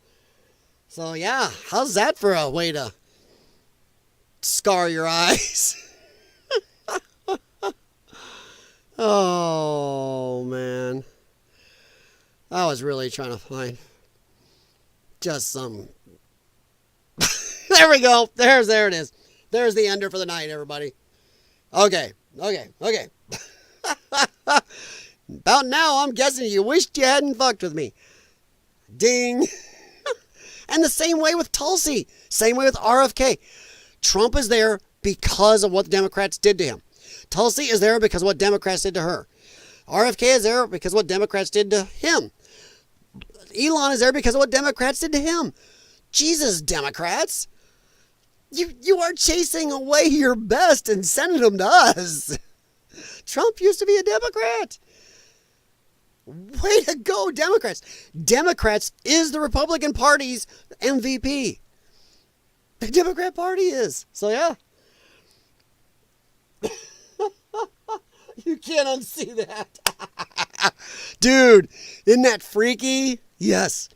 So yeah, how's that for a way to scar your eyes? Oh, man. I was really trying to find just some... There we go. There it is. There's the ender for the night, everybody. Okay. About now, I'm guessing you wished you hadn't fucked with me. Ding. And the same way with Tulsi. Same way with RFK. Trump is there because of what the Democrats did to him. Tulsi is there because of what Democrats did to her. RFK is there because of what Democrats did to him. Elon is there because of what Democrats did to him. Jesus, Democrats. You are chasing away your best and sending them to us. Trump used to be a Democrat. Way to go, Democrats. Democrats is the Republican Party's MVP. The Democrat Party is. So, yeah. You can't unsee that. Dude, isn't that freaky? Yes.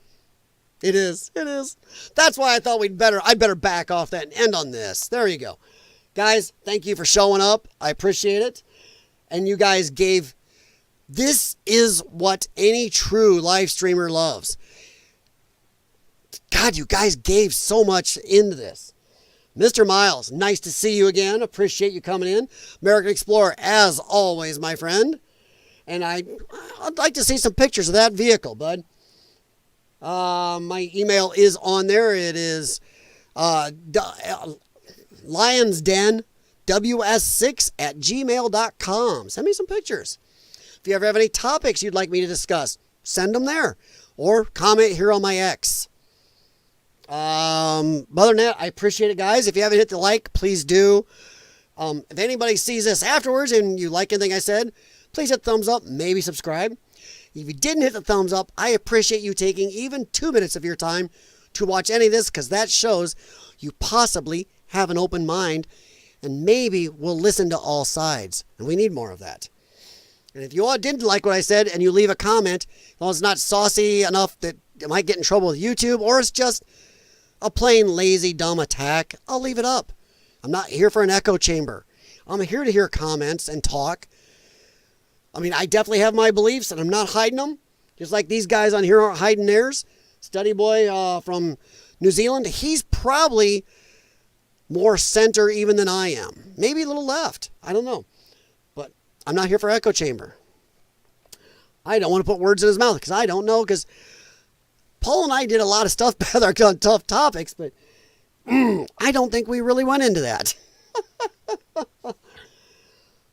It is. It is. That's why I thought I'd better back off that and end on this. There you go. Guys, thank you for showing up. I appreciate it. And you guys this is what any true live streamer loves. God, you guys gave so much into this. Mr. Miles, nice to see you again. Appreciate you coming in. American Explorer, as always, my friend. And I'd like to see some pictures of that vehicle, bud. My email is on there. It is Lions Den ws6@gmail.com. Send me some pictures. If you ever have any topics you'd like me to discuss, send them there. Or comment here on my X. Other than that, I appreciate it, guys. If you haven't hit the like, please do. If anybody sees this afterwards and you like anything I said, please hit thumbs up, maybe subscribe. If you didn't hit the thumbs up, I appreciate you taking even 2 minutes of your time to watch any of this, because that shows you possibly have an open mind and maybe will listen to all sides. And we need more of that. And if you all didn't like what I said and you leave a comment, well, it's not saucy enough that it might get in trouble with YouTube, or it's just a plain lazy, dumb attack, I'll leave it up. I'm not here for an echo chamber. I'm here to hear comments and talk. I mean, I definitely have my beliefs, and I'm not hiding them. Just like these guys on here aren't hiding theirs. Study boy from New Zealand, he's probably more center even than I am. Maybe a little left. I don't know. But I'm not here for echo chamber. I don't want to put words in his mouth because I don't know. Because Paul and I did a lot of stuff together on tough topics, but I don't think we really went into that.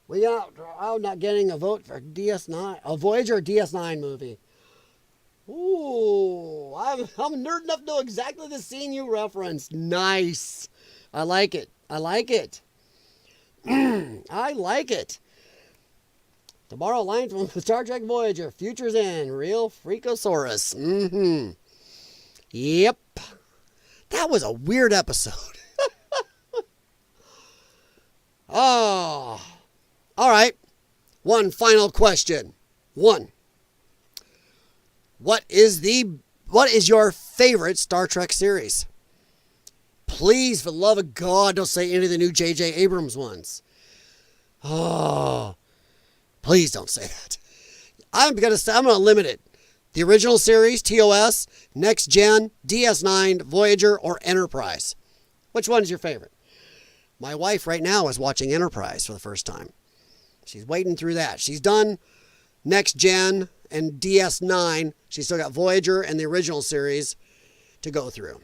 I'm not getting a vote for DS9, a Voyager DS9 movie. Ooh, I'm nerd enough to know exactly the scene you referenced. Nice. I like it. I like it. I like it. Tomorrow, line from Star Trek Voyager. Future's End. Real Freakosaurus. Mm-hmm. Yep. That was a weird episode. Oh. All right. One final question. What is your favorite Star Trek series? Please, for the love of God, don't say any of the new J.J. Abrams ones. Oh. Please don't say that. I'm going to limit it. The original series, TOS, Next Gen, DS9, Voyager, or Enterprise. Which one is your favorite? My wife right now is watching Enterprise for the first time. She's waiting through that. She's done Next Gen and DS9. She's still got Voyager and the original series to go through.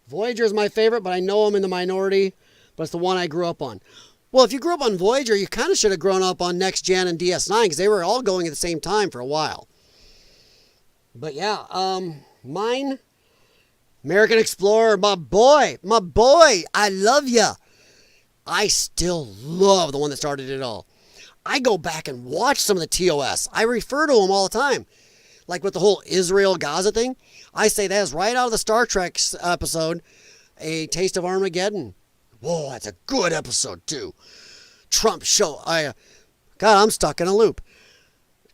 Voyager is my favorite, but I know I'm in the minority, but it's the one I grew up on. Well, if you grew up on Voyager, you kind of should have grown up on Next Gen and DS9 because they were all going at the same time for a while. But yeah, mine, American Explorer, my boy, I love ya. I still love the one that started it all. I go back and watch some of the TOS. I refer to them all the time. Like with the whole Israel-Gaza thing, I say that is right out of the Star Trek episode, A Taste of Armageddon. Whoa, that's a good episode, too. Trump show. God, I'm stuck in a loop.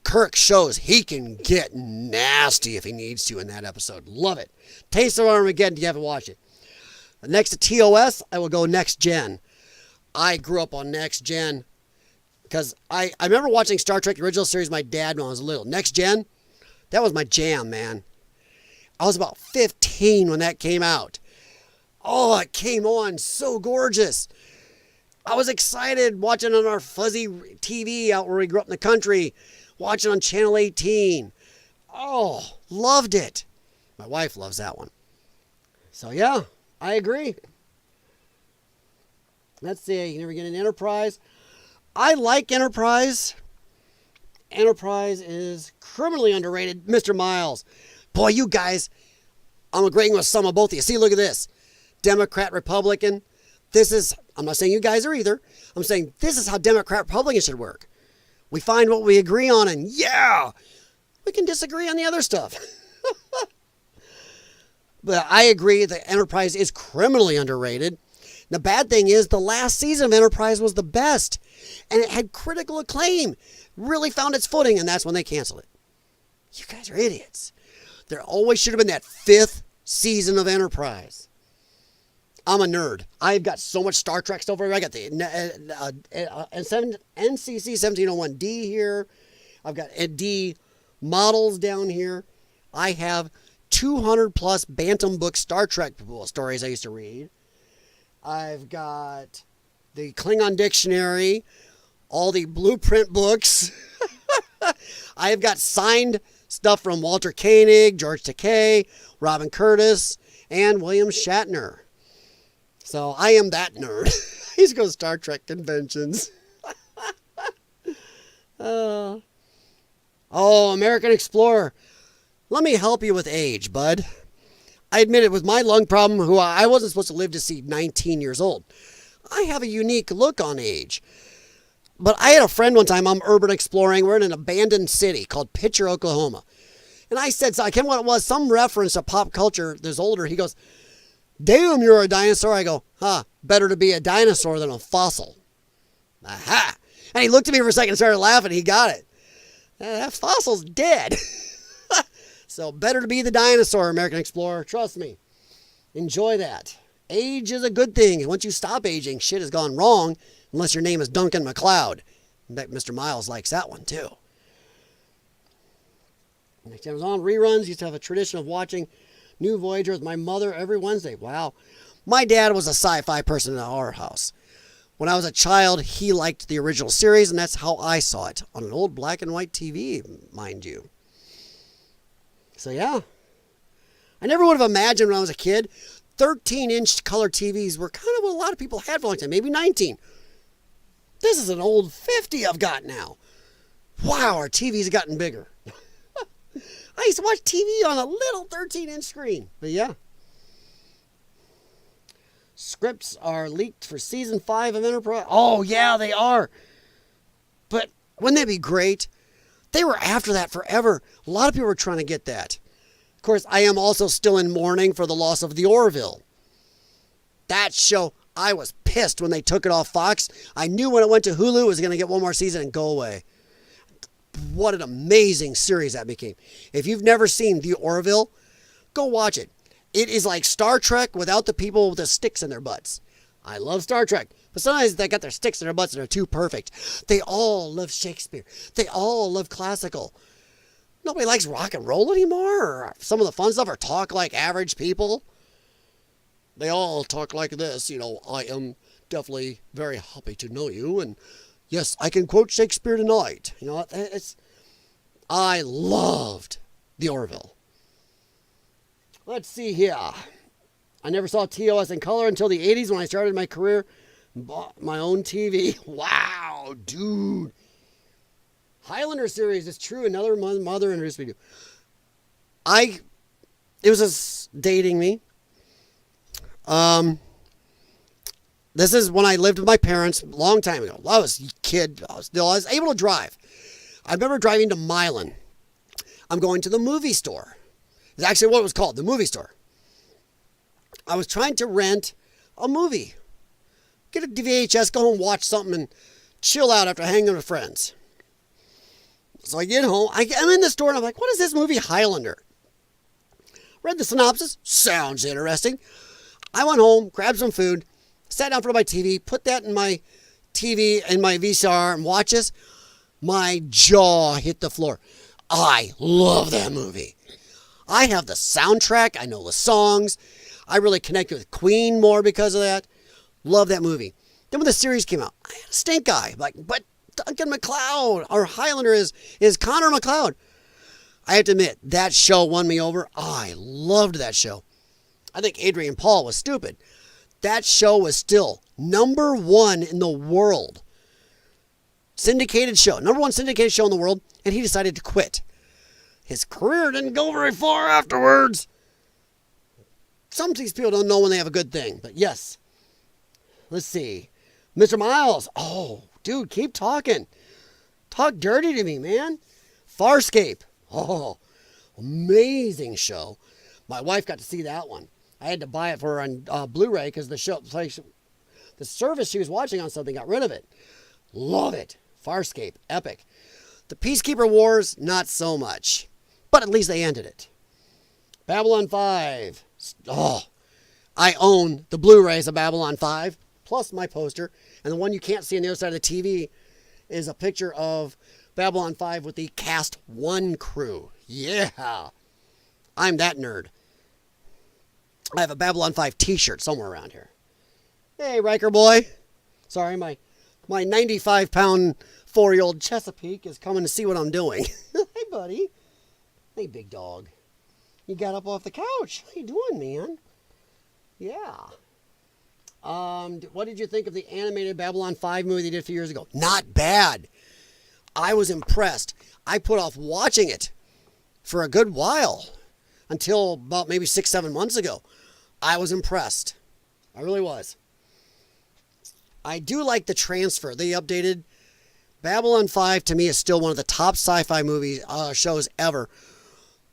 Kirk shows he can get nasty if he needs to in that episode. Love it. Taste of Armageddon, you haven't watched it. Next to TOS, I will go Next Gen. I grew up on Next Gen because I remember watching Star Trek, the original series, my dad when I was little. Next Gen, that was my jam, man. I was about 15 when that came out. Oh, it came on so gorgeous. I was excited watching on our fuzzy TV out where we grew up in the country, watching on Channel 18. Oh, loved it. My wife loves that one. So yeah, I agree. Let's see, you never get an Enterprise. I like Enterprise. Enterprise is criminally underrated. Mr. Miles. Boy, you guys, I'm agreeing with some of both of you. See, look at this. Democrat, Republican. I'm not saying you guys are either. I'm saying this is how Democrat, Republican should work. We find what we agree on, and yeah, we can disagree on the other stuff. But I agree that Enterprise is criminally underrated. The bad thing is the last season of Enterprise was the best, and it had critical acclaim. Really found its footing, and that's when they canceled it. You guys are idiots. There always should have been that 5th season of Enterprise. I'm a nerd. I've got so much Star Trek stuff over here. I got the NCC 1701D here. I've got D models down here. I have 200 plus Bantam book Star Trek stories I used to read. I've got the Klingon Dictionary, all the blueprint books. I have got signed stuff from Walter Koenig, George Takei, Robin Curtis, and William Shatner. So I am that nerd. I used to go to Star Trek conventions. American Explorer. Let me help you with age, bud. I admit it, with my lung problem, I wasn't supposed to live to see 19 years old. I have a unique look on age. But I had a friend one time, I'm urban exploring. We're in an abandoned city called Pitcher, Oklahoma. And I said, so I can't remember what it was, some reference to pop culture that's older. He goes, damn, you're a dinosaur. I go, better to be a dinosaur than a fossil. Aha. And he looked at me for a second and started laughing. He got it. That fossil's dead. So better to be the dinosaur, American Explorer. Trust me. Enjoy that. Age is a good thing. Once you stop aging, shit has gone wrong, unless your name is Duncan MacLeod. I bet Mr. Miles likes that one, too. Next time I was on reruns, used to have a tradition of watching New Voyager with my mother every Wednesday. Wow. My dad was a sci-fi person in our house. When I was a child, he liked the original series, and that's how I saw it. On an old black and white TV, mind you. So, yeah. I never would have imagined when I was a kid, 13-inch color TVs were kind of what a lot of people had for a long time, maybe 19. This is an old 50 I've got now. Wow, our TVs have gotten bigger. I used to watch TV on a little 13-inch screen. But yeah. Scripts are leaked for season 5 of Enterprise. Oh, yeah, they are. But wouldn't that be great? They were after that forever. A lot of people were trying to get that. Of course, I am also still in mourning for the loss of the Orville. That show, I was pissed when they took it off Fox. I knew when it went to Hulu, it was going to get one more season and go away. What an amazing series that became. If you've never seen The Orville, go watch it. It is like Star Trek without the people with the sticks in their butts. I love Star Trek, but sometimes they got their sticks in their butts and they're too perfect. They all love Shakespeare. They all love classical. Nobody likes rock and roll anymore, or some of the fun stuff, or talk like average people. They all talk like this, I am definitely very happy to know you, and yes, I can quote Shakespeare tonight. I loved The Orville. Let's see here. I never saw TOS in color until the 80s when I started my career and bought my own TV. Wow, dude. Highlander series is true. Another mother introduced me to. It was just dating me. This is when I lived with my parents a long time ago. I was a kid. I was able to drive. I remember driving to Milan. I'm going to the movie store. It's actually what it was called, the movie store. I was trying to rent a movie. Get a VHS, go home, watch something, and chill out after hanging with friends. So I get home. I'm in the store, and I'm like, what is this movie, Highlander? Read the synopsis. Sounds interesting. I went home, grabbed some food, sat down in front of my TV, put that in my TV and my VCR and watches. My jaw hit the floor. I love that movie. I have the soundtrack. I know the songs. I really connected with Queen more because of that. Love that movie. Then when the series came out, I had a stink eye. But Duncan MacLeod, or Highlander is Connor MacLeod. I have to admit, that show won me over. I loved that show. I think Adrian Paul was stupid. That show was still #1 in the world. syndicated show, number one syndicated show in the world, and he decided to quit. His career didn't go very far afterwards. Some of these people don't know when they have a good thing, but yes. Let's see. Mr. Miles. Oh, dude, keep talking. Talk dirty to me, man. Farscape. Oh, amazing show. My wife got to see that one. I had to buy it for her on Blu-ray because the service she was watching on something got rid of it. Love it. Farscape. Epic. The Peacekeeper Wars, not so much. But at least they ended it. Babylon 5. Oh, I own the Blu-rays of Babylon 5, plus my poster. And the one you can't see on the other side of the TV is a picture of Babylon 5 with the Cast 1 crew. Yeah. I'm that nerd. I have a Babylon 5 t-shirt somewhere around here. Hey, Riker boy. Sorry, my 95-pound 4-year-old Chesapeake is coming to see what I'm doing. Hey, buddy. Hey, big dog. You got up off the couch. How you doing, man? Yeah. What did you think of the animated Babylon 5 movie they did a few years ago? Not bad. I was impressed. I put off watching it for a good while until about maybe 6-7 months ago. I was impressed. I really was. I do like the transfer. They updated. Babylon 5 to me is still one of the top sci-fi movies shows ever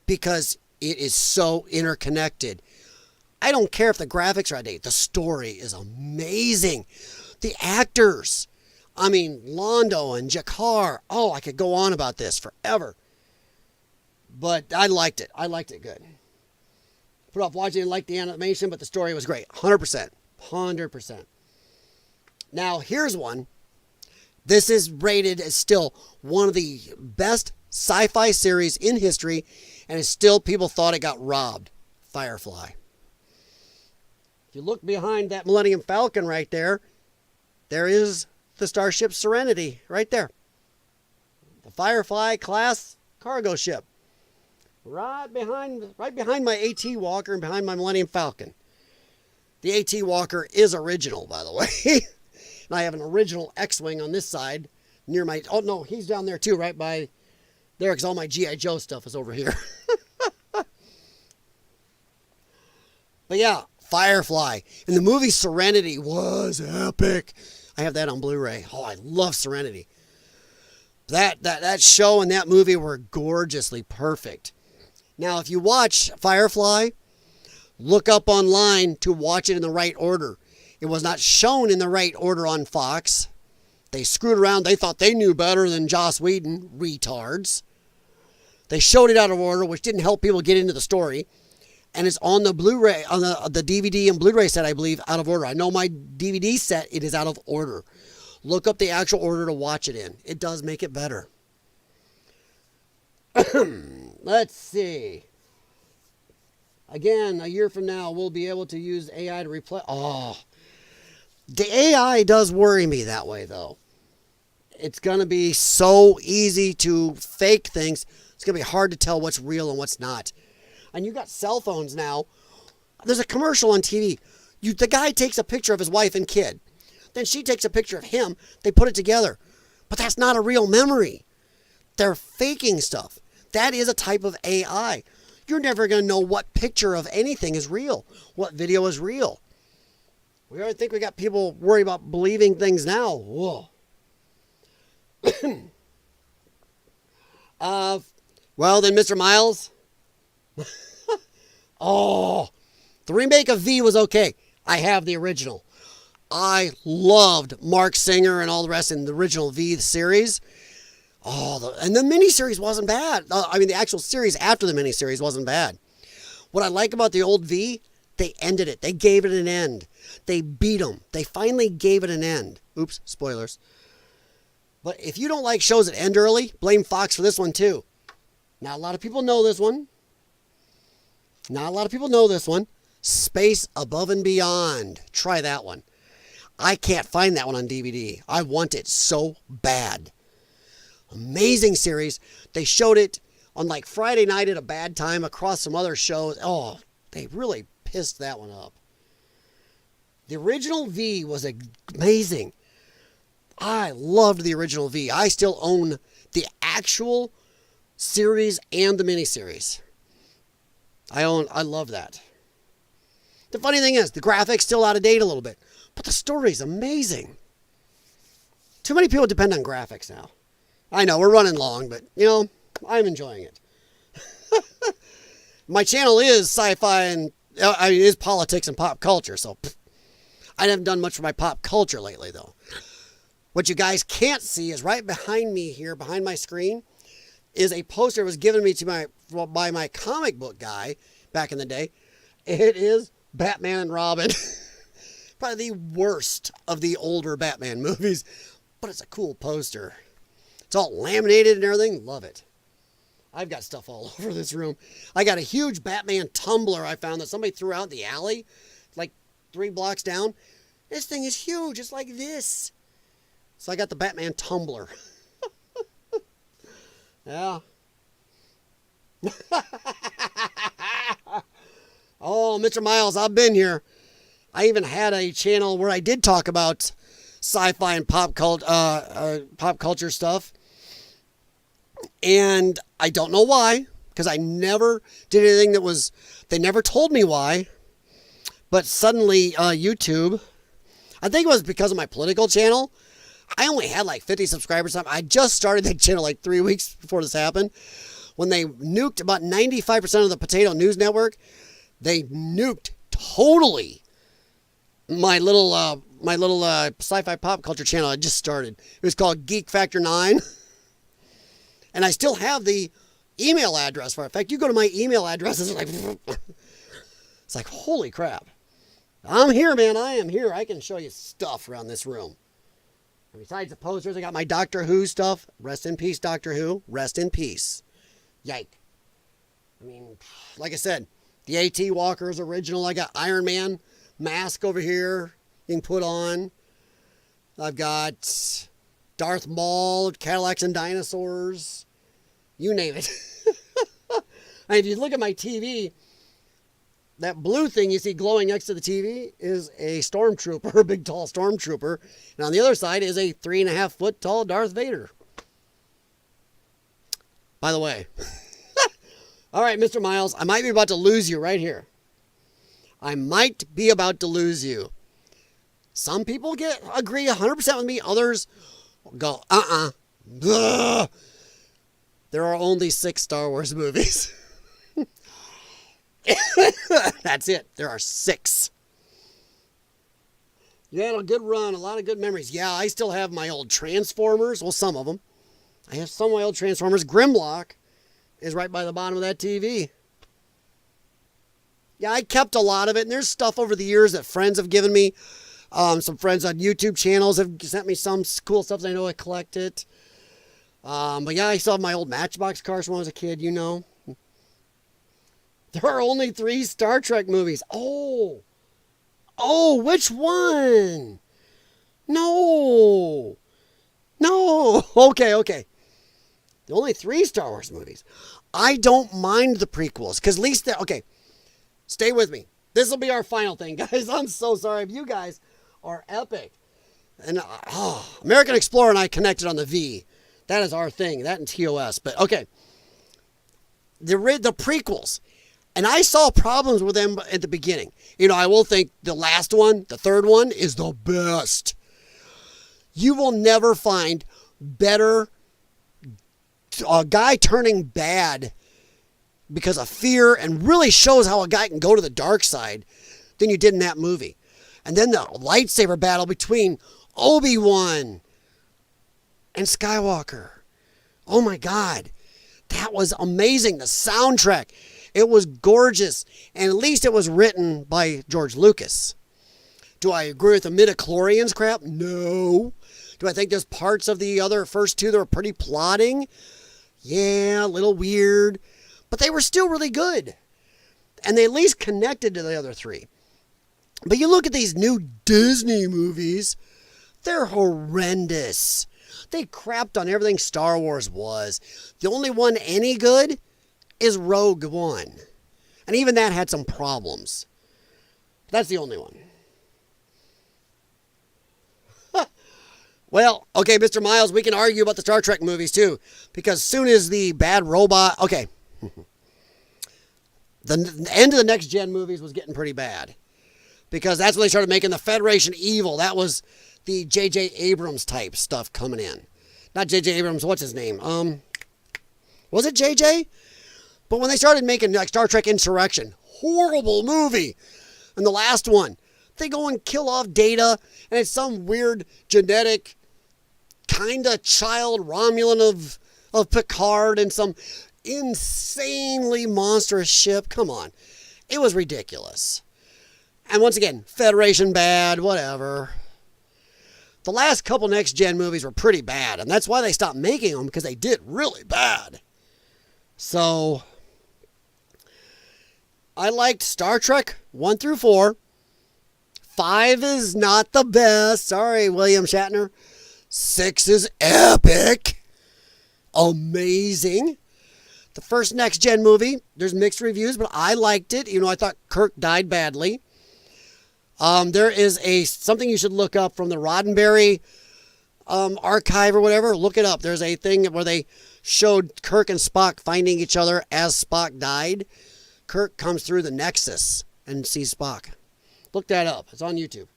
because it is so interconnected. I don't care if the graphics are outdated. The story is amazing. The actors. I mean, Londo and Jakar. Oh, I could go on about this forever. But I liked it. I liked it good. Put off watching it, liked the animation, but the story was great. 100%. 100%. Now, here's one. This is rated as still one of the best sci-fi series in history, and it's still, people thought it got robbed. Firefly. If you look behind that Millennium Falcon right there, there is the Starship Serenity right there. The Firefly class cargo ship. Right behind my AT Walker and behind my Millennium Falcon. The AT Walker is original, by the way. And I have an original X-Wing on this side near my... Oh, no, he's down there too, right by there, because all my G.I. Joe stuff is over here. But yeah, Firefly. And the movie Serenity was epic. I have that on Blu-ray. Oh, I love Serenity. That show and that movie were gorgeously perfect. Now, if you watch Firefly, look up online to watch it in the right order. It was not shown in the right order on Fox. They screwed around. They thought they knew better than Joss Whedon. Retards. They showed it out of order, which didn't help people get into the story. And it's on the Blu-ray, on the DVD and Blu-ray set, I believe, out of order. I know my DVD set, it is out of order. Look up the actual order to watch it in. It does make it better. Let's see. Again, a year from now, we'll be able to use AI to replace... Oh, the AI does worry me that way, though. It's going to be so easy to fake things. It's going to be hard to tell what's real and what's not. And you got cell phones now. There's a commercial on TV. The guy takes a picture of his wife and kid. Then she takes a picture of him. They put it together. But that's not a real memory. They're faking stuff. That is a type of AI. You're never going to know what picture of anything is real, what video is real. We already think we got people worried about believing things now. Whoa. Well, then, Mr. Miles. Oh, the remake of V was okay. I have the original. I loved Mark Singer and all the rest in the original V series. Oh, and the miniseries wasn't bad. I mean, the actual series after the miniseries wasn't bad. What I like about the old V, they ended it. They gave it an end. They beat them. They finally gave it an end. Oops, spoilers. But if you don't like shows that end early, blame Fox for this one too. Not a lot of people know this one. Space Above and Beyond. Try that one. I can't find that one on DVD. I want it so bad. Amazing series. They showed it on like Friday night at a bad time across some other shows. Oh, they really pissed that one up. The original V was amazing. I loved the original V. I still own the actual series and the miniseries. I love that. The funny thing is, the graphics still out of date a little bit, but the story's amazing. Too many people depend on graphics now. I know, we're running long, but, I'm enjoying it. My channel is sci-fi and is politics and pop culture, so I haven't done much for my pop culture lately, though. What you guys can't see is right behind me here, behind my screen, is a poster that was given me by my comic book guy back in the day. It is Batman and Robin. Probably the worst of the older Batman movies, but it's a cool poster. It's all laminated and everything. Love it. I've got stuff all over this room. I got a huge Batman tumbler I found that somebody threw out in the alley, like 3 blocks down. This thing is huge. It's like this. So I got the Batman tumbler. Yeah. Oh, Mr. Miles, I've been here. I even had a channel where I did talk about sci-fi and pop culture stuff. And I don't know why, because I never did anything they never told me why. But suddenly YouTube, I think it was because of my political channel. I only had like 50 subscribers. I just started that channel like 3 weeks before this happened. When they nuked about 95% of the Potato News Network, they nuked totally my little sci-fi pop culture channel I just started. It was called Geek Factor 9. And I still have the email address for it. In fact, you go to my email address, it's like, holy crap. I'm here, man. I am here. I can show you stuff around this room. And besides the posters, I got my Doctor Who stuff. Rest in peace, Doctor Who. Rest in peace. Yike. I mean, like I said, the AT Walker is original. I got Iron Man mask over here you can put on. I've got Darth Maul, Cadillacs and Dinosaurs. You name it. And if you look at my TV, that blue thing you see glowing next to the TV is a stormtrooper, a big tall stormtrooper. And on the other side is a 3.5-foot tall Darth Vader. By the way. All right, Mr. Miles, I might be about to lose you right here. I might be about to lose you. Some people agree 100% with me. Others go, Blah. There are only 6 Star Wars movies. That's it. There are 6. You had a good run, a lot of good memories. Yeah, I still have my old Transformers. Well, some of them. I have some of my old Transformers. Grimlock is right by the bottom of that TV. Yeah, I kept a lot of it, and there's stuff over the years that friends have given me. Some friends on YouTube channels have sent me some cool stuff that I know I collected. But yeah, I still have my old Matchbox cars when I was a kid, There are only 3 Star Trek movies. Oh, which one? No. Okay. The only 3 Star Wars movies. I don't mind the prequels, because at least, stay with me. This will be our final thing, guys. I'm so sorry. You guys are epic. And American Explorer and I connected on the V. That is our thing. That and TOS. But okay. The prequels. And I saw problems with them at the beginning. I will think the last one, the 3rd one, is the best. You will never find better a guy turning bad because of fear and really shows how a guy can go to the dark side than you did in that movie. And then the lightsaber battle between Obi-Wan and Skywalker. Oh my God. That was amazing. The soundtrack. It was gorgeous. And at least it was written by George Lucas. Do I agree with the midichlorians crap? No. Do I think there's parts of the other first 2 that were pretty plotting? Yeah, a little weird. But they were still really good. And they at least connected to the other 3. But you look at these new Disney movies, they're horrendous. They crapped on everything Star Wars was. The only one any good is Rogue One. And even that had some problems. That's the only one. Well, okay, Mr. Miles, we can argue about the Star Trek movies too, because soon as the bad robot, okay, the end of the Next Gen movies was getting pretty bad, because that's when they started making the Federation evil. That was the J.J. Abrams type stuff coming in. Not J.J. Abrams, what's his name? Was it J.J.? But when they started making like Star Trek Insurrection, horrible movie. And the last one, they go and kill off Data, and it's some weird genetic kind of child Romulan of Picard and some insanely monstrous ship. Come on. It was ridiculous. And once again, Federation bad, whatever. The last couple Next Gen movies were pretty bad, and that's why they stopped making them, because they did really bad. So, I liked Star Trek 1 through 4. 5 is not the best. Sorry, William Shatner. 6 is epic. Amazing. The first Next Gen movie, there's mixed reviews, but I liked it. You know, I thought Kirk died badly. There is something you should look up from the Roddenberry archive or whatever. Look it up. There's a thing where they showed Kirk and Spock finding each other as Spock died. Kirk comes through the Nexus and sees Spock. Look that up. It's on YouTube.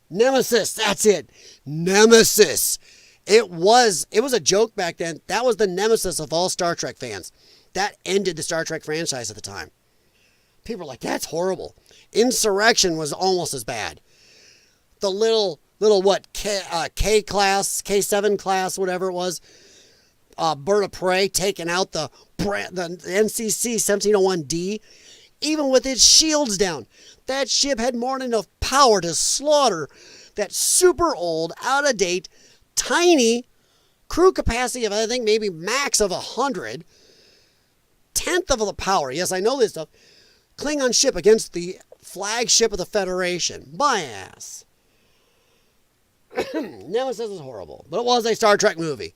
Nemesis. That's it. Nemesis. It was a joke back then. That was the nemesis of all Star Trek fans. That ended the Star Trek franchise at the time. People were like, that's horrible. Insurrection was almost as bad. The little what, K class, K7 class, whatever it was, bird of prey taking out the NCC 1701D, even with its shields down. That ship had more than enough power to slaughter that super old, out of date, tiny crew capacity of, I think, maybe max of 100, tenth of the power. Yes, I know this stuff. Klingon ship against the flagship of the Federation. My ass. Nemesis is horrible, but it was a Star Trek movie.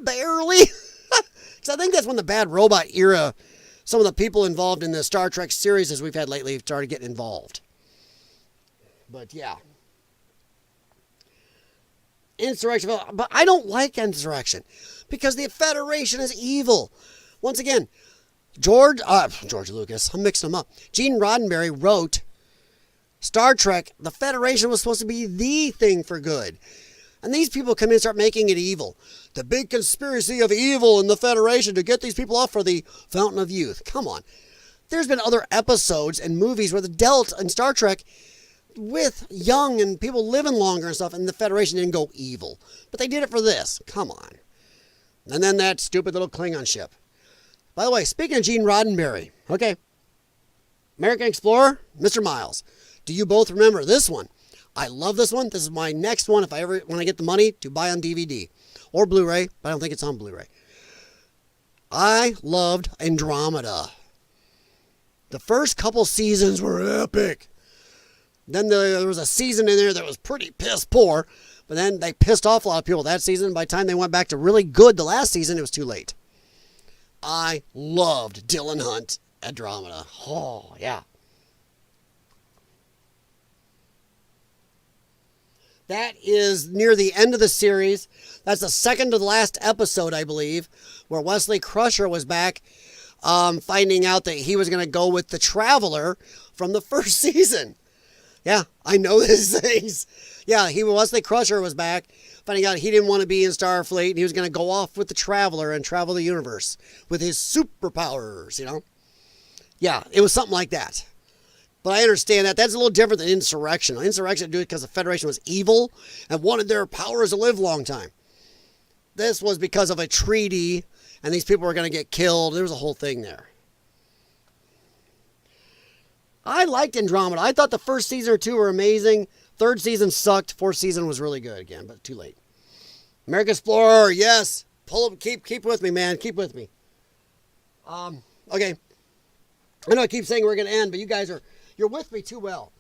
Barely. Because I think that's when the bad robot era, some of the people involved in the Star Trek series as we've had lately started getting involved. But yeah. Insurrection. But I don't like Insurrection because the Federation is evil. Once again, George Lucas, I'm mixing them up. Gene Roddenberry wrote Star Trek. The Federation was supposed to be the thing for good. And these people come in and start making it evil. The big conspiracy of evil in the Federation to get these people off for the Fountain of Youth. Come on. There's been other episodes and movies where the dealt in Star Trek with young and people living longer and stuff, and the Federation didn't go evil. But they did it for this. Come on. And then that stupid little Klingon ship. By the way, speaking of Gene Roddenberry, okay, American Explorer, Mr. Miles, do you both remember this one? I love this one. This is my next one when I get the money to buy on DVD or Blu-ray, but I don't think it's on Blu-ray. I loved Andromeda. The first couple seasons were epic. Then there was a season in there that was pretty piss poor, but then they pissed off a lot of people that season. By the time they went back to really good the last season, it was too late. I loved Dylan Hunt Andromeda. Oh, yeah. That is near the end of the series. That's the second to the last episode, I believe, where Wesley Crusher was back finding out that he was going to go with the Traveler from the first season. Yeah, I know these things. Yeah, Wesley Crusher was back finding out he didn't want to be in Starfleet, and he was going to go off with the Traveler and travel the universe with his superpowers, you know? Yeah, it was something like that. But I understand that. That's a little different than Insurrection. Insurrection did it because the Federation was evil and wanted their powers to live a long time. This was because of a treaty, and these people were going to get killed. There was a whole thing there. I liked Andromeda. I thought the first season or two were amazing. Third season sucked. Fourth season was really good again, but too late. American Explorer, yes. Pull up, keep with me, man. Keep with me. Okay. I know I keep saying we're going to end, but you're with me too well.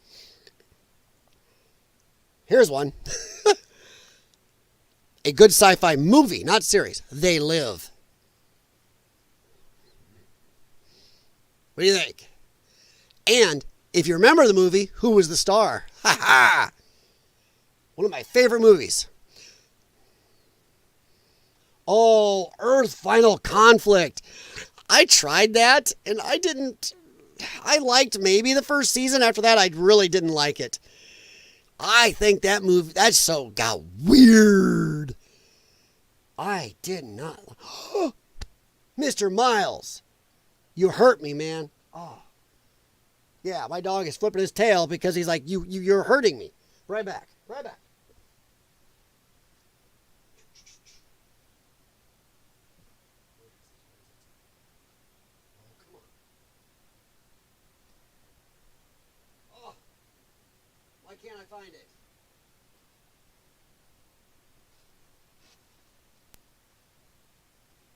Here's one. A good sci-fi movie, not series. They Live. What do you think? And if you remember the movie, who was the star? Ha ha! One of my favorite movies. Oh, Earth Final Conflict. I tried that, and I liked maybe the first season. After that, I really didn't like it. I think that movie, that show got weird. I did not. Mr. Miles, you hurt me, man. Oh. Yeah, my dog is flipping his tail because he's like, you're hurting me. Right back. Right back. Oh, come on. Oh, why can't I find it?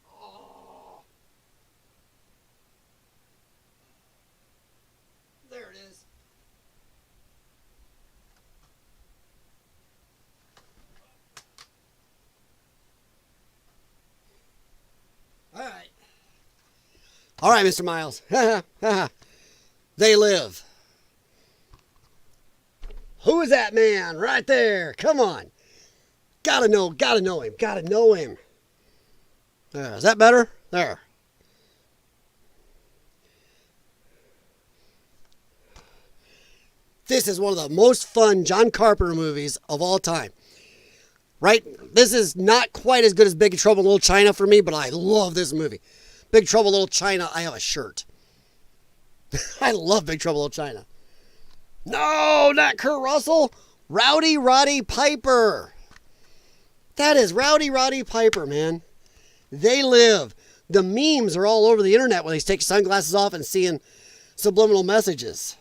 Oh. There it is. All right, Mr. Miles. They live. Who is that man right there? Come on. Gotta know him. Gotta know him. There, is that better? There. This is one of the most fun John Carpenter movies of all time. Right? This is not quite as good as Big Trouble in Little China for me, but I love this movie. Big Trouble in Little China, I have a shirt. I love Big Trouble in Little China. No, not Kurt Russell. Rowdy Roddy Piper. That is Rowdy Roddy Piper, man. They live. The memes are all over the internet when he's taking sunglasses off and seeing subliminal messages.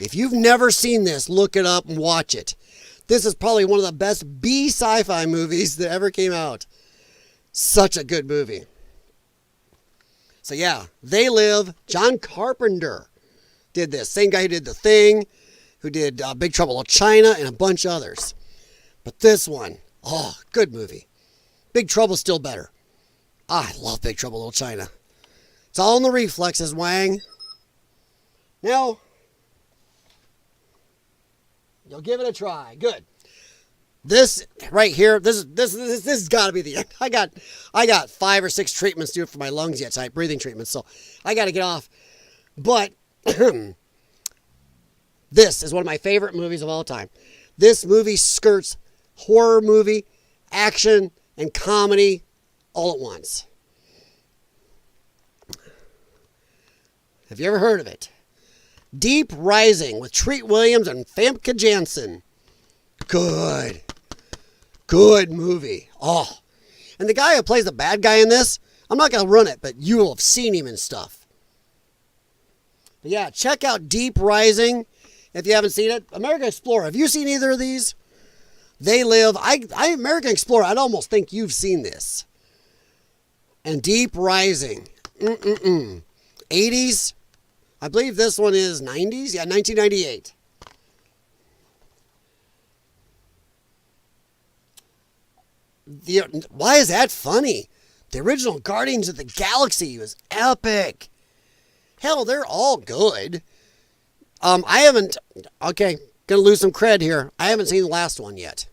If you've never seen this, look it up and watch it. This is probably one of the best B sci-fi movies that ever came out. Such a good movie. So yeah, They Live. John Carpenter did this. Same guy who did The Thing, who did Big Trouble in Little China, and a bunch of others. But this one, oh, good movie. Big Trouble's still better. I love Big Trouble in Little China. It's all in the reflexes, Wang. Now, you'll give it a try. Good. This right here, this has got to be the end. I got 5 or 6 treatments due for my lungs yet tonight, breathing treatments. So I got to get off. But this is one of my favorite movies of all time. This movie skirts horror movie, action, and comedy all at once. Have you ever heard of it? Deep Rising with Treat Williams and Famke Janssen. Good movie. Oh, and the guy who plays the bad guy in this, I'm not going to run it, but you will have seen him and stuff. But yeah, check out Deep Rising if you haven't seen it. American Explorer, have you seen either of these? They Live. American Explorer, I'd almost think you've seen this. And Deep Rising. 80s. I believe this one is 90s. Yeah, 1998. Why is that funny? The original Guardians of the Galaxy was epic. Hell, they're all good. I haven't... Okay, gonna lose some cred here. I haven't seen the last one yet.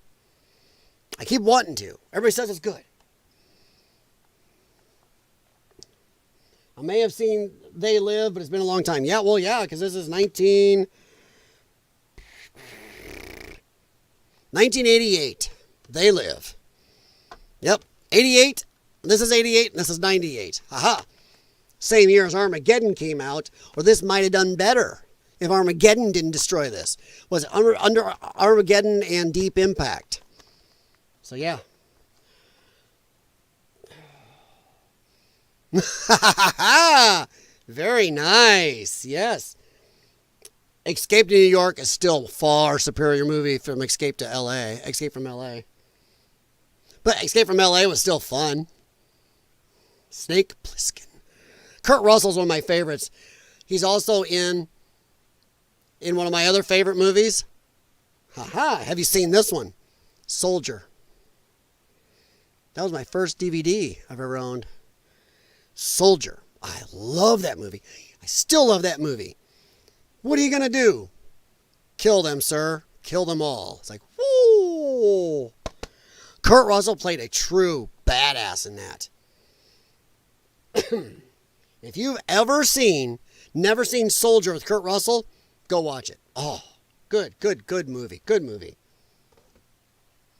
I keep wanting to. Everybody says it's good. I may have seen They Live, but it's been a long time. Yeah, well, yeah, because this is 1988. They Live. Yep, 88. This is 88, and this is 98. Haha. Same year as Armageddon came out, or this might have done better if Armageddon didn't destroy this. Was it under Armageddon and Deep Impact? So, yeah. Very nice. Yes. Escape to New York is still far superior movie from Escape to LA. Escape from LA. But Escape from LA was still fun. Snake Plissken. Kurt Russell's one of my favorites. He's also in one of my other favorite movies. Haha. Have you seen this one? Soldier. That was my first DVD I've ever owned. Soldier. I love that movie. I still love that movie. What are you going to do? Kill them, sir. Kill them all. It's like, woo! Oh. Kurt Russell played a true badass in that. If you've never seen Soldier with Kurt Russell, go watch it. Oh, good movie. Good movie.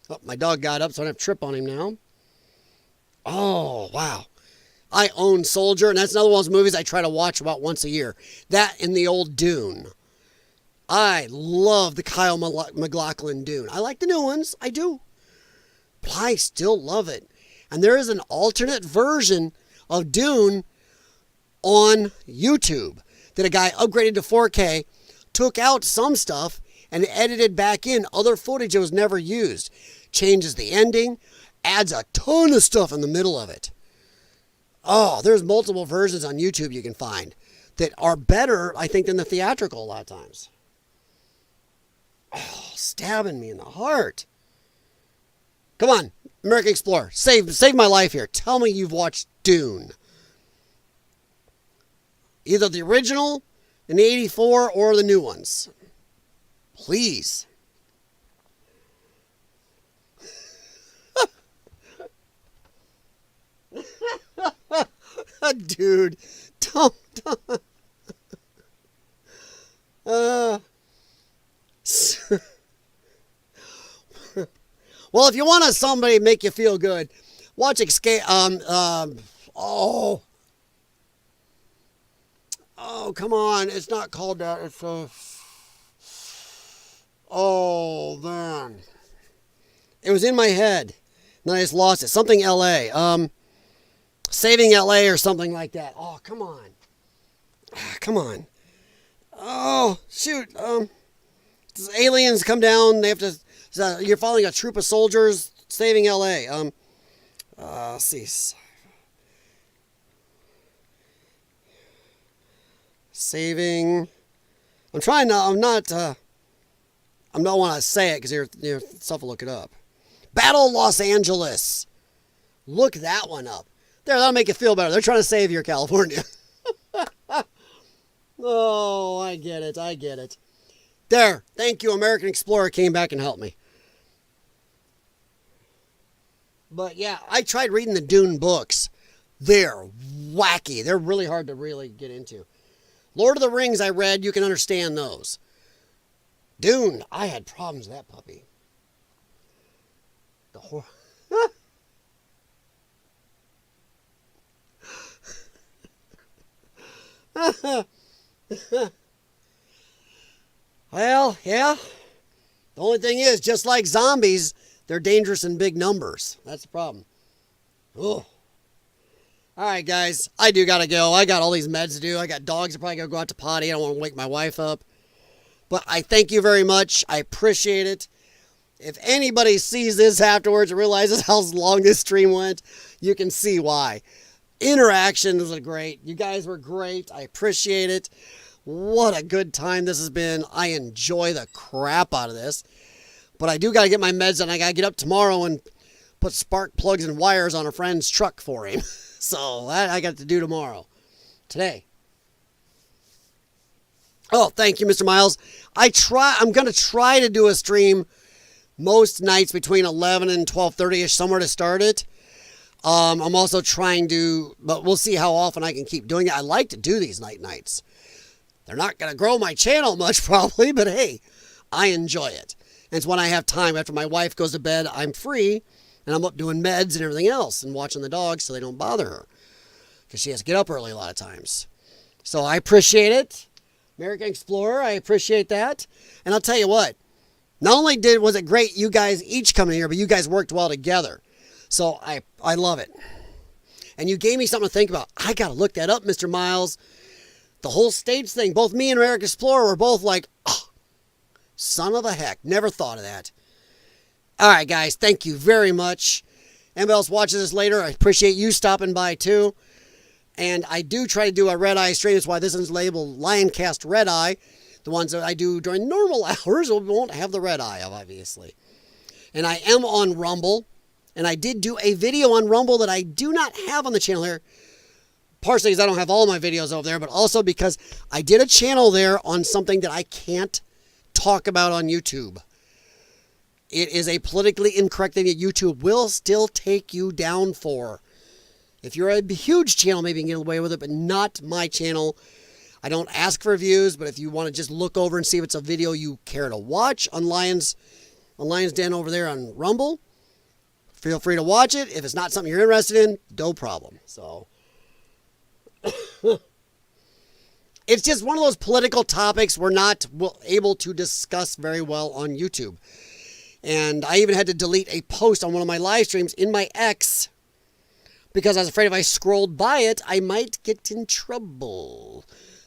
Oh, my dog got up, so I don't have to trip on him now. Oh, wow. I own Soldier, and that's another one of those movies I try to watch about once a year. That and the old Dune. I love the Kyle MacLachlan Dune. I like the new ones. I do. But I still love it. And there is an alternate version of Dune on YouTube that a guy upgraded to 4K, took out some stuff, and edited back in other footage that was never used. Changes the ending, adds a ton of stuff in the middle of it. Oh, there's multiple versions on YouTube you can find that are better, I think, than the theatrical a lot of times. Oh, stabbing me in the heart. Come on, American Explorer, save my life here. Tell me you've watched Dune. Either the original in the 84 or the new ones. Please. Dude, don't. Well, if you want somebody to make you feel good, watch Escape. Oh, come on! It's not called that. It's oh man, it was in my head, and I just lost it. Something L.A. Saving L.A. or something like that. Oh, come on. Come on. Oh, shoot. Aliens come down. They have to... you're following a troop of soldiers saving L.A. Let's see. Saving... I'm trying not... I don't want to say it because your stuff will look it up. Battle Los Angeles. Look that one up. There, that'll make you feel better. They're trying to save your California. Oh, I get it. There, thank you. American Explorer came back and helped me. But yeah, I tried reading the Dune books. They're wacky. They're really hard to really get into. Lord of the Rings I read, you can understand those. Dune, I had problems with that puppy. The horror. Well, yeah. The only thing is, just like zombies, they're dangerous in big numbers. That's the problem. Oh. All right, guys. I do got to go. I got all these meds to do. I got dogs that probably got to go out to potty. I don't want to wake my wife up. But I thank you very much. I appreciate it. If anybody sees this afterwards and realizes how long this stream went, you can see why. Interactions were great. You guys were great. I appreciate it. What a good time this has been. I enjoy the crap out of this. But I do got to get my meds and I got to get up tomorrow and put spark plugs and wires on a friend's truck for him. So that I got to do tomorrow. Today. Oh, thank you, Mr. Miles. I'm going to try to do a stream most nights between 11 and 12:30ish, somewhere to start it. I'm also trying to, but we'll see how often I can keep doing it. I like to do these nights. They're not going to grow my channel much probably, but hey, I enjoy it. And it's when I have time after my wife goes to bed, I'm free, and I'm up doing meds and everything else and watching the dogs so they don't bother her because she has to get up early a lot of times. So I appreciate it. American Explorer, I appreciate that. And I'll tell you what, not only was it great you guys each coming here, but you guys worked well together. So I love it. And you gave me something to think about. I got to look that up, Mr. Miles. The whole stage thing, both me and American Explorer were both like, oh, son of a heck. Never thought of that. All right, guys. Thank you very much. Anybody else watches this later, I appreciate you stopping by too. And I do try to do a red eye stream. That's why this is labeled LYONCAST Redeye. The ones that I do during normal hours won't have the red eye, obviously. And I am on Rumble. And I did do a video on Rumble that I do not have on the channel here. Partially because I don't have all my videos over there, but also because I did a channel there on something that I can't talk about on YouTube. it is a politically incorrect thing that YouTube will still take you down for. If you're a huge channel, maybe you can get away with it, but not my channel. I don't ask for views, but if you want to just look over and see if it's a video you care to watch on Lion's Den over there on Rumble, feel free to watch it. If it's not something you're interested in, no problem. So it's just one of those political topics we're not able to discuss very well on YouTube. And I even had to delete a post on one of my live streams in my X because I was afraid if I scrolled by it, I might get in trouble.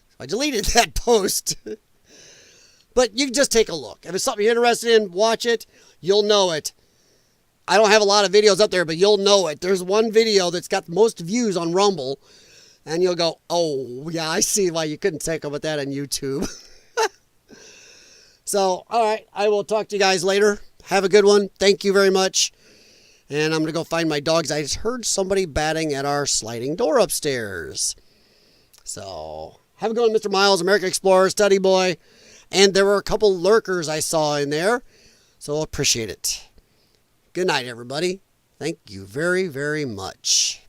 So I deleted that post. But you can just take a look. If it's something you're interested in, watch it. You'll know it. I don't have a lot of videos up there, but you'll know it. There's one video that's got the most views on Rumble, and you'll go, oh, yeah, I see why you couldn't take up with that on YouTube. So, all right, I will talk to you guys later. Have a good one. Thank you very much. And I'm going to go find my dogs. I just heard somebody batting at our sliding door upstairs. So, have a good one, Mr. Miles, American Explorer, Study Boy. And there were a couple lurkers I saw in there. So, appreciate it. Good night, everybody. Thank you very, very much.